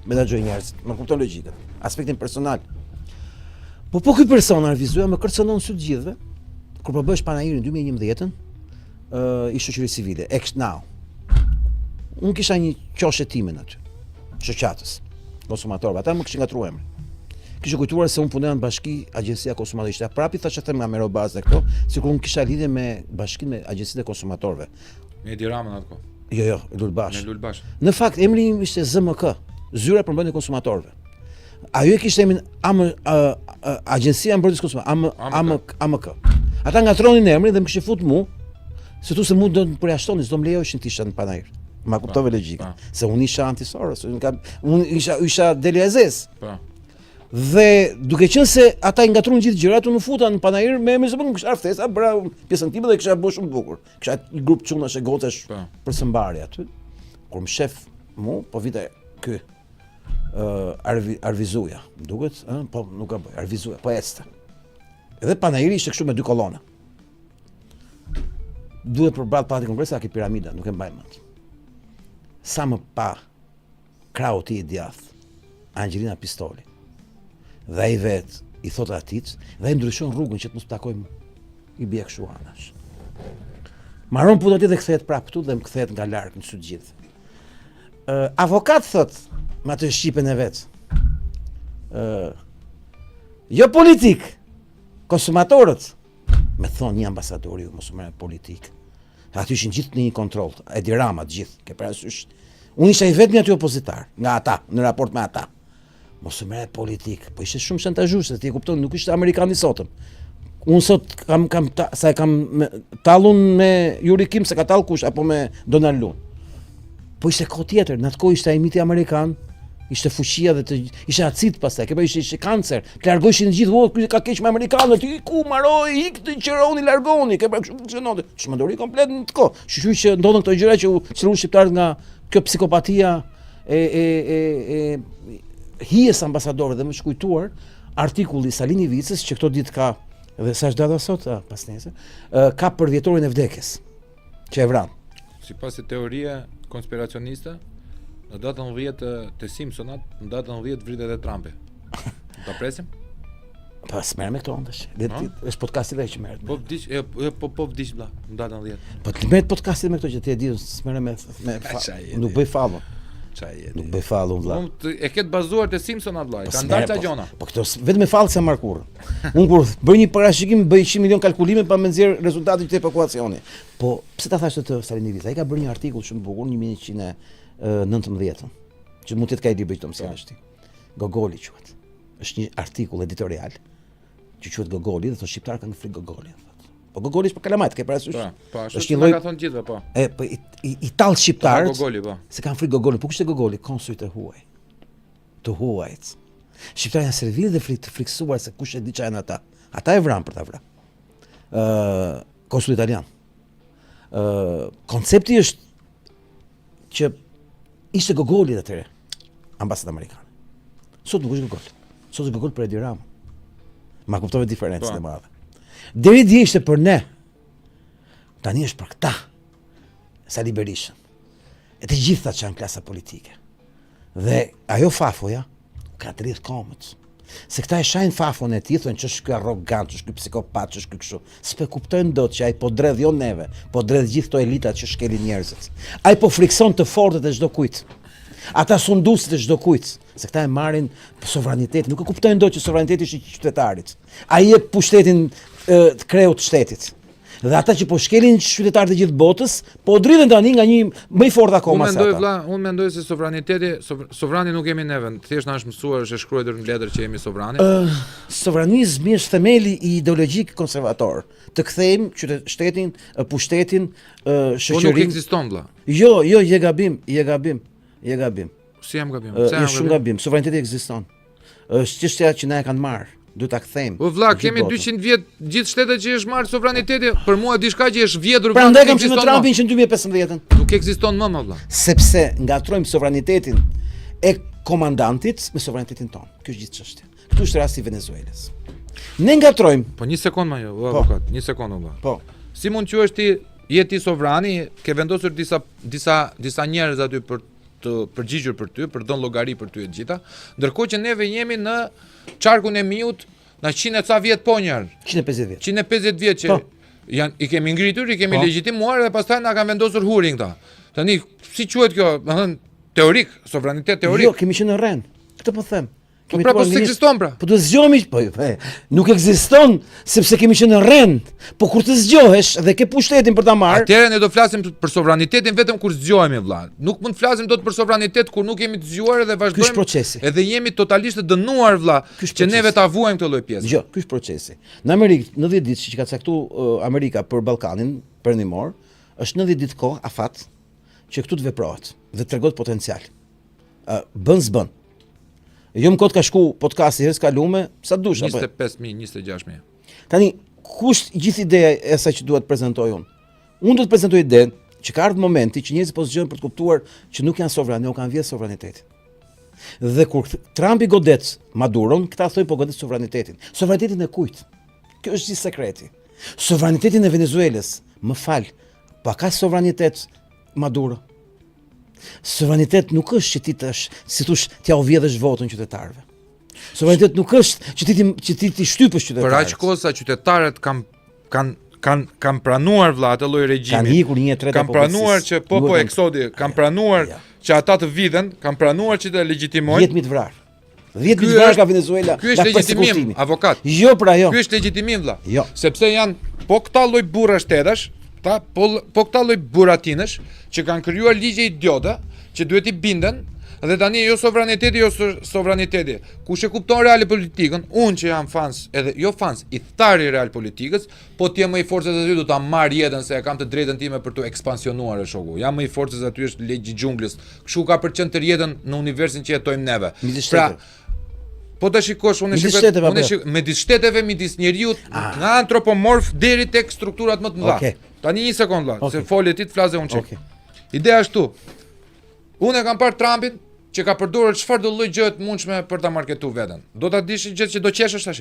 menaxhoj njerëz. Më kupton logjikën, aspektin personal. Po ky person arvizuja më kërcënon sy të gjithëve. Kur po bësh panairin 2011-ën, i shoqërisë civile, Act Now. Unë kisha një qoshe time aty, shoqatës, konsumatorëve, ata më kishin ngatruar emrin. Kishte kujtuar se unë punoj në bashki Agjencia Konsumatorëve. Prapi thashë them nga Mero Baza këto, sikur unë kisha lidhje me bashkinë me Agjencinë e Konsumatorëve. Me Edi Ramën atko. Jo, Lulbash. Me Lulbash. Në fakt emri im ishte ZMK, Zyra për mbrojtjen e konsumatorëve. Ajo e kishte emrin Agjencia e Mbrojtjes së Konsumatorëve, AMK. Ata ngatronin emrin dhe më kishin fut mua, se tu se mu do të përjashtonin, s'do më lejojshin të isha në panajër. Ma kuptove logjikën. Se unë isha antisorës, unë isha deliazes. Po. Dhe duke qenë se ata i ngatruan gjithë gjërat, unë futa në panajër me emrin se më kisha ftesa, bëra pjesën time dhe kisha bërë shumë bukur. Kisha një grup çunash e gocash për së mbarje aty. Kur më shef mu, po vite ky Arvizuja, më duket, po nuk ka bëj, Arvizuja, po ecte. Edhe panajëri ishte kështu me 2 kolona. Duhet përballë pati kongresa ke piramida, nuk e mbaj mend. Sa më pa krau ti i djathtë, Angelina Pistoli. Dhe ai vet i thot atit dhe ai ndryshon rrugën që të mos takojmë i bie kështu anash. Maron punë aty dhe kthehet prapë këtu dhe më kthehet nga larg në sy të gjithë. Avokat thot me atë shqipen e vet. Jo politik, konsumatorët. Me thonë një ambasador ju mos u merr politik. Aty ishin gjithë në një kontroll, Edi Rama të gjithë, ke parasysh. Unë isha i vetmi aty opozitar nga ata, në raport me ata. Mos u merret politik, po ishte shumë shantazhues, ti e kupton, nuk ishte amerikan i sotëm. Unë sot kam tallun me Yuri Kim se ka tall kush apo me Donald Lund. Po ishte kohë tjetër, në atë kohë ishte ai miti amerikan, ishte fuqia dhe ishte acid pastaj, ke pa ishte kancer. Të largoheshin të gjithë, ky ka keq me amerikanët, ti ku maroi, ik të qironi, largoni, ke pa kështu funksiononte. Çmendori komplet në të kohë. Shqyqy që ndodhen këto gjëra që u çelun shqiptarët nga kjo psikopatia e hijes ambasadorëve dhe më shkujtuar artikulli Salini Vicës që këto ditë ka dhe sa është data sot pas nesër, ka për vjetorin e vdekjes që e vran. Sipas teorie konspiracioniste, në datën 10 të Simpsonat, në datën 10 vritet e Trumpi. Ta presim? Po s'merr me këto ndash. Është podcasti dhe që merret. Po vdiq, po vdiq vlla, në datën 10. Po të merret podcasti me këto që ti e di, s'merr me nuk bëj fallo. Nuk bëj fallo vlla. Unë e ket bazuar te Simpsonat vlla, ka ndarë ta gjona. Po këto vetëm me fallë se marr kurrë. Unë kur bëj një parashikim, bëj 100 milion kalkulime pa më nxjerr rezultatin të ekuacioni. Po pse ta thash të Salini Vica? Ai ka bërë një artikull shumë bukur 1119 që mund të ketë ka i di bëj këto mësimin është ti. Gogoli quhet. Është një artikull editorial që quhet Gogoli dhe thotë shqiptar kanë frikë Gogoli. Po Gogoli është për kalamajt, ke parasysh? Po, është një ka thonë gjithë po. Po i tall shqiptarët. Gogoli po. Se kanë frikë Gogoli, po kush është Gogoli? Konsujt e huaj. Të huajt. Shqiptarët janë servil dhe frikësuar se kush e di çfarë janë ata. Ata e vran për ta vrarë. Konsul italian. Koncepti është që ishte Gogoli atëherë ambasadë amerikane. Sot nuk është Gogol. Sot është Gogol për Edi Rama. Ma kuptove diferencën e madhe. Deri dje ishte për ne. Tani është për këta. Sali Berishën. E të gjitha që janë klasa politike. Dhe ajo fafoja ka të rrith komët. Se këta e shajnë fafon e ti, thonë që është ky arrogant, që është ky psikopat, që është ky kështu. S'pe kuptojnë dot që ai po dredh jo neve, po dredh gjithë këto elitat që shkelin njerëzit. Ai po frikson të fortët e çdo kujt. Ata sunduesit e çdo kujt, se këta e marrin sovranitetin, nuk e kuptojnë dot që sovraniteti është i qytetarit. Ai jep pushtetin të kreut të shtetit. Dhe ata që po shkelin qytetarët e gjithë botës, po dridhen tani nga një më i fortë akoma se ata. Unë mendoj se sovraniteti, sovrani nuk jemi neve, thjesht na është mësuar, është shkruar në letër që jemi sovrani. Sovranizmi është themeli i ideologjik konservator. Të kthejmë shtetin, pushtetin, shoqërinë. Po nuk ekziston vlla. Jo, je gabim. Si jam gabim? Je shumë gabim. Sovraniteti ekziston. Është çështja që na e kanë marrë. Duhet ta kthejmë. Po vlla, kemi 200 vjet gjithë shtetet që është marrë sovraniteti, për mua diçka që është vjedhur vlla. Prandaj kam thënë Trumpin që në 2015-ën. Nuk ekziston më vlla. Sepse ngatrojmë sovranitetin e komandantit me sovranitetin ton. Kjo është gjithë çështja. Këtu është rasti i Venezuelës. Ne ngatrojmë. Po një sekond më jo, avokat, një sekond vlla. Po. Si mund të quhesh ti je ti sovrani, ke vendosur disa njerëz aty për të përgjigjur për ty, për dhënë llogari për ty e gjitha, ndërkohë që neve jemi në çarkun e miut, na 100 e ca vjet po njerë. 150 vjet. 150 vjet që I kemi ngritur, i kemi legjitimuar dhe pastaj na kanë vendosur hurin këta. Tani si quhet kjo, domethënë teorik, sovranitet teorik. Jo, kemi qenë në rren. Këtë po them. Po pra po s'ekziston pra. Po të zgjohemi, nuk ekziston sepse kemi qenë në rend. Po kur të zgjohesh dhe ke pushtetin për ta marrë, atëherë ne do flasim për sovranitetin vetëm kur zgjohemi vëlla. Nuk mund të flasim dot për sovranitet kur nuk jemi të zgjuar dhe vazhdojmë. Edhe jemi totalisht të dënuar vëlla, që neve ta vuajmë këtë lloj pjesë. Jo, ky është procesi. Në Amerikë, në 10 ditë që ka caktuar Amerika për Ballkanin perëndimor, është 90 ditë kohë afat që këtu të veprohet dhe tregon potencial. Bën s'bën. Jo më kot ka shku podcasti herës kalume, sa dush apo 25.000, 26.000. Tani kush gjithë ideja e asaj që duhet prezantoj unë? Unë do të prezantoj idenë që ka ardhur momenti që njerëzit po zgjohen për të kuptuar që nuk janë sovranë, nuk kanë vjedh sovranitetin. Dhe kur Trumpi godet Maduron, këta thoi po godet sovranitetin. Sovranitetin e kujt? Kjo është gjithë sekreti. Sovranitetin e Venezuelës, më fal, pa ka sovranitet Maduro. Sovranitet nuk është që ti tash, si thosh, t'ja u vjedhësh votën qytetarëve. Sovranitet nuk është që ti shtypësh qytetarët. Për aq kohë sa qytetarët kanë pranuar vëlla atë lloj regjimi. Kanë ikur 1/3 kanë pranuar që po eksodi, kanë pranuar që ata të vidhen, kanë pranuar që të legjitimojnë 10.000 vrarë. 10.000 vrarë ka Venezuela. Ky është legjitimim, avokat. Jo pra jo. Ky është legjitimim vëlla. Jo. Sepse janë po këta lloj burra shtetash, po këta lloj buratinësh që kanë krijuar ligje idiotë që duhet i binden dhe tani jo sovraniteti. Kush e kupton real politikën, unë që jam fans, edhe jo fans, i thari real politikës, po ti më i forcës aty do ta marr jetën se e kam të drejtën time për të ekspansionuar e shoku. Jam më i forcës aty është legji i xhunglës. Kështu ka për të jetën në universin që jetojmë neve. Pra, po ta shikosh unë shikoj midis shteteve, midis njeriut, nga antropomorf deri tek strukturat më të mëdha. Tani një sekond vëlla, se folje ti të flasë unë çik. Ideja është tu. Unë e kam parë Trumpin që ka përdorur çfarë do lloj gjë të mundshme për ta marketuar veten. Do ta dish gjë që do qeshësh tash.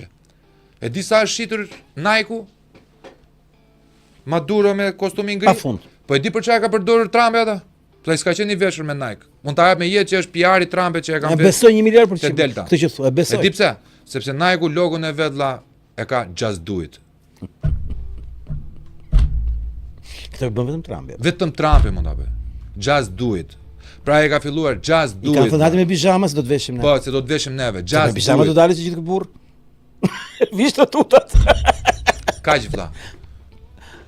E di sa është shitur Nike-u Maduro me kostumin gri. Po e di për çfarë ka përdorur Trumpi ata? Pse s'ka qenë i veshur me Nike. Mund ta jap me jetë që është PR i Trumpit që e kanë vetë. E besoj 1 miliard %. Këtë që thua, e besoj. E di pse? Sepse Nike-u logon e vet vëlla e ka Just Do It. Këtë bën vetëm Trumpi. Vetëm Trumpi mund ta bëj. Just Do It. Pra e ka filluar Just Do It. I ka thënë me pijama se do të veshim ne. Po, se do të veshim neve. Just Do It. Pijama do dalë që gjithë burr. Vish të tutat. Kaq vëlla.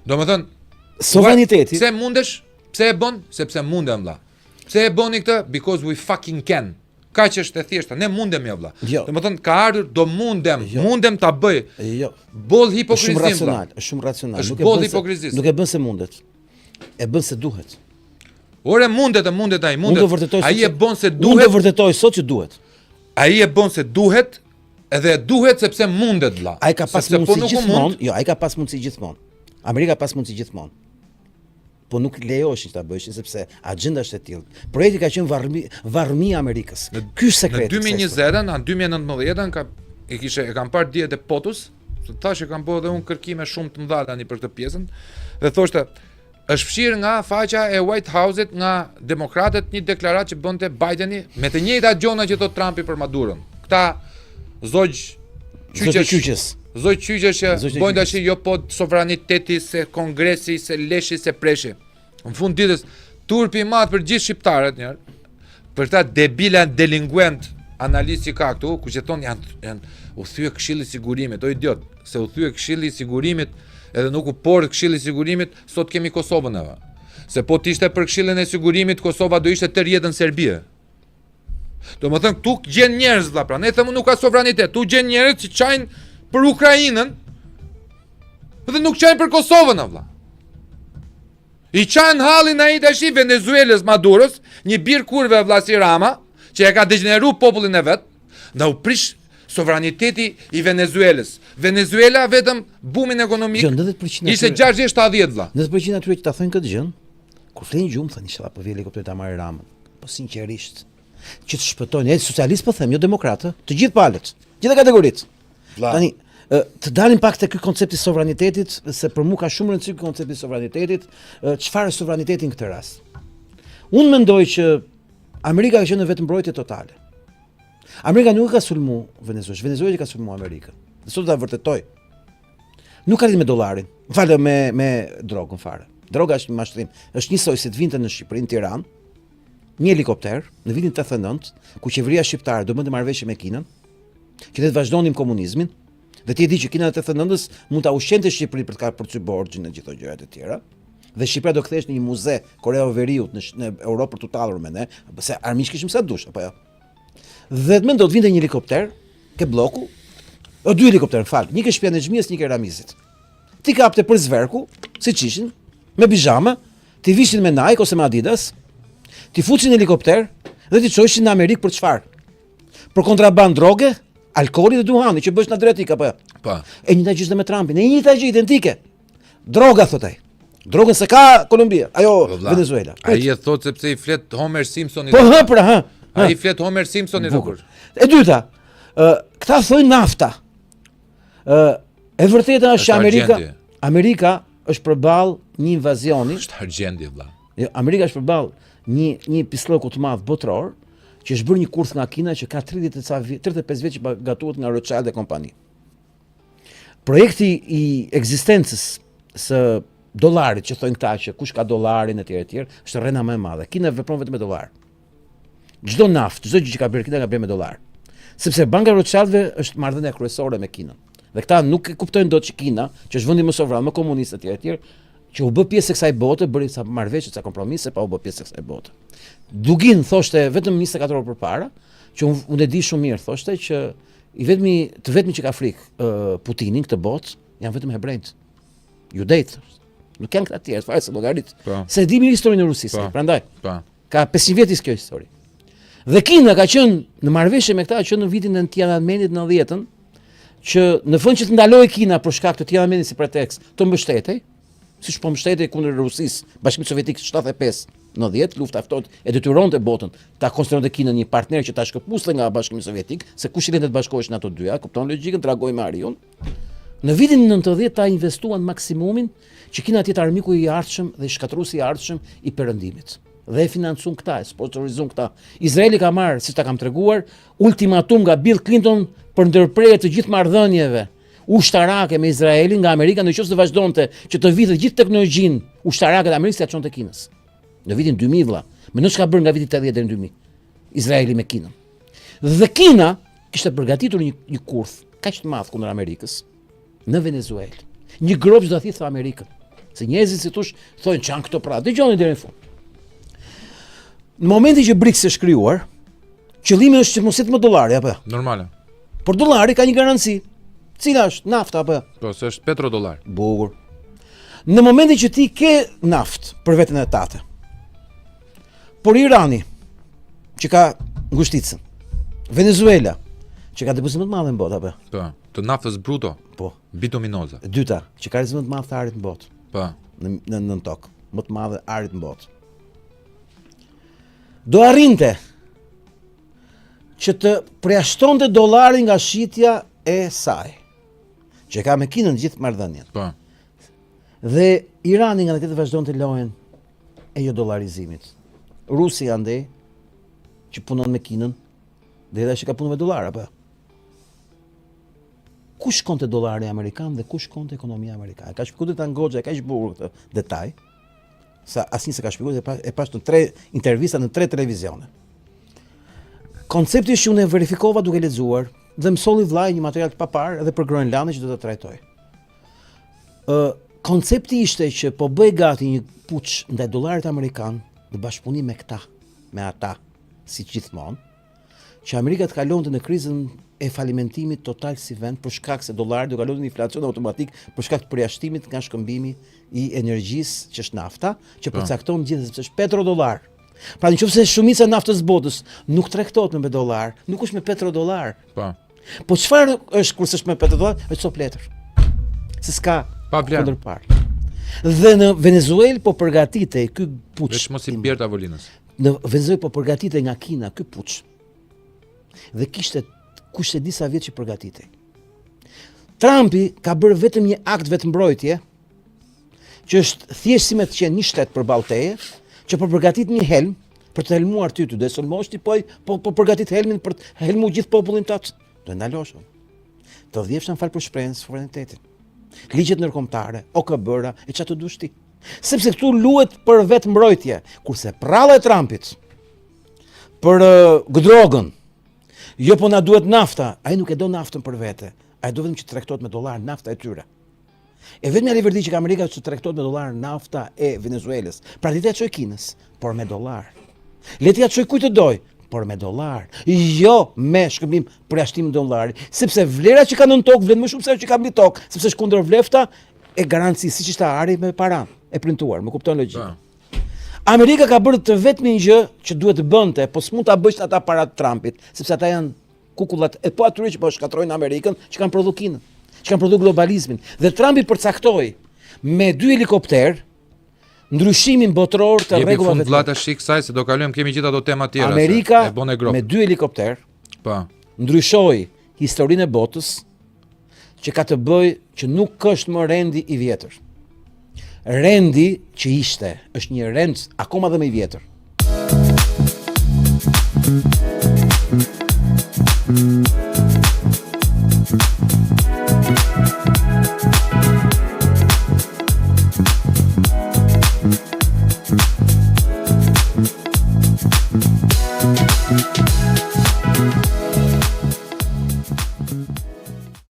Domethën sovraniteti. Pse mundesh? Pse e bën? Sepse mundem vëlla. Pse e bëni këtë? Because we fucking can. Kaq është e thjeshta. Ne mundem ja vëlla. Domethën ka ardhur do mundem ta bëj. Jo. Boll hipokrizim vëlla. Është shumë racional. Nuk e bën nuk e bën se mundet. E bën se duhet. Ore mundet ai, mundet. Ai e bën se duhet. Unë do vërtetoj sot që duhet. Ai e bën se duhet, edhe duhet sepse mundet vëlla. Ai ka pas mundësi gjithmonë. Jo, ai ka pas mundësi gjithmonë. Amerika ka pas mundësi gjithmonë. Po nuk lejoheshin ta bëjnë sepse agjenda është e tillë. Projekti ka qenë varrëmi i Amerikës. Ky është sekreti. Në 2020-ën, në 2019-ën e kam parë dijet e POTUS, tash e kam bërë edhe unë kërkime shumë të mëdha tani për këtë pjesën dhe thoshte është fshirë nga faqja e White House-it nga demokratët një deklaratë që bënte Bideni me të njëjtat gjona që thot Trumpi për Maduron. Këta zogj qyqesh që bojnë tash jo po sovraniteti se kongresi se leshi se preshi. Në fund ditës turpi i madh për gjithë shqiptarët për ta debila delinquent analisti ka këtu ku që thon janë u thye Këshilli i Sigurimit, o idiot, se u thye Këshilli i Sigurimit edhe nuk u por Këshilli i Sigurimit, sot kemi Kosovën ava. Se po t'ishte për Këshillin e Sigurimit, Kosova do ishte tërë jetën Serbi. Domethënë këtu gjen njerëz vëlla, pra ne themu nuk ka sovranitet. Tu gjen njerëz që çajin për Ukrainën dhe nuk çajin për Kosovën vëlla. I çajin hallin ai tash i Venezuelës Maduros, një bir kurve vëlla si Rama, që e ka degeneruar popullin e vet, nda u prish sovraniteti i Venezuelës. Venezuela vetëm bumin ekonomik ishte 60-70 vëlla. 90% atyre që ta thonë këtë gjë, kur flenë gjumë thënë inshallah po vi helikopteri ta marrë Ramën. Po sinqerisht, që të shpëtojnë, socialist po them, jo demokratë, të gjithë palët, gjithë kategoritë. Tani të dalin pak te ky koncept i sovranitetit, se për mua ka shumë rëndësi ky koncept i sovranitetit, çfarë është sovraniteti në këtë rast. Unë mendoj që Amerika ka qenë në vetë mbrojtje totale. Amerika nuk ka sulmu Venezuelën, Venezuela ka sulmu Amerikën. Dhe sot ta vërtetoj. Nuk ka lidhje me dollarin. Falë me drogën fare. Droga është një mashtrim. Është njësoj si të vinte në Shqipëri, në Tiranë, një helikopter në vitin 89, ku qeveria shqiptare do bënte marrëveshje me Kinën, që ne të vazhdonim komunizmin, dhe ti e di që Kina në 89-s mund ta ushqente Shqipërinë për të përcy borxhin e gjithë ato gjërat e tjera. Dhe Shqipëria do kthehesh në një muze Korea e Veriut në Europë për të tallur me ne, se armiq kishim sa dush apo jo. Dhe të mendo të vinte një helikopter ke bloku, o dy helikopterë, fal, një ke shtëpia e Xhmijes, një ke Ramizit. Ti kapte për zverku, siç ishin, me pijama, ti vishin me Nike ose me Adidas, ti fuçin në helikopter dhe ti çojshin në Amerikë për çfarë? Për kontraband droge, alkooli dhe duhani që bësh në drejtik apo jo? Po. E njëjta gjë ishte me Trumpin, e njëjta gjë identike. Droga thotë ai. Drogën se ka Kolumbia, ajo Venezuela. Ai e thot sepse i flet Homer Simpsoni. Po hë pra hë. Ai i flet Homer Simpsoni Bukur. E dyta, këta thonë nafta. E vërteta është që Amerika është përballë një invazioni. Është argjendi vëlla. Jo, Amerika është përballë një pislloku të madh botror që është bërë një kurth nga Kina që ka 35 vjet që gatuhet nga Rothschild dhe kompani. Projekti i ekzistencës së dollarit që thonë këta që kush ka dollarin etj, është rrena më e madhe. Kina vepron vetëm me dollar. Çdo naftë, çdo gjë që ka bërë Kina ka bërë me dollar. Sepse banka e Rothschildve është marrëdhënia kryesore me Kinën. Dhe këta nuk e kuptojnë dot që Kina, që është vendi më sovran, më komunist etj, që u bë pjesë e kësaj bote, bëri sa marrëveshje, sa kompromise, pa u bë pjesë e kësaj bote. Dugin thoshte vetëm 24 orë përpara, që unë e di shumë mirë, thoshte që të vetmi që ka frikë Putinin këtë botë janë vetëm hebrejt. Judejt. Nuk kanë këta tjerë, fare se llogarit. Se di mirë historinë e Rusisë, prandaj. Ka 500 vjet kjo histori. Dhe Kina ka qenë në marrëveshje me këta që në vitin e Tiananmenit 90-ën, që në fund që të ndaloi Kina për shkak të Tiananmenit si pretekst të mbështetej, siç po mbështetej kundër Rusisë, Bashkimit Sovjetik 75-90, lufta e ftohtë e detyronte botën ta konsideronte Kinën një partner që ta shkëpuste nga Bashkimi Sovjetik, se kush i lente të bashkoheshin ato dyja, kupton logjikën, tragoi me Ariun. Në vitin 90 ta investuan maksimumin që Kina të jetë armiku i ardhshëm dhe shkatruesi i ardhshëm i perëndimit. Dhe e financuan këta, e sponsorizon këta. Izraeli ka marrë, siç ta kam treguar, ultimatum nga Bill Clinton për ndërprerje të gjithë marrëdhënieve ushtarake me Izraelin nga Amerika, nëse të vazhdonte që të vinte gjithë teknologjinë ushtarake të Amerikës ja çonte Kinës. Në vitin 2000 vëlla, me çka bën nga viti 80 deri në 2000. Izraeli me Kinën. Dhe Kina kishte përgatitur një kurth kaq të madh kundër Amerikës në Venezuelë. Një grop që do thithë Amerikën. Se njerëzit si thosh thonë çan këto pra, dëgjoni deri në fund. Në momentin që BRICS është krijuar, qëllimi është që mos jetë më dollari apo? Normale. Por dollari ka një garanci. Cila është? Nafta apo? Po, se është petrodollar. Bukur. Në momentin që ti ke naftë për veten e tate. Por Irani, që ka ngushticën, Venezuela, që ka depozit më të madhe në botë apo? Po, të naftës bruto. Po. Bituminoze. E dyta, që ka rezervë më të madhe të arit në botë. Po. Në tokë, më të madhe arit në botë. Do arrinte që të përjashtonte dollarin nga shitja e saj, që ka me Kinën gjithë marrëdhënien. Po. Dhe Irani nga në këtë vazhdonte lojën e jo dollarizimit. Rusia andej që punon me Kinën, dhe edhe që ka punuar me dollar apo? Ku shkonte dollari amerikan dhe ku shkonte ekonomia amerikane? Ka shpjeguar ta Ngoxha, ka bukur këtë detaj. Sa asnjë se ka shpjeguar, e pash në 3 intervista në 3 televizione. Koncepti që unë e verifikova duke lexuar dhe më solli vllai një material të papar edhe për Groenlandin që do ta trajtoj. Koncepti ishte që po bëj gati një puç ndaj dollarit amerikan në bashkëpunim me këta, me ata, si gjithmonë, që Amerika të kalonte në krizën e falimentimit total si vend për shkak se dollari do kalonte në inflacion automatik për shkak të përjashtimit nga shkëmbimi i energjisë që është nafta, që përcakton gjithë sepse është petrodollar. Pra nëse shumica e naftës botës nuk tregtohet me dollar, nuk është me petrodollar. Po çfarë është kur s'është me petrodollar? Është sop letër. Se s'ka kundërpar. Dhe në Venezuelë po përgatitej ky puç. Vetëm mos i bjer tavolinës. Në Venezuelë po përgatitej nga Kina ky puç. Dhe kushte disa vjet që përgatitej. Trumpi ka bërë vetëm një akt vetëmbrojtje, që është thjesht si me të qenë një shtet përballë teje, që po përgatit një helm për të helmuar ty do sulmosh ti po përgatit helmin për të helmuar gjithë popullin tot. Do ndalosh. Të dhjefshan fal për shprehjen suverenitetin. ligjet ndërkombëtare, OKB-ra e çfarë të dush ti. Sepse këtu luhet për vetë mbrojtje, kurse pralla e Trumpit për drogën, jo po na duhet nafta, ai nuk e do naftën për vete, ai do vetëm që tregtohet me dollar nafta e tyre. E vetëm Aliverdi që ka Amerika që tregtohet me dollar nafta e Venezuelës. Pra le të çoj Kinës, por me dollar. Le të çoj kujt të doj, por me dollar. Jo me shkëmbim për jashtim dollarit, sepse vlera që ka nën tokë vlen më shumë se ajo që ka mbi tokë, sepse është kundër vlefta e garanci siç ishte Ari me para e printuar, më kupton logjikën. Amerika ka bërë të vetmin gjë që duhet të bënte, po s'mund ta bësh ata para Trumpit, sepse ata janë kukullat e po atyre që po shkatrojnë Amerikën, që kanë prodhu Kinën, që kanë prodhu globalizmin. Dhe Trumpi përcaktoi me 2 helikopter ndryshimin botëror të rregullave. Jepi fund vllata shik kësaj se do kalojmë, kemi gjithë ato tema tjera. Amerika e bën e grop. me 2 helikopter Po. ndryshoi historinë e botës që ka të bëjë që nuk është më rendi i vjetër. Rendi që ishte është një rend akoma dhe më i vjetër.